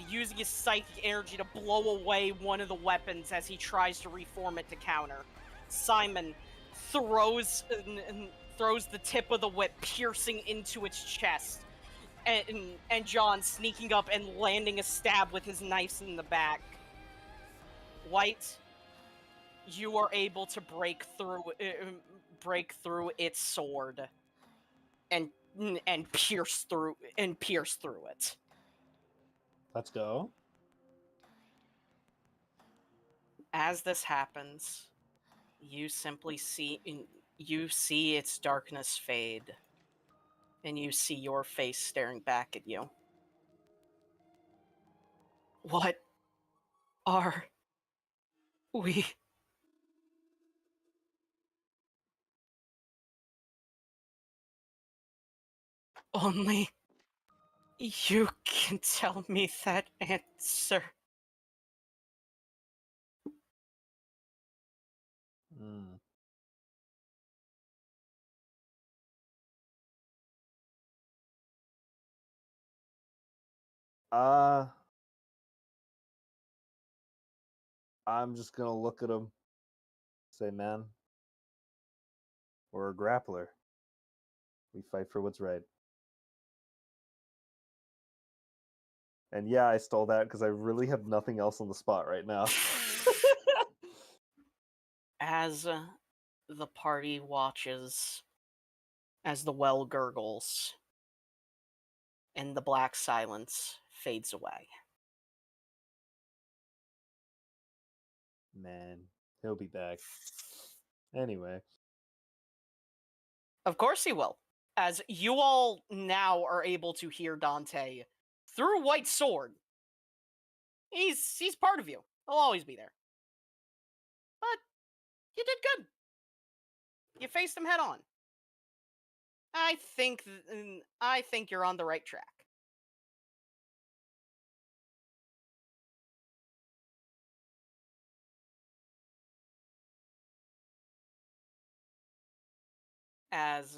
using his psychic energy to blow away one of the weapons as he tries to reform it to counter. Simon throws the tip of the whip piercing into its chest. And John sneaking up and landing a stab with his knives in the back. White, you are able to break through its sword and pierce through it. Let's go. As this happens, you simply see its darkness fade, and you see your face staring back at you. What are we Only you can tell me that answer. Hmm. Uh, I'm just gonna look at him. Say, man, we're a grappler. We fight for what's right. And yeah, I stole that because I really have nothing else on the spot right now. As the party watches as the well gurgles and the black silence fades away. Man, he'll be back. Anyway. Of course he will. As you all now are able to hear Dante through White Sword. He's part of you. He'll always be there. But you did good. You faced him head on. I think you're on the right track. As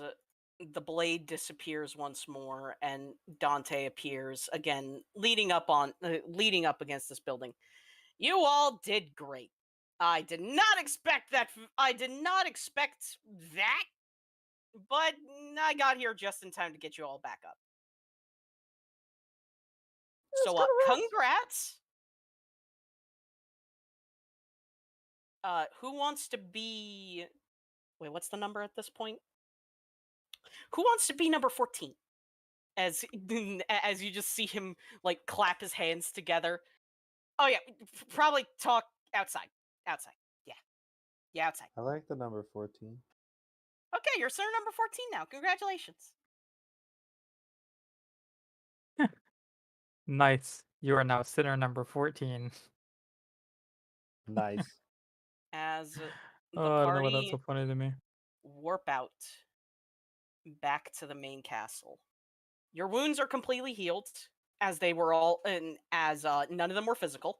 the blade disappears once more and Dante appears again, leading up against this building. You all did great. I did not expect that. I did not expect that, but I got here just in time to get you all back up. So, congrats. Who wants to be? Wait, what's the number at this point? Who wants to be number 14? As as you just see him like clap his hands together. Oh yeah, probably talk outside. Outside. Yeah, outside. I like the number 14. Okay, you're center number 14 now. Congratulations. Nice. You are now sinner number 14. Nice. As the Oh, I don't know why that's party so funny to me. warp out back to the main castle. Your wounds are completely healed, as they were all, and as none of them were physical.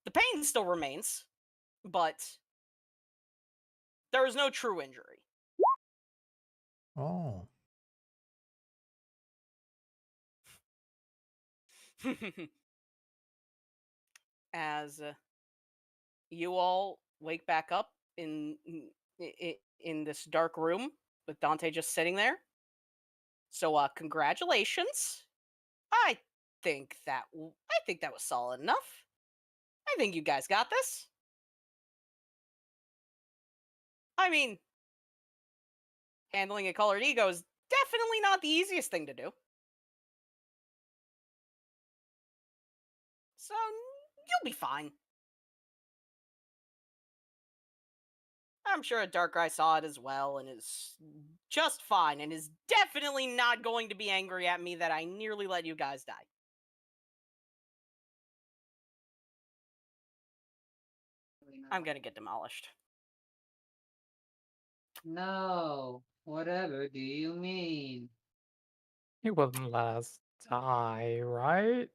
The pain still remains, but there is no true injury. Oh. As you all wake back up in this dark room with Dante just sitting there. So congratulations. I think that was solid enough. I think you guys got this. I mean, handling a colored ego is definitely not the easiest thing to do. So you'll be fine. I'm sure a dark eye saw it as well and is just fine and is definitely not going to be angry at me that I nearly let you guys die. I'm gonna get demolished. No. Whatever do you mean? He wouldn't let us die, right?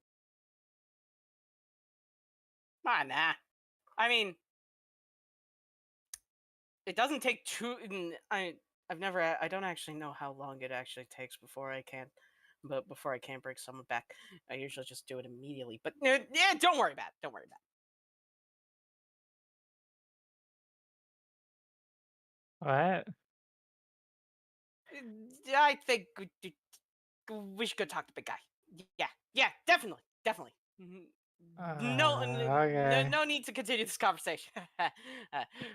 Nah. I mean, it doesn't take too. I don't actually know how long it actually takes before I can break someone back. I usually just do it immediately. But yeah, don't worry about it. Don't worry about What? it. I think we should go talk to the big guy. Yeah, definitely. Okay. No need to continue this conversation.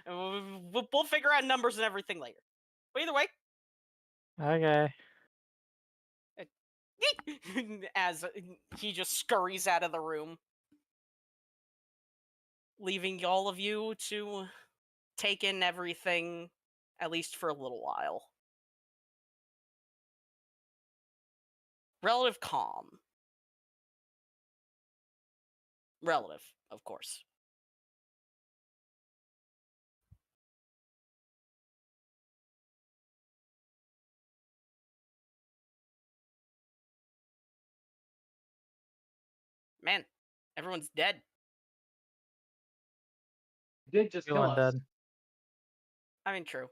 We'll figure out numbers and everything later. But either way, Okay. as he just scurries out of the room, leaving all of you to take in everything, at least for a little while. Relative calm. Relative, of course. Man, everyone's dead. Did just Feel kill us. undead. I mean, true.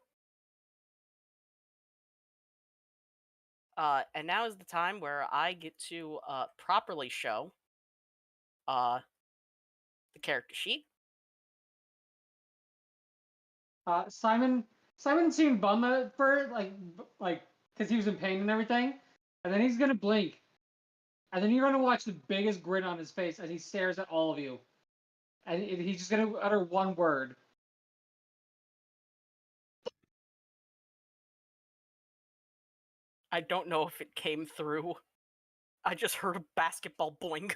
And now is the time where I get to properly show the character sheet. Simon seemed bummed at first, like because he was in pain and everything, and then he's gonna blink, and then you're gonna watch the biggest grin on his face as he stares at all of you, and he's just gonna utter one word. I don't know if it came through. I just heard a basketball boing.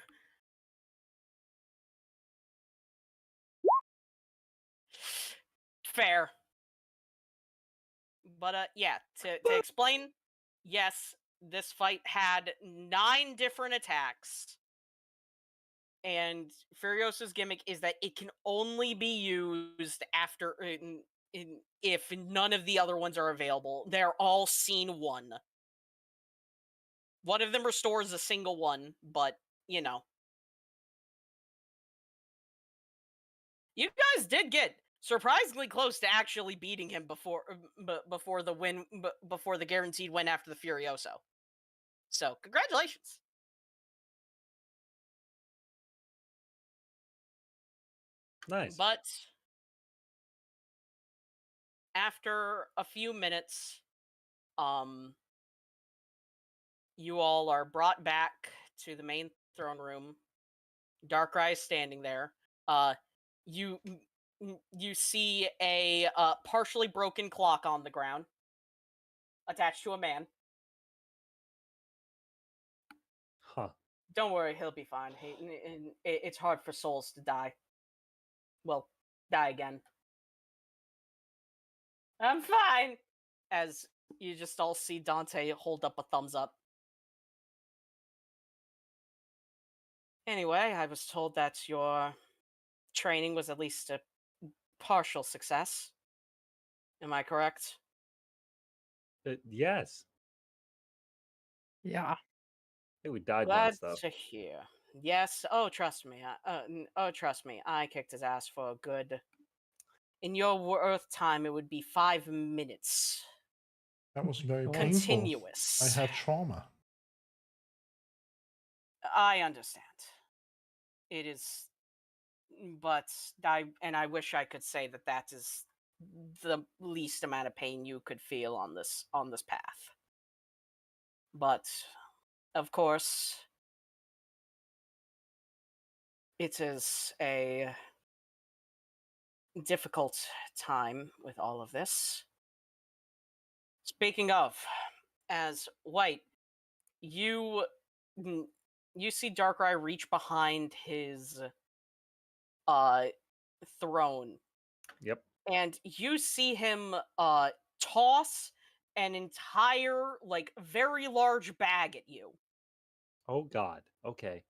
Fair. But yeah, to explain, yes, this fight had 9 different attacks. And Furiosa's gimmick is that it can only be used after if none of the other ones are available. They're all scene 1. One of them restores a single one, but you know. You guys did get surprisingly close to actually beating him before before the guaranteed win after the Furioso. So, congratulations. Nice. But after a few minutes, you all are brought back to the main throne room. Darkrai is standing there. You see a partially broken clock on the ground, attached to a man. Huh. Don't worry, he'll be fine. It's hard for souls to die. Well, die again. I'm fine. As you just all see Dante hold up a thumbs up. Anyway, I was told that your training was at least a partial success. Am I correct? Yes. Yeah. I think we died Glad once though. to hear. Yes. Oh, trust me. Trust me. I kicked his ass for a good. In your Earth time, it would be 5 minutes. That was very Cool. painful. I Continuous. had trauma. I understand. It is, but I wish I could say that that is the least amount of pain you could feel on this path. But of course, it is a difficult time with all of this. Speaking of, as White, you see Darkrai reach behind his throne, Yep. and you see him toss an entire, like, very large bag at you. Oh God. Okay.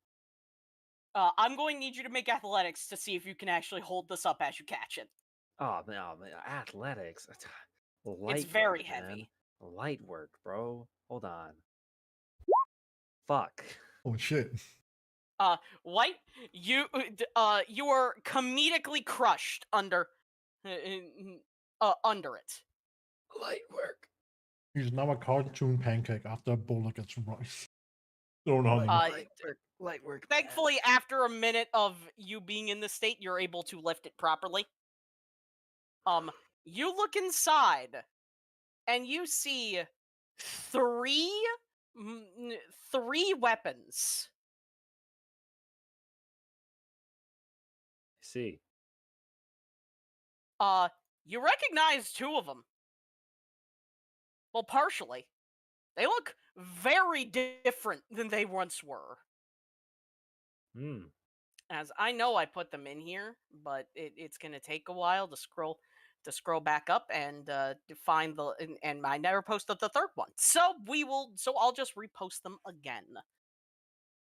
I'm going to need you to make athletics to see if you can actually hold this up as you catch it. Oh man, athletics. Light It's very work, man. heavy. Light work, bro. Hold on. Fuck. Oh shit. White, you are comedically crushed under under it. Light work. He's now a cartoon pancake after a bowl gets rice thrown on him. Light work. Thankfully, after a minute of you being in the state, you're able to lift it properly. You look inside, and you see three weapons. I see. You recognize 2 of them. Well, partially. They look very different than they once were. Hmm. As I know I put them in here, but it's gonna take a while to scroll back up and find the and I never posted the 3rd one. So I'll just repost them again.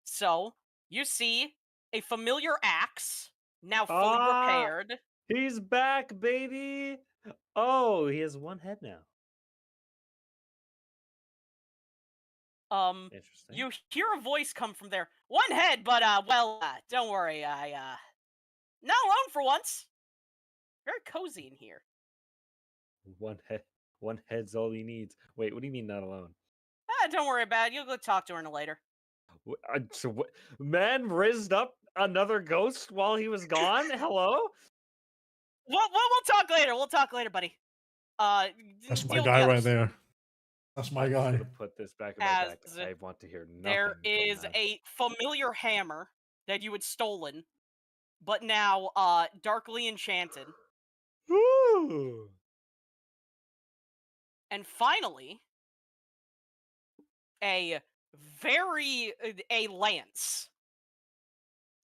So you see a familiar axe, now fully repaired. He's back, baby. Oh, he has 1 head now. Interesting. You hear a voice come from there. One head, but don't worry, not alone for once. Very cozy in here. One head's all he needs. Wait, what do you mean not alone? Don't worry about it. You'll go talk to her later. So what? Man rizzed up another ghost while he was gone? Hello? We'll talk later. We'll talk later, buddy. That's my deal with guy the right others. there. That's my I'm just guy. gonna put this back in my As back. I want to hear nothing there is from them. a familiar hammer that you had stolen, but now darkly enchanted. Ooh. And finally, a lance.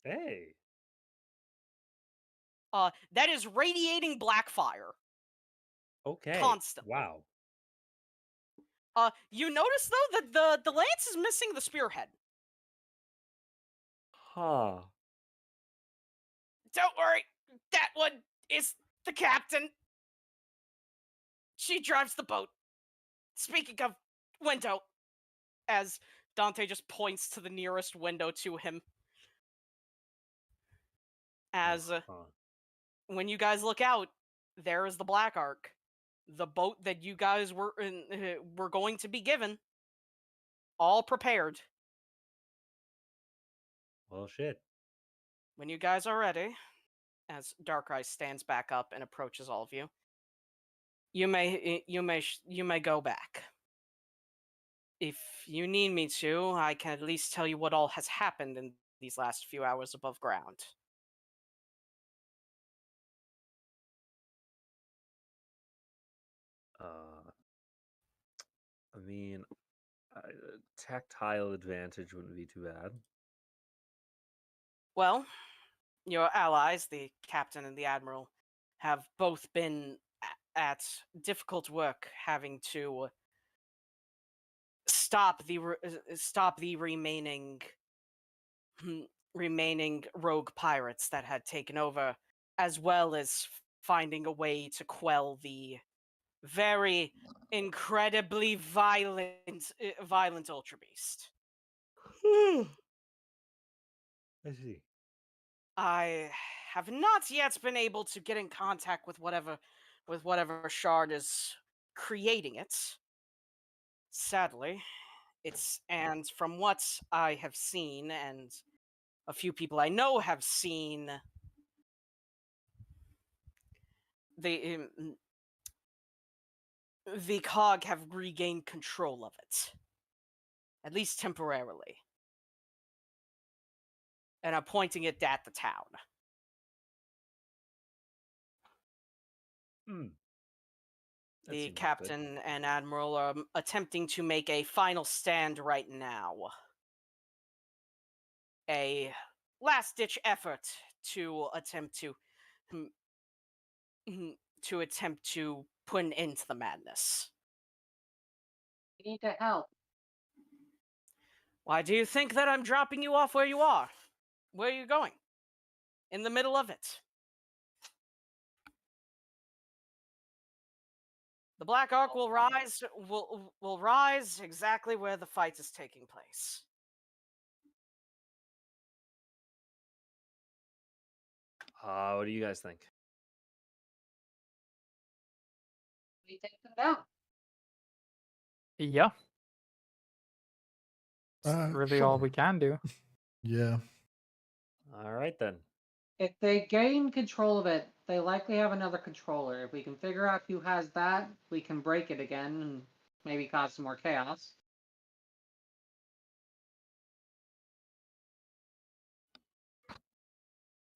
Hey. That is radiating black fire Okay. constantly. Wow. You notice though that the lance is missing the spearhead. Huh. Don't worry, that one is the captain. She drives the boat. Speaking of window, as Dante just points to the nearest window to him. As when you guys look out, there is the Black Ark, the boat that you guys were going to be given, all prepared. Well, shit. When you guys are ready, as Darkrai stands back up and approaches all of you, you may go back. If you need me to, I can at least tell you what all has happened in these last few hours above ground. I mean, tactile advantage wouldn't be too bad. Well, your allies, the captain and the admiral, have both been at difficult work having to stop the remaining rogue pirates that had taken over, as well as finding a way to quell the very incredibly violent Ultra Beast. I see. I have not yet been able to get in contact with whatever shard is creating it. Sadly, and from what I have seen, and a few people I know have seen, the cog have regained control of it, at least temporarily. And I'm pointing it at the town. The captain and admiral are attempting to make a final stand right now. A last-ditch effort to attempt to put an end to the madness. We need to help. Why do you think that I'm dropping you off where you are? Where are you going? In the middle of it. The Black Ark will rise exactly where the fight is taking place. What do you guys think? We take them down. Yeah. It's really all Sure. we can do. Yeah. All right then. If they gain control of it, they likely have another controller. If we can figure out who has that, we can break it again and maybe cause some more chaos.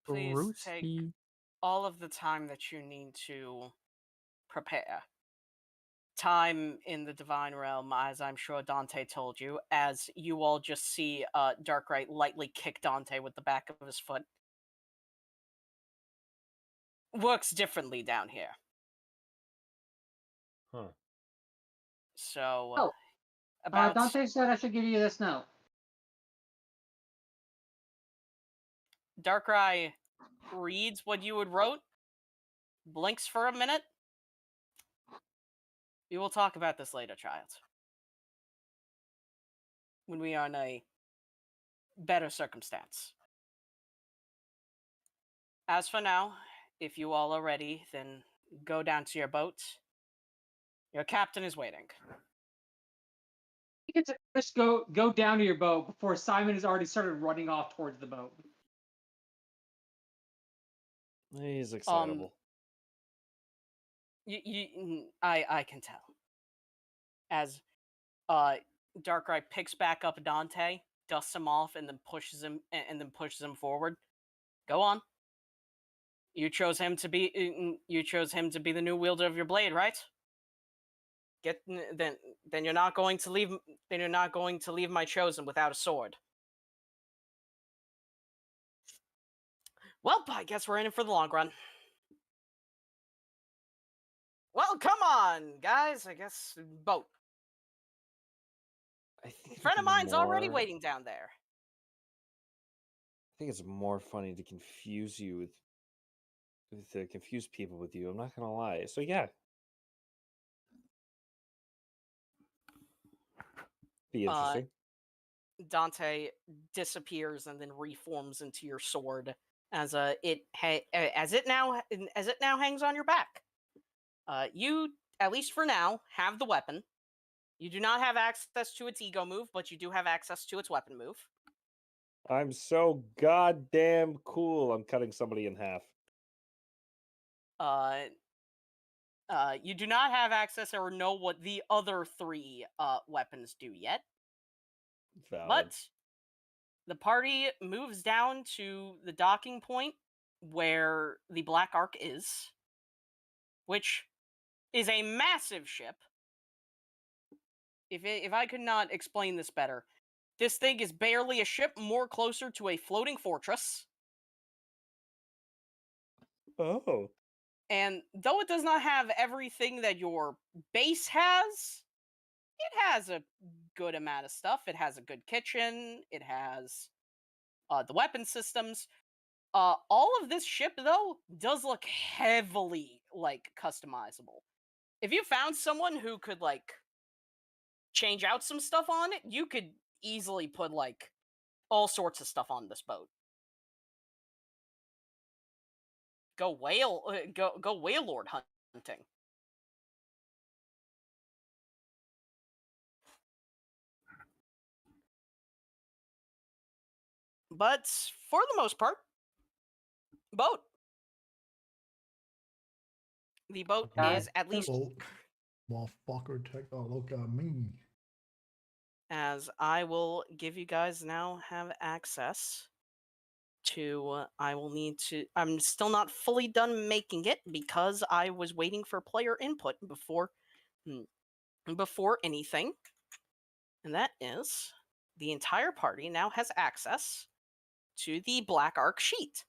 Please take Roosty. all of the time that you need to prepare. Time in the Divine Realm, as I'm sure Dante told you, as you all just see Darkrai lightly kick Dante with the back of his foot. Works differently down here. Huh. So, Dante said I should give you this note. Darkrai reads what you had wrote, blinks for a minute. We will talk about this later, child. when we are in a better circumstance. As for now, if you all are ready, then go down to your boat. Your captain is waiting. You get to just go down to your boat before Simon has already started running off towards the boat. He's excitable. I can tell. As Darkrai picks back up Dante, dusts him off, and then pushes him forward. Go on. You chose him to be the new wielder of your blade, right? Then you're not going to leave my chosen without a sword. Well, I guess we're in it for the long run. Well, come on, guys. I guess boat. I think A friend of it'd be mine's already more- waiting down there. I think it's more funny to confuse you to confuse people with you. I'm not gonna lie. So yeah, be interesting. Dante disappears and then reforms into your sword as it now hangs on your back. You, at least for now, have the weapon. You do not have access to its ego move, but you do have access to its weapon move. I'm so goddamn cool. I'm cutting somebody in half. You do not have access or know what the other three weapons do yet. Valid. But the party moves down to the docking point where the Black Ark is, which is a massive ship. If I could not explain this better, this thing is barely a ship, more closer to a floating fortress. Oh. And though it does not have everything that your base has, it has a good amount of stuff. It has a good kitchen. It has the weapon systems. All of this ship, though, does look heavily, customizable. If you found someone who could, change out some stuff on it, you could easily put, all sorts of stuff on this boat. Go whale lord hunting. But for the most part, boat. The boat Okay. is at least, Oh, motherfucker, take a look at me. as I will give you guys now have access to, I'm still not fully done making it because I was waiting for player input before anything. And that is, the entire party now has access to the Black Ark sheet.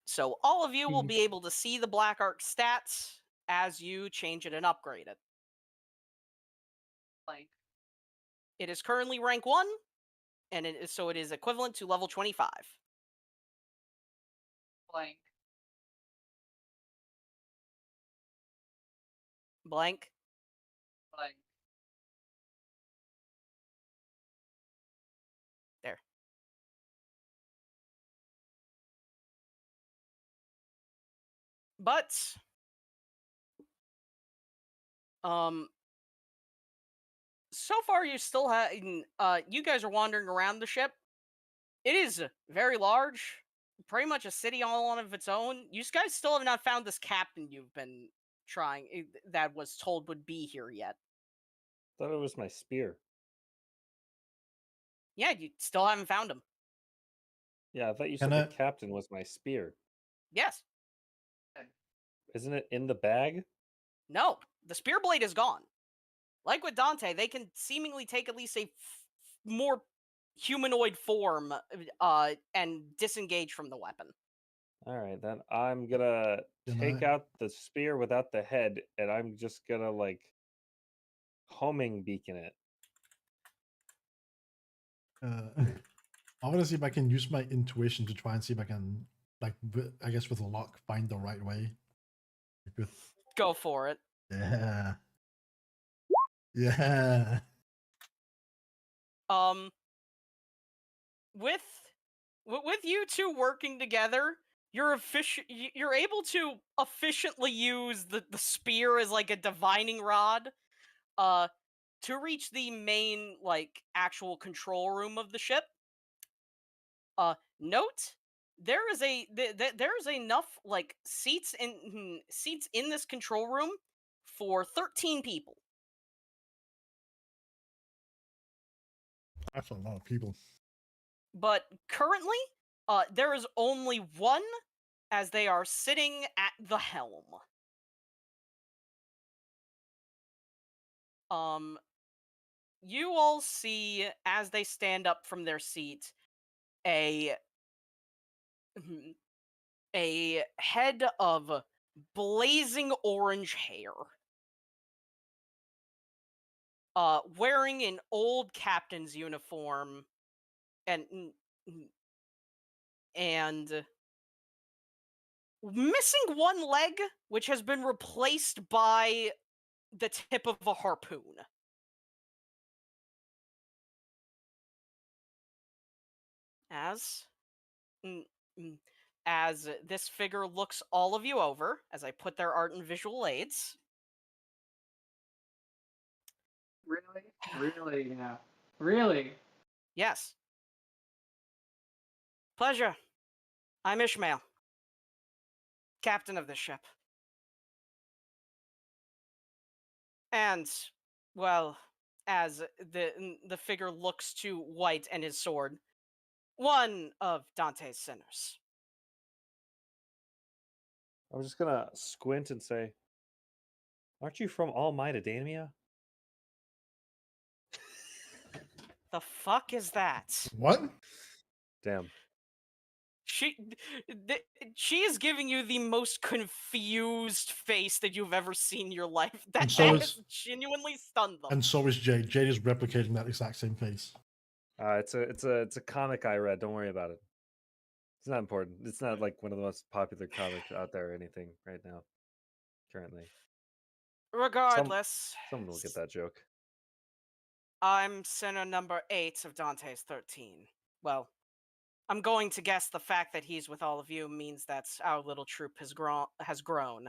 So all of you will be able to see the Black Ark stats as you change it and upgrade it. Blank. It is currently rank 1, and so it is equivalent to level 25. Blank. Blank. Blank. There. But so far you still have you guys are wandering around the ship. It is very large, pretty much a city all on of its own. You guys still have not found this captain you've been trying that was told would be here yet. Thought it was my spear. Yeah, you still haven't found him. Yeah, I thought you Can said I- the captain was my spear. Yes. Isn't it in the bag? No, the spear blade is gone. Like with Dante, they can seemingly take at least a more humanoid form and disengage from the weapon. All right, then I'm gonna Can take I- out the spear without the head, and I'm just gonna homing beacon it. I want to see if I can use my intuition to try and see if I can, I guess with a lock, find the right way. With, Go for it. yeah. Yeah. Um, with with you two working together, you're able to efficiently use the spear as like a divining rod, uh, to reach the main like actual control room of the ship. Note there is there's enough like seats in this control room for 13 people. That's a lot of people. But currently, there is only one, as they are sitting at the helm. Um, you all see as they stand up from their seat a a head of blazing orange hair, wearing an old captain's uniform, and and missing one leg, which has been replaced by the tip of a harpoon. As mm, mm, as this figure looks all of you over, as I put their art and visual aids. Really? Really? Yeah. Really? Yes. Pleasure. I'm Ishmael, captain of this ship. And, well, as the figure looks to White and his sword, one of Dante's sinners. I'm just gonna squint and say, "Aren't you from All Might Adamia?" The fuck is that? What? Damn. She, she is giving you the most confused face that you've ever seen in your life. And That so has is genuinely stunned them. and so is Jade. Jade is replicating that exact same face. It's a comic I read. Don't worry about it. It's not important. It's not like one of the most popular comics out there or anything right now. Currently, Regardless, someone will get that joke. I'm sinner number 8 of Dante's 13. Well, I'm going to guess the fact that he's with all of you means that our little troop has grown.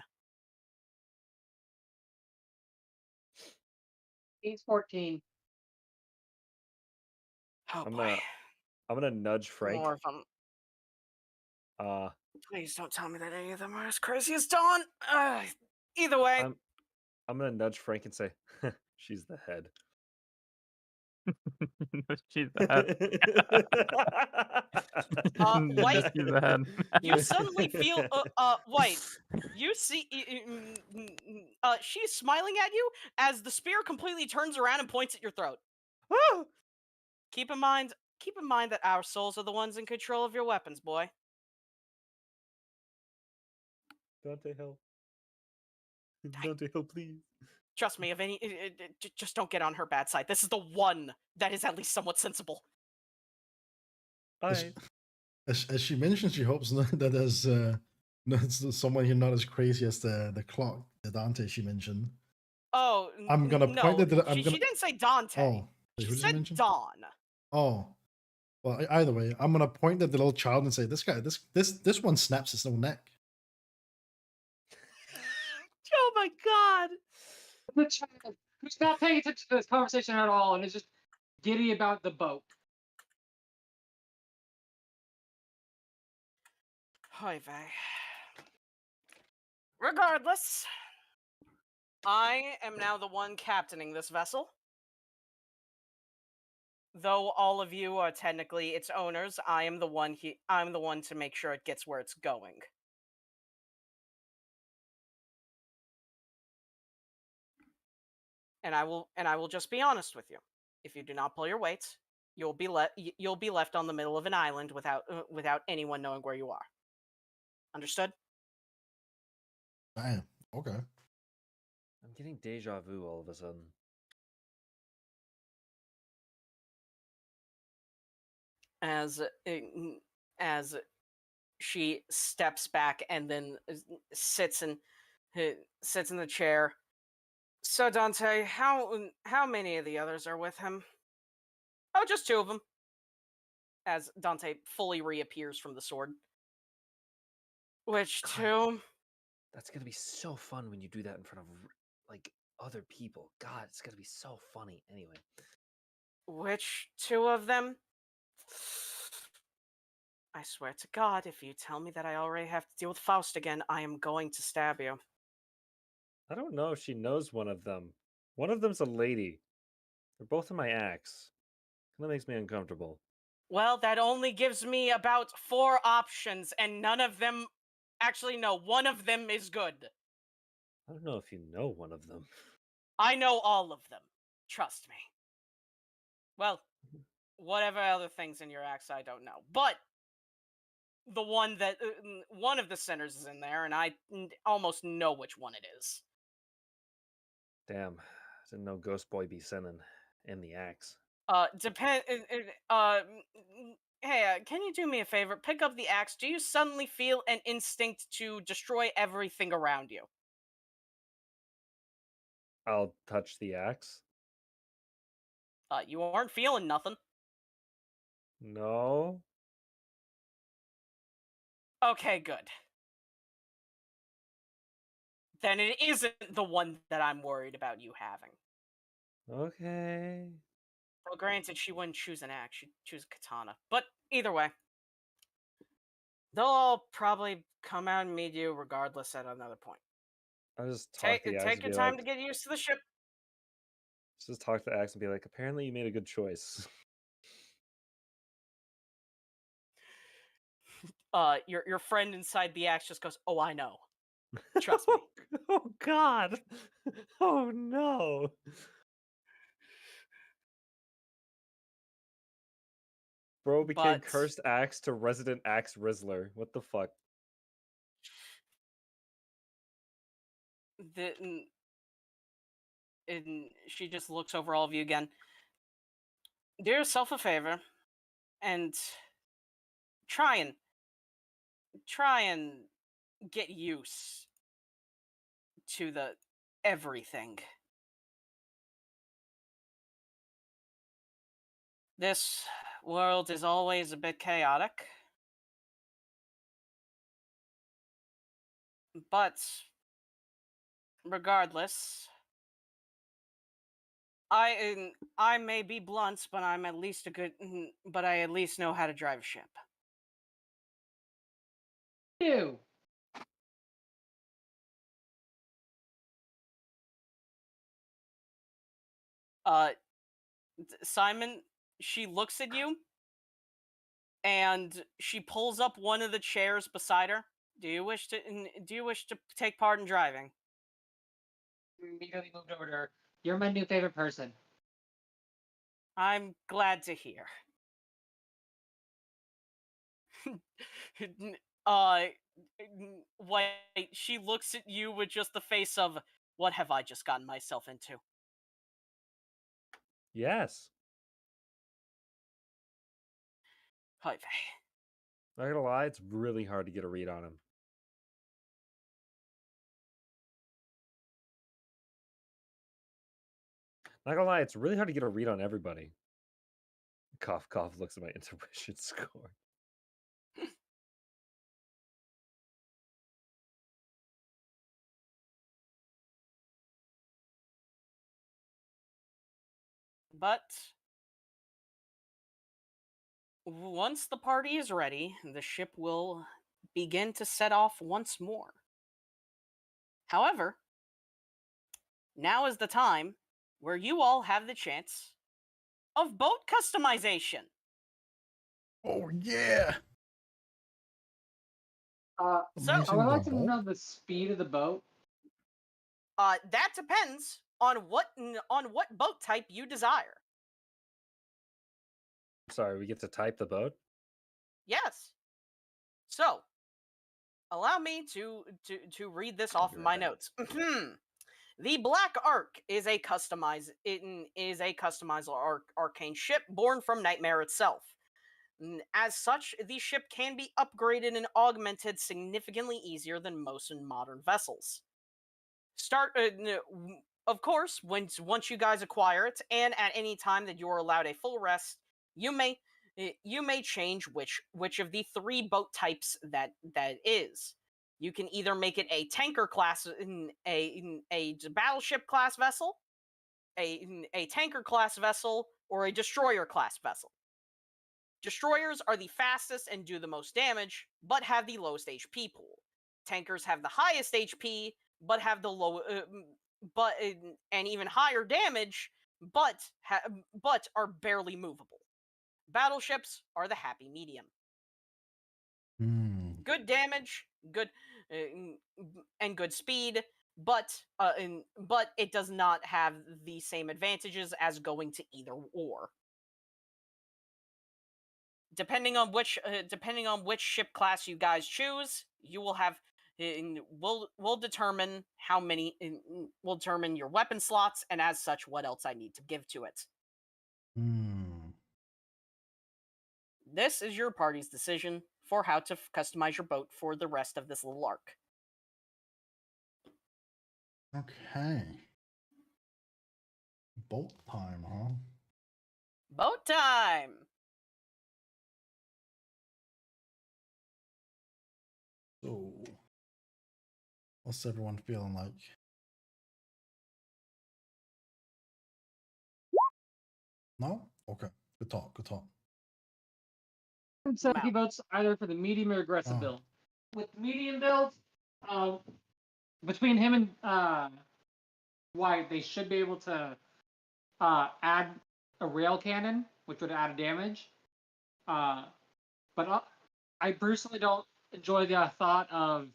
He's 14. Oh I'm boy, gonna nudge Frank. more of them. Uh, Please don't tell me that any of them are as crazy as Dawn. Either way, I'm gonna nudge Frank and say, "She's the head." She's the head. White, She's the head. you suddenly feel, White, you see, she's smiling at you as the spear completely turns around and points at your throat. Ah! Keep in mind that our souls are the ones in control of your weapons, boy. Dante, help! Dante, help, please! Trust me, if any, just don't get on her bad side. This is the one that is at least somewhat sensible. As, Alright. as she mentioned, she hopes that there's someone here not as crazy as the clock, the Dante she mentioned. Oh, I'm gonna no, point at she didn't say Dante. Oh, wait, She who did you said mention? Dawn. Oh, well, either way, I'm gonna point at the little child and say, "This guy, this one snaps his own neck." Oh my god! The child who's not paying attention to this conversation at all and is just giddy about the boat. Hoy vey. Regardless, I am now the one captaining this vessel. Though all of you are technically its owners, I'm the one to make sure it gets where it's going. And I will just be honest with you. If you do not pull your weight, you'll be left on the middle of an island without anyone knowing where you are. Understood? Damn. Okay. I'm getting deja vu all of a sudden. As she steps back and then sits in the chair, So Dante, how many of the others are with him? Oh, just two of them. As Dante fully reappears from the sword. Which God. two? That's gonna be so fun when you do that in front of like other people. God, it's gonna be so funny. Anyway, Which two of them? I swear to God, if you tell me that I already have to deal with Faust again, I am going to stab you. I don't know if she knows one of them. One of them's a lady. They're both in my axe. That makes me uncomfortable. Well, that only gives me about 4 options, and none of them. Actually, no, one of them is good. I don't know if you know one of them. I know all of them. Trust me. Well, whatever other things in your axe, I don't know. But the one that. One of the sinners is in there, and I almost know which one it is. Damn, I didn't know Ghost Boy be sending in the axe. Depend. Hey, can you do me a favor? Pick up the axe. Do you suddenly feel an instinct to destroy everything around you? I'll touch the axe. You aren't feeling nothing. No. Okay, good. Then it isn't the one that I'm worried about you having. Okay. Well, granted, she wouldn't choose an axe; she'd choose a katana. But either way, they'll all probably come out and meet you regardless at another point. I'll just talk to the axe Take and your be time like, to get used to the ship. just talk to the axe and be like, apparently you made a good choice. Your friend inside the axe just goes, "Oh, I know. Trust me." Oh God. Oh no. Bro became But cursed axe to resident axe Rizzler. What the fuck? and she just looks over all of you again. Do yourself a favor and try and try and get used to the everything. This world is always a bit chaotic, but regardless, I may be blunt, but I'm at least a good. But I at least know how to drive a ship. You. Uh, Simon, she looks at you, and she pulls up one of the chairs beside her. Do you wish to take part in driving? Immediately moved over to her. You're my new favorite person. I'm glad to hear. uh, Wait, she looks at you with just the face of, what have I just gotten myself into? Yes. Hi, vey. Not gonna lie, it's really hard to get a read on him. Not gonna lie, it's really hard to get a read on everybody. Cough, cough looks at my intuition score. But once the party is ready, the ship will begin to set off once more. However, now is the time where you all have the chance of boat customization. Oh yeah. So, I Amazing would like the to boat. know the speed of the boat. that depends on what boat type you desire. Sorry, we get to type the boat? Yes. So, allow me to read this I'll off be of right my back. notes. The Black Ark is a customizable arcane ship born from Nightmare itself. As such, the ship can be upgraded and augmented significantly easier than most modern vessels. of course, once you guys acquire it, and at any time that you are allowed a full rest, you may change which of the 3 boat types that is. You can either make it a tanker class, in a battleship class vessel, a tanker class vessel, or a destroyer class vessel. Destroyers are the fastest and do the most damage, but have the lowest HP pool. Tankers have the highest HP, but have the low, and even higher damage, but are barely movable. Battleships are the happy medium. Hmm. Good damage, good, and good speed, but it does not have the same advantages as going to either war. Depending on which ship class you guys choose, you will have will determine how many will determine your weapon slots, and as such, what else I need to give to it. Hmm. This is your party's decision for how to customize your boat for the rest of this little arc. Okay. Bolt time, huh? Boat time! So, what's everyone feeling like? No? Okay. Good talk. Good talk. He votes either for the medium or aggressive Oh. build. With medium build, between him and White, they should be able to add a rail cannon, which would add damage. But I personally don't enjoy the thought of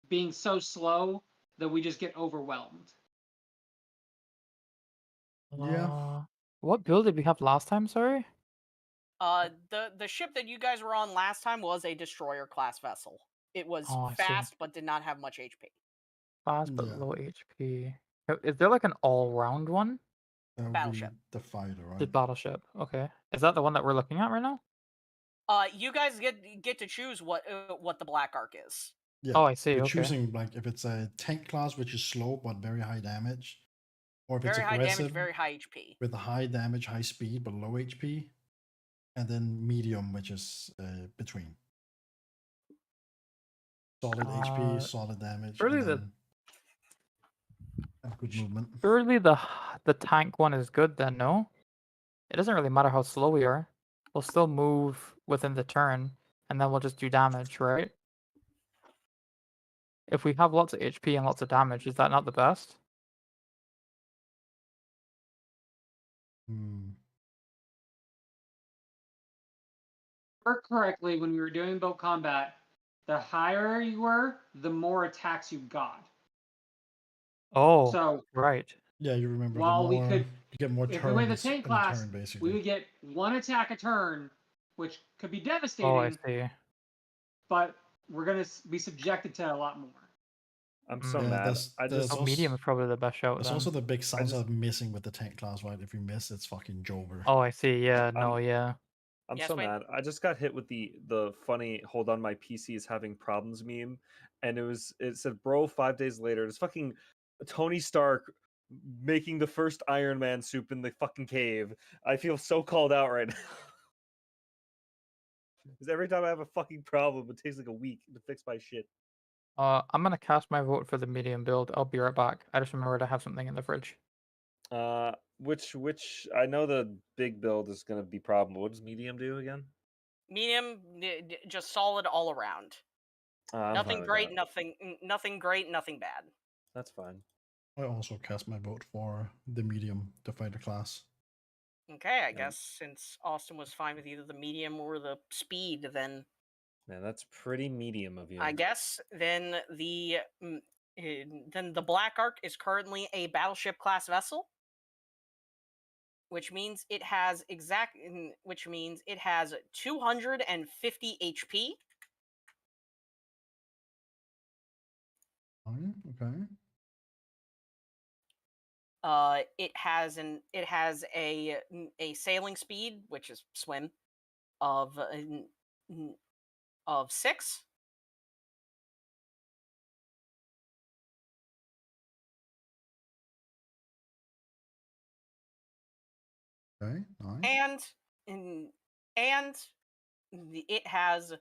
being so slow that we just get overwhelmed. Yeah. What build did we have last time? Sorry. The ship that you guys were on last time was a destroyer class vessel. It was Oh, I see. fast, but did not have much HP. Fast but Yeah. low HP. Is there like an all-round one? That would Battleship. be the fighter, The right? battleship. Okay. Is that the one that we're looking at right now? You guys get to choose what the Black Ark is. Yeah. Oh, I see. You're Okay. choosing like if it's a tank class which is slow but very high damage, or if it's Very high aggressive damage, very high HP. with a high damage, high speed but low HP, and then medium, which is between. Solid HP, solid damage, surely and the- then have good movement. Surely the tank one is good then, no? It doesn't really matter how slow we are. We'll still move within the turn, and then we'll just do damage, right? If we have lots of HP and lots of damage, is that not the best? Hmm. Work correctly when we were doing boat combat, the higher you were, the more attacks you got. Oh, So right. Yeah, you remember while the more we could, you get more if we went the turns tank in a class, turn, basically. we would get 1 attack a turn, which could be Oh, I devastating, see. but we're gonna be subjected to a lot more. I'm so Yeah, mad. that's- I that's just So also- medium is probably the best shout There's then. also the big sounds just- of missing with the tank class, right? If you miss, it's fucking Jover. Oh, I see. Yeah, I'm- no, yeah. I'm Yes, so wait. mad. I just got hit with the funny "hold on, my PC is having problems" meme, and it said, "Bro, 5 days later." It's fucking Tony Stark making the first Iron Man soup in the fucking cave. I feel so called out right now. Because every time I have a fucking problem, it takes like a week to fix my shit. I'm gonna cast my vote for the medium build. I'll be right back. I just remembered I have something in the fridge. Which I know the big build is gonna be problem. What does medium do again? Medium, just solid all around. I'm fine Nothing with great, that. nothing great, nothing bad. That's fine. I also cast my vote for the medium, the fighter class. Okay, I Yeah. guess since Austin was fine with either the medium or the speed, then Man, that's pretty medium of you. I guess then the Black Ark is currently a battleship class vessel, which means it has 250 HP. Fine, okay. It has a sailing speed, which is swim, of 6. Okay, nice. and it has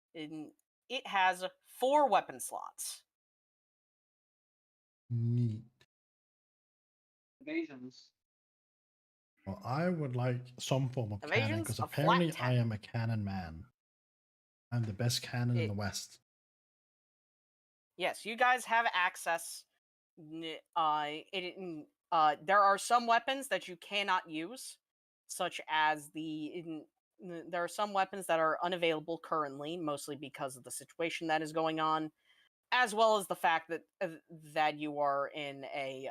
it has 4 weapon slots. Neat. Evasions. Well, I would like some form of cannon Evasion's because a flat apparently 10. I am a cannon man. I'm the best cannon in It- the West. Yes, you guys have access. There are some weapons that you cannot use, such as there are some weapons that are unavailable currently, mostly because of the situation that is going on, as well as the fact that you are in a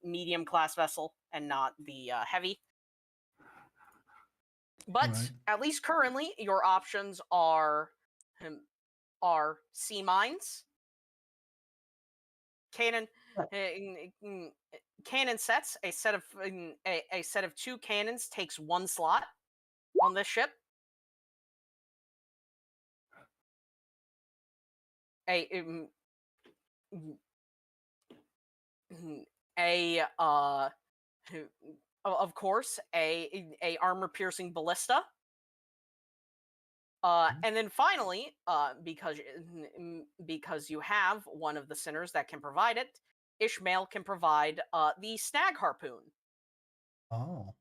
medium class vessel and not the heavy. But Right. at least currently, your options are sea mines, cannon, cannon sets. A set of a set of 2 cannons takes 1 slot on this ship. A a of course a armor piercing ballista. And then finally, because you have one of the sinners that can provide it, Ishmael can provide the snag harpoon. Oh,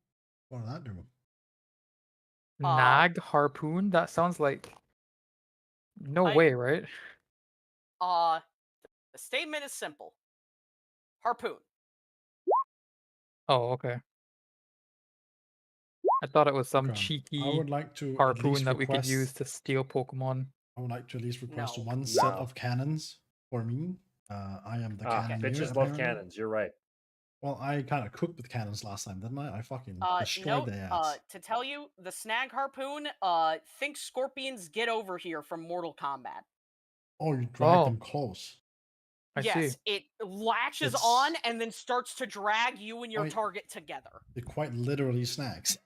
what did that do? Nag harpoon? That sounds like no I- way, right? The statement is simple. Harpoon. Oh, okay. I thought it was some Okay. I cheeky would like to at harpoon least that we could request. use to steal Pokemon. I would like to at least request No. one set No. of cannons for me. I am the Ah, cannoneer. bitches love apparently. cannons. You're right. Well, I kind of cooked with cannons last time, didn't I? I fucking destroyed No. their ass. To tell you, the snag harpoon. Think scorpions get over here from Mortal Kombat. Oh, you dragged Oh. them close. I Yes, see. it latches It's- on and then starts to drag you and your I- target together. They're quite literally snacks.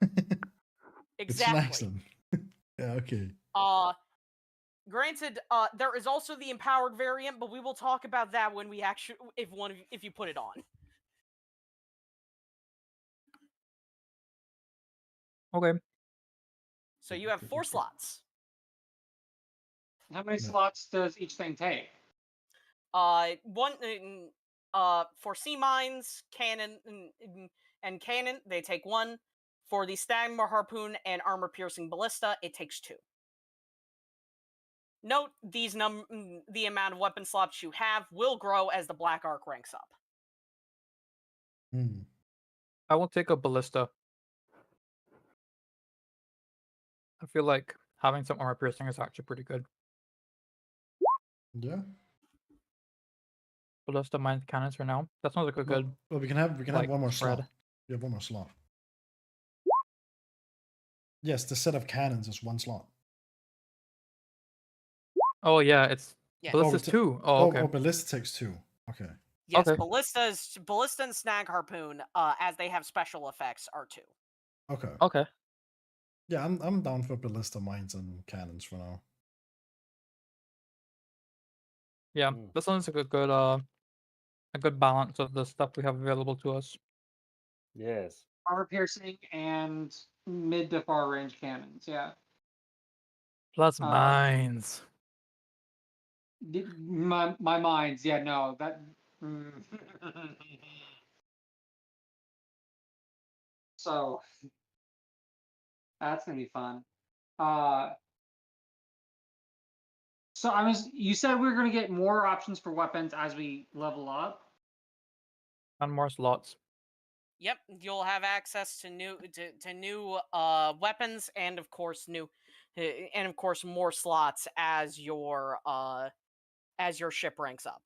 It snacks Exactly. them. Yeah, okay. Granted, there is also the empowered variant, but we will talk about that when we actually, if you put it on. Okay. So you have 4 slots. How many Yeah. slots does each thing take? One for sea mines, cannon, and cannon, they take 1. For the Stagmar harpoon and armor piercing ballista, it takes 2. Note the amount of weapon slots you have will grow as the Black Arc ranks up. Hmm. I will take a ballista. I feel like having some armor piercing is actually pretty good. Yeah. Ballista mine cannons for now. That sounds like a good. Well, we can have like, one more spread. slot. We have one more slot. Yes, the set of cannons is 1 slot. Oh yeah, it's Yeah. ballista's it's a- 2. Oh, okay. ballista takes 2. Okay. Yes, Okay. ballista and snag harpoon, as they have special effects, are 2. Okay. Okay. Yeah, I'm down for ballista mines and cannons for now. Yeah, Mm. that sounds like a good balance of the stuff we have available to us. Yes. Armor piercing and mid to far range cannons. Yeah. Plus Uh, mines. My minds. Yeah. No. That. So that's gonna be fun. So you said we were gonna get more options for weapons as we level up. And more slots. Yep, you'll have access to new weapons and of course more slots as your ship ranks up.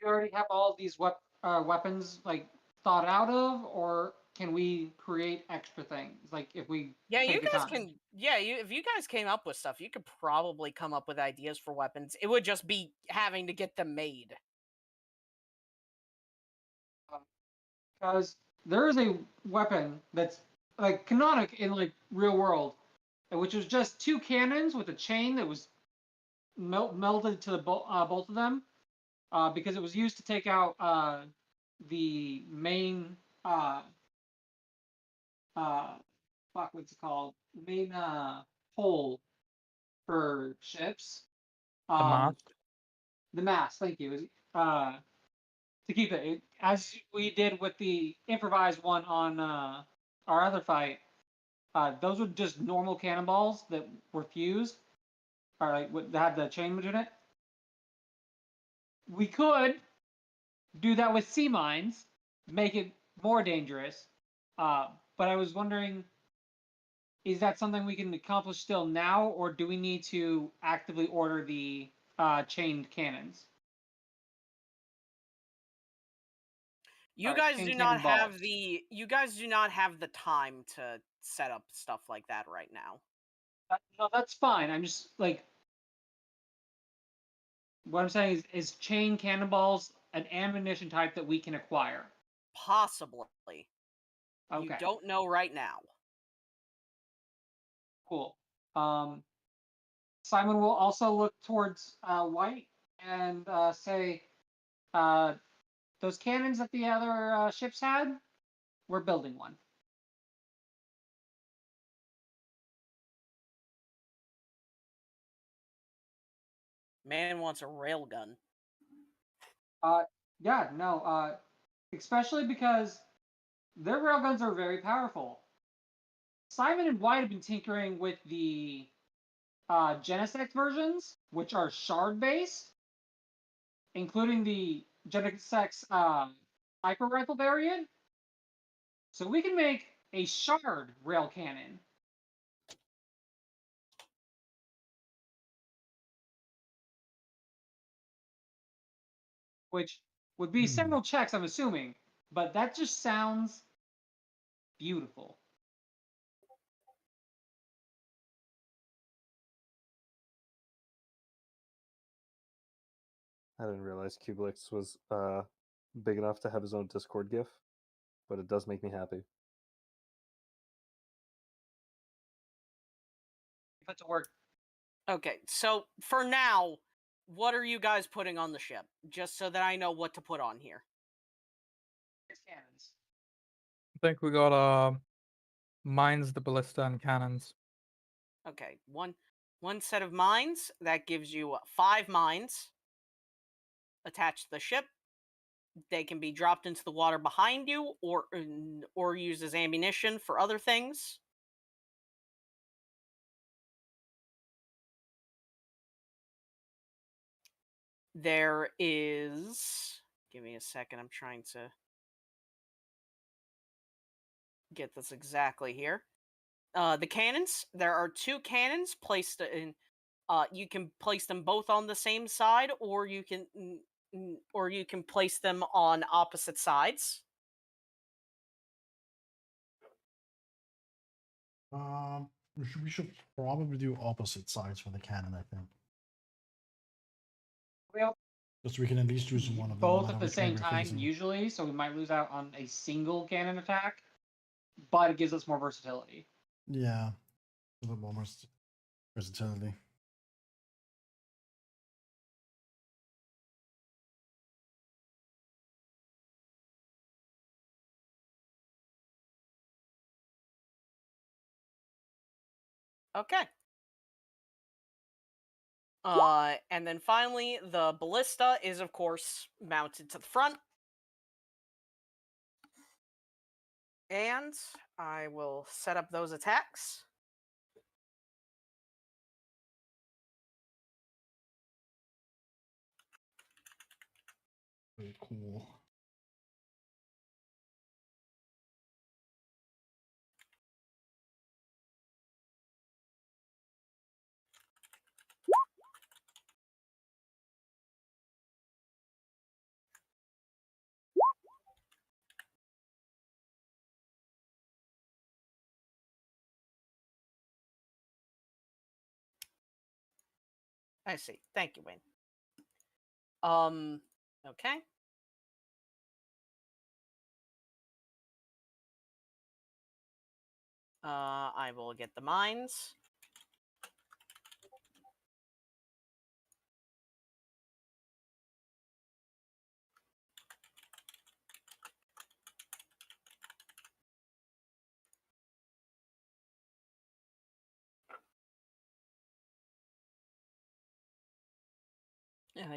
You already have all of these weapons like thought out of, or can we create extra things? Like if we Yeah, you take the guys time? can. Yeah, if you guys came up with stuff, you could probably come up with ideas for weapons. It would just be having to get them made. Because there is a weapon that's like canonic in like real world, which was just 2 cannons with a chain that was melted to the both of them, because it was used to take out the main fuck, what's it called? The main pole for ships. The Um, mast. the mast. Thank you. To keep it as we did with the improvised one on our other fight. Those were just normal cannonballs that were fused, or like that had the chain between it. We could do that with sea mines, make it more dangerous. But I was wondering, is that something we can accomplish still now, or do we need to actively order the chained cannons? You Sorry, guys chain do not have cannonballs. the time to set up stuff like that right now. No, that's fine. I'm just like, what I'm saying is chain cannonballs an ammunition type that we can acquire? Possibly. You Okay, don't know right now. cool. Simon will also look towards White and say, those cannons that the other ships had, we're building one. Man wants a railgun. Yeah, no, especially because their railguns are very powerful. Simon and White have been tinkering with the Genesex versions, which are shard based, including the Genesex hyper rifle variant. So we can make a shard rail cannon. Which would be several checks, I'm assuming, but that just sounds beautiful. I didn't realize Kubelix was big enough to have his own Discord GIF, but it does make me happy. Put to work. Okay, so for now, what are you guys putting on the ship? Just so that I know what to put on here. It's cannons. I think we got mines, the ballista, and cannons. Okay, one set of mines that gives you 5 mines attached to the ship. They can be dropped into the water behind you, or used as ammunition for other things. There is. Give me a second. I'm trying to get this exactly here. The cannons. There are 2 cannons placed in. You can place them both on the same side, or you can place them on opposite sides. We should probably do opposite sides for the cannon, I think. Well, Just so we can at least use one of them. no both matter at the which way same we're time, facing. usually, so we might lose out on a single cannon attack, but it gives us more versatility. Yeah, a little more versatility. Okay. And then finally, the ballista is, of course, mounted to the front. And I will set up those attacks. Very cool. I see. Thank you, Wayne. Okay. I will get the mines.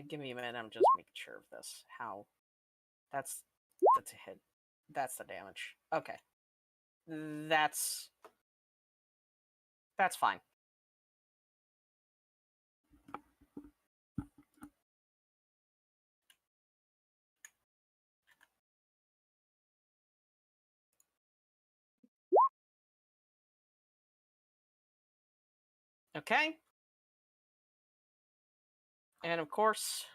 Give me a minute. I'm just making sure of this. How? That's a hit. That's the damage. Okay. That's fine. Okay. And of course,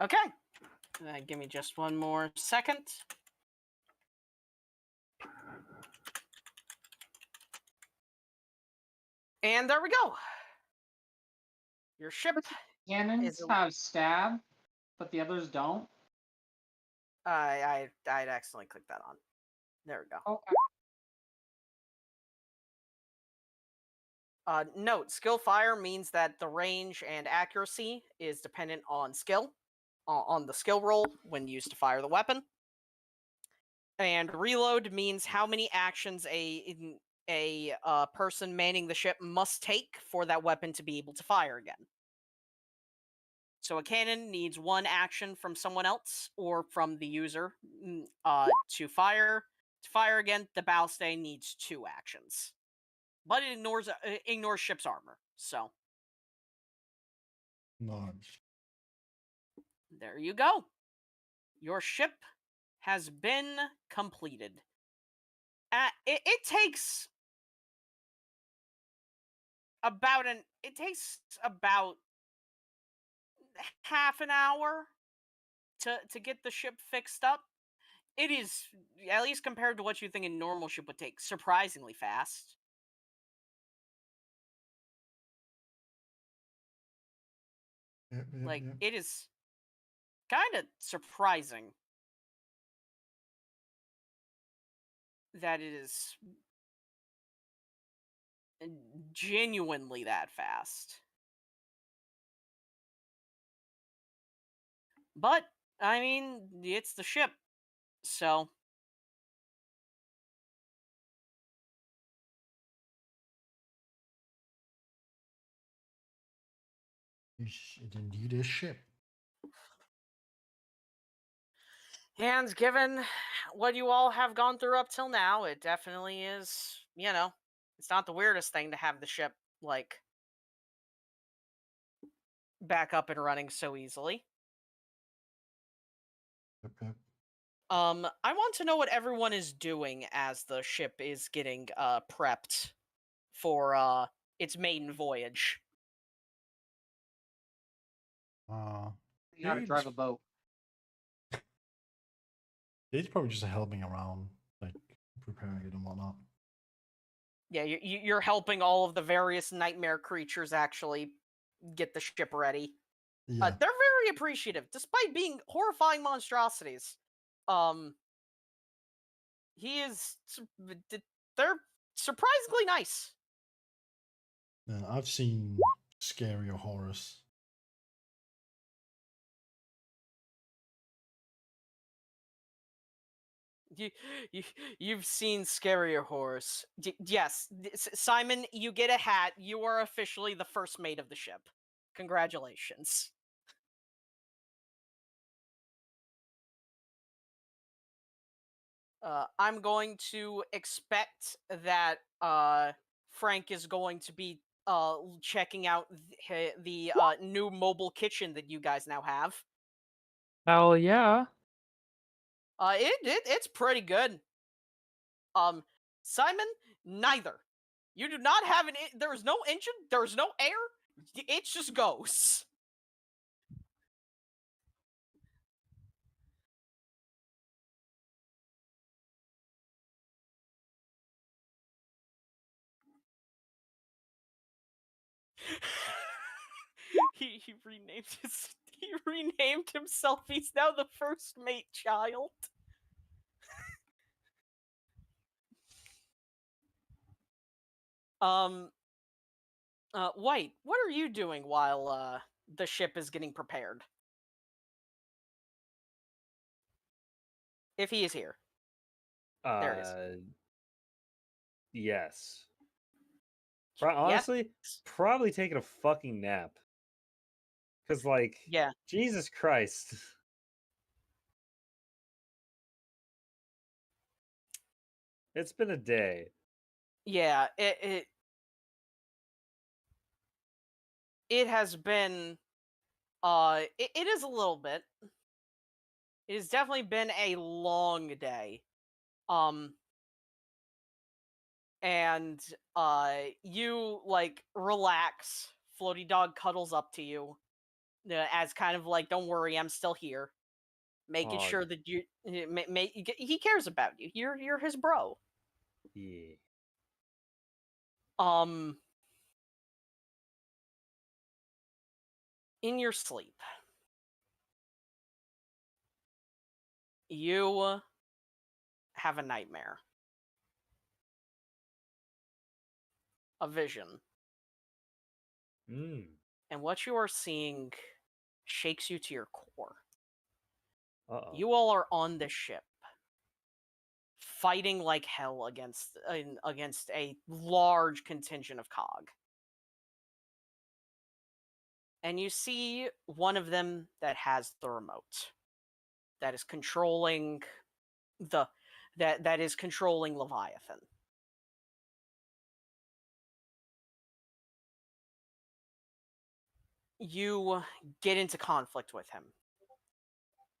okay. Give me just one more second. And there we go. Your ship Cannons is. have stab, but the others don't. I'd accidentally clicked that on. There we go. Okay. Note, skill fire means that the range and accuracy is dependent on skill, on the skill roll when used to fire the weapon. And reload means how many actions a person manning the ship must take for that weapon to be able to fire again. So a cannon needs one action from someone else or from the user to fire. To fire again, the ballista needs 2 actions. But it ignores ship's armor. So Nice. there you go. Your ship has been completed. It takes about half an hour to get the ship fixed up. It is, at least compared to what you think a normal ship would take, surprisingly fast. Yep, Like, yep. it is kind of surprising that it is genuinely that fast. But, I mean, it's the ship, so. It indeed is ship. And given what you all have gone through up till now, it definitely is, it's not the weirdest thing to have the ship, like, back up and running so easily. Yep, yep. I want to know what everyone is doing as the ship is getting prepped for its maiden voyage. You how to drive a boat. It's probably just helping around, like preparing it and whatnot. Yeah, you're helping all of the various nightmare creatures actually get the ship ready. Yeah. They're very appreciative, despite being horrifying monstrosities. They're surprisingly nice. Yeah, I've seen scarier horrors. You, you you've seen scarier horrors. Yes, Simon, you get a hat. You are officially the first mate of the ship. Congratulations. I'm going to expect that Frank is going to be checking out the new mobile kitchen that you guys now have. Hell yeah. It's pretty good. Simon, neither. You do not have there is no engine, there is no air, it just goes. he renamed himself. He's now the first mate child. White, what are you doing while the ship is getting prepared? If he is here. There it is. Yes. Yes. Honestly, probably taking a fucking nap. Because, like, Yeah. Jesus Christ. It's been a day. Yeah, it has been it is a little bit. It has definitely been a long day. And you like relax. Floaty Dog cuddles up to you as kind of like, don't worry, I'm still here, making Aw. sure that you he cares about you. You're his bro. Yeah. In your sleep, you have a nightmare, a vision, Mm. and what you are seeing shakes you to your core. Uh-oh. You all are on this ship, fighting like hell against a large contingent of Cog. And you see one of them that has the remote, that is controlling that is controlling Leviathan. You get into conflict with him,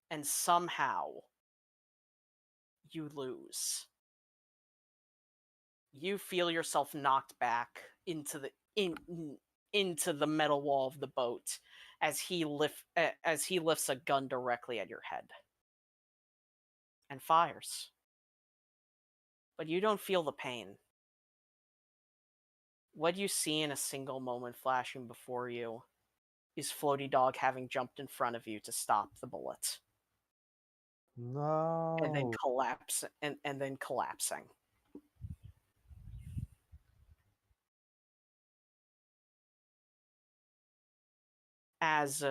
and somehow you lose. You feel yourself knocked back into the metal wall of the boat as he lifts a gun directly at your head and fires. But you don't feel the pain. What you see in a single moment flashing before you is Floaty Dog having jumped in front of you to stop the bullet. No. And then collapsing. As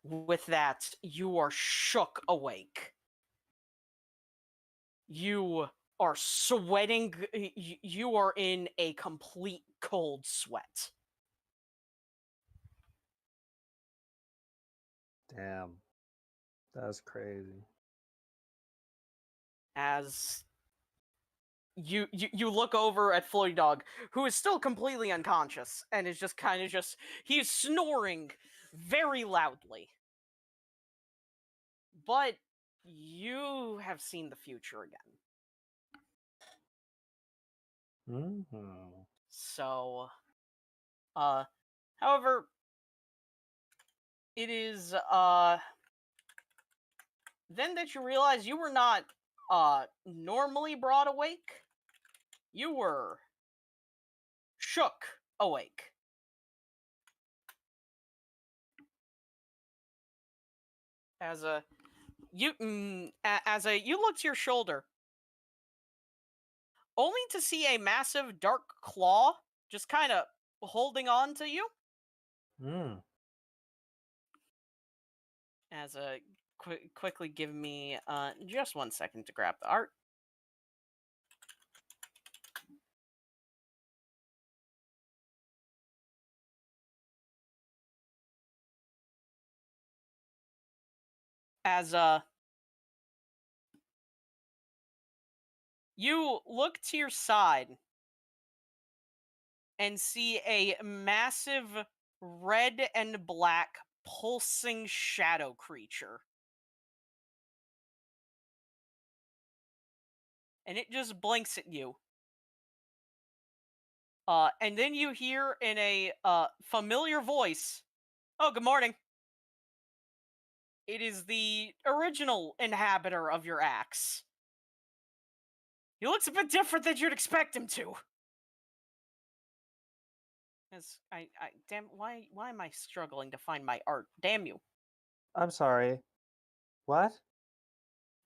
with that, you are shook awake. You are sweating. You are in a complete cold sweat. Damn. That's crazy. As you look over at Floyd Dog, who is still completely unconscious and is just kind of he's snoring very loudly. But you have seen the future again. Mm-hmm. So, however, it is then that you realize you were not normally broad awake. You were shook awake. As you look to your shoulder, only to see a massive dark claw just kind of holding on to you. Mm. As quickly give me just 1 second to grab the art. As you look to your side and see a massive red and black pulsing shadow creature. And it just blinks at you. And then you hear in a familiar voice, "Oh, good morning." It is the original inhabitor of your axe. He looks a bit different than you'd expect him to. As damn, why am I struggling to find my art? Damn you. I'm sorry. What?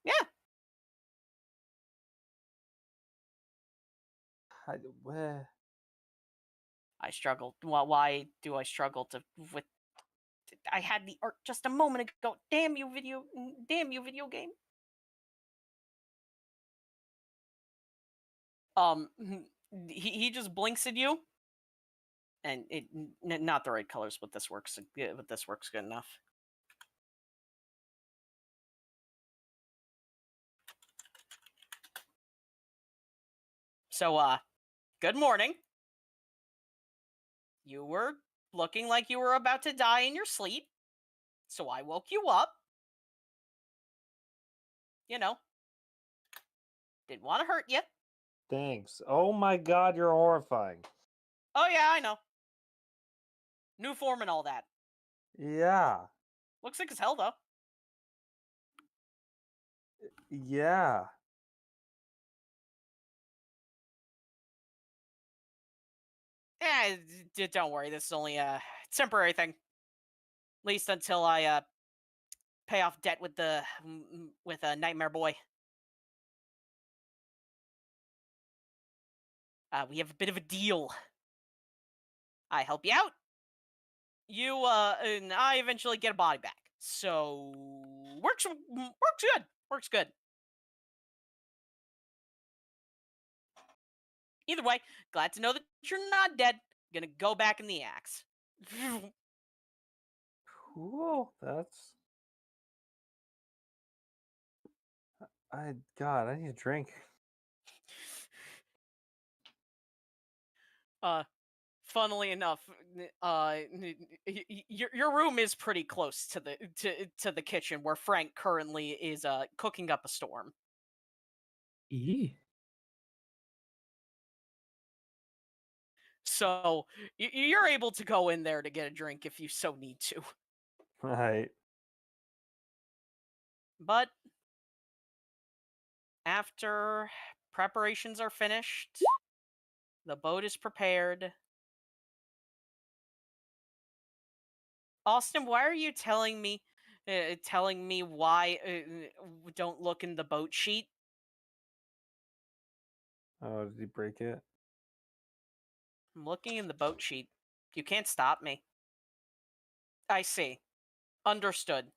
Yeah. Where? I struggled. Why do I struggle to with? I had the art just a moment ago. Damn you, video game. He just blinks at you, and not the right colors, but this works. But this works good enough. So, good morning. You were looking like you were about to die in your sleep, so I woke you up. You know, didn't want to hurt you. Thanks. Oh my god, you're horrifying. Oh yeah, I know. New form and all that. Yeah. Looks sick as hell though. Yeah. Don't worry. This is only a temporary thing. At least until I pay off debt with the with a Nightmare Boy. We have a bit of a deal. I help you out. You and I eventually get a body back. So works good. Works good. Either way, glad to know that you're not dead. Gonna go back in the axe. Cool. That's. God, I need a drink. Funnily enough, your room is pretty close to the kitchen where Frank currently is cooking up a storm. Eee. So you're able to go in there to get a drink if you so need to. Right. But after preparations are finished, the boat is prepared. Austin, why are you telling me why don't look in the boat sheet? Oh, did he break it? I'm looking in the boat sheet. You can't stop me. I see. Understood.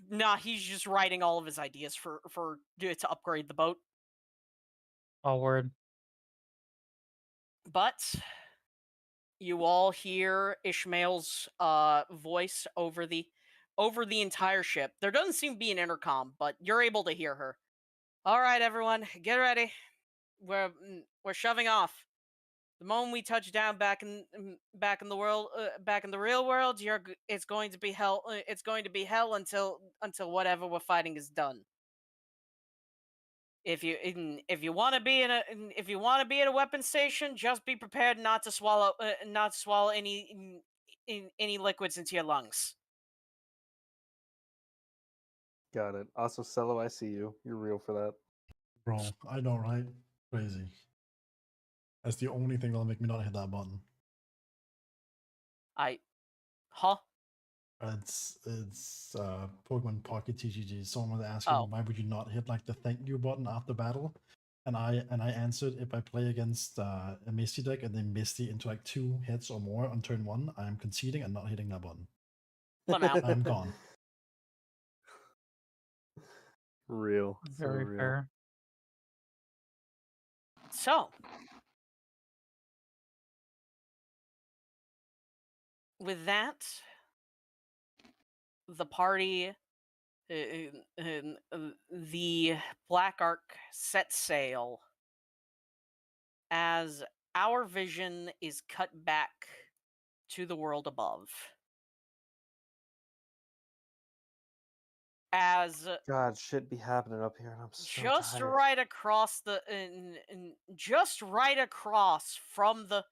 Nah, he's just writing all of his ideas to upgrade the boat. Oh, word. But you all hear Ishmael's voice over the entire ship. There doesn't seem to be an intercom, but you're able to hear her. All right, everyone, get ready. We're shoving off. The moment we touch down back in the world, back in the real world, it's going to be hell. It's going to be hell until whatever we're fighting is done. If you want to be at a weapon station, just be prepared not to swallow any liquids into your lungs. Got it. Also, Cello, I see you. You're real for that. Bro, I know, right? Crazy. That's the only thing that'll make me not hit that button. Huh? It's Pokemon Pocket TCG. Someone was asking Oh. why would you not hit like the thank you button after battle, and I answered, if I play against a Misty deck and they Misty into like 2 hits or more on turn 1, I am conceding and not hitting that button. I'm out. I'm gone. Real. So Very real. fair. So, with that, the party, the Black Ark sets sail as our vision is cut back to the world above. As God, shit be happening up here, and I'm so just tired. right across the just right across from the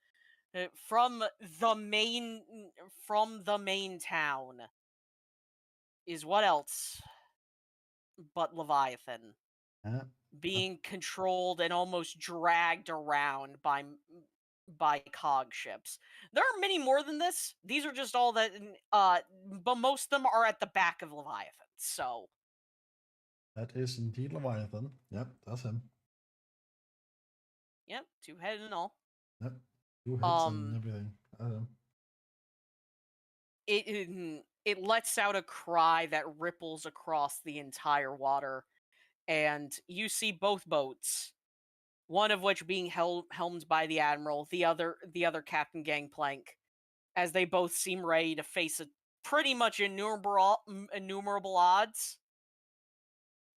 main town is what else but Leviathan, Yeah. being controlled and almost dragged around by by cog ships. There are many more than this. These are just all that, but most of them are at the back of Leviathan. So, That is indeed Leviathan. Yep, that's him. yep, two-headed and all. Yep, 2 hits and everything. I don't know. It lets out a cry that ripples across the entire water, and you see both boats, one of which being helmed by the admiral, the other Captain Gangplank, as they both seem ready to face a pretty much innumerable odds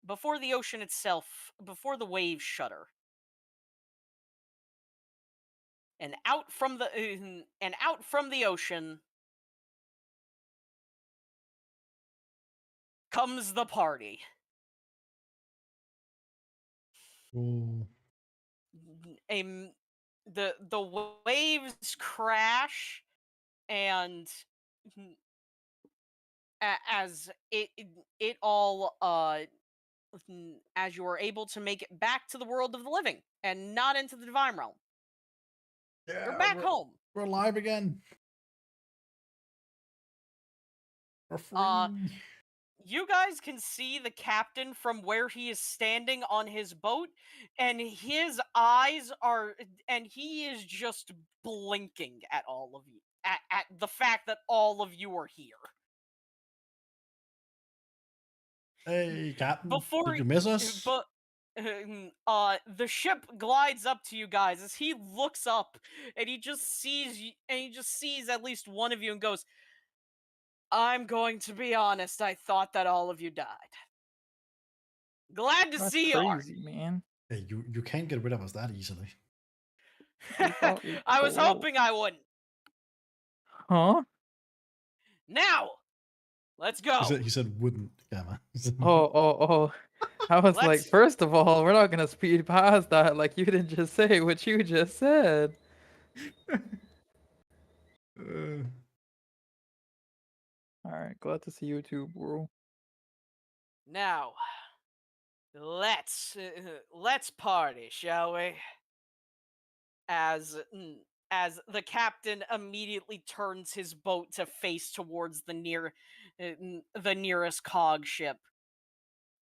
before the ocean itself, before the waves shudder. And out from the ocean comes the party. Oh, The waves crash, and as it all as you are able to make it back to the world of the living and not into the divine realm. yeah, You're back home. We're alive again. We're free. You guys can see the captain from where he is standing on his boat, and his eyes are, and he is just blinking at all of you, at the fact that all of you are here. Hey, Captain. Before Did you miss us? But the ship glides up to you guys as he looks up, and he just sees at least one of you and goes, "I'm going to be honest, I thought that all of you died. Glad to That's see you." crazy, man. Hey, you can't get rid of us that easily. We thought we I was cool. hoping I wouldn't. Huh? Now, let's go. He said wouldn't, Gamma. Oh. I was like, Let's- first of all, we're not gonna speed past that. Like, you didn't just say what you just said. Alright, glad to see you too, bro. Now, let's party, shall we? As the captain immediately turns his boat to face towards the nearest cog ship,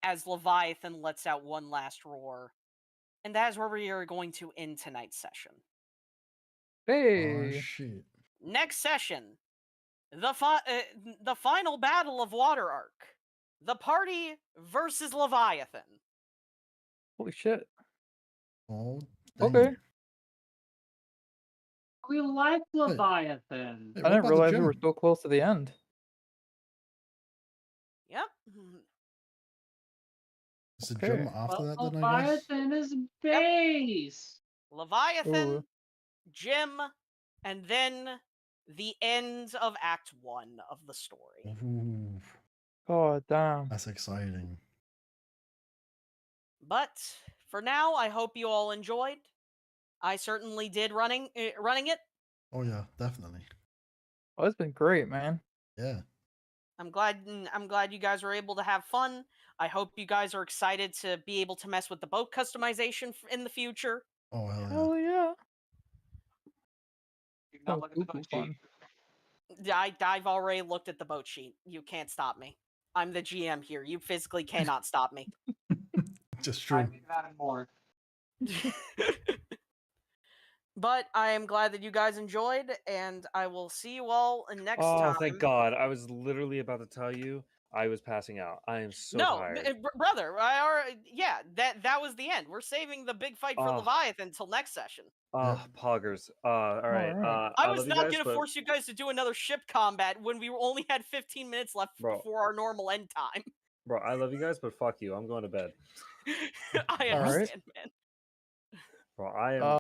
as Leviathan lets out one last roar, and that is where we are going to end tonight's session. Oh Hey. shit. Next session, the final battle of Water Arc, the party versus Leviathan. Holy shit. Oh, Okay. dang. We like Leviathan. Hey, I what didn't about the realize we were gym? so close to the end. Yep. Is the Okay. gym after Well, that then, I guess? Leviathan is base. Leviathan, Ooh. Jim, and then the end of Act 1 of the story. Ooh, God damn. that's exciting. But for now, I hope you all enjoyed. I certainly did running it. Oh yeah, definitely. Oh, it's been great, man. Yeah. I'm glad you guys were able to have fun. I hope you guys are excited to be able to mess with the boat customization in the future. Oh hell yeah. Hell yeah. You've That not was looked at the super boat sheet. fun. I've already looked at the boat sheet. You can't stop me. I'm the GM here. You physically cannot stop me. Just I true. think that and more. But I am glad that you guys enjoyed, and I will see you all next Oh, time. thank God. I was literally about to tell you I was passing out. I am so tired. Brother, that was the end. We're saving the big fight for Oh. Leviathan until next session. Oh, poggers. All right. Alright. I I was love you not guys, going to but force you guys to do another ship combat when we only had 15 minutes left Bro. before our normal end time. bro, I love you guys, but fuck you. I'm going to bed. I Alright. understand, man. Bro, I am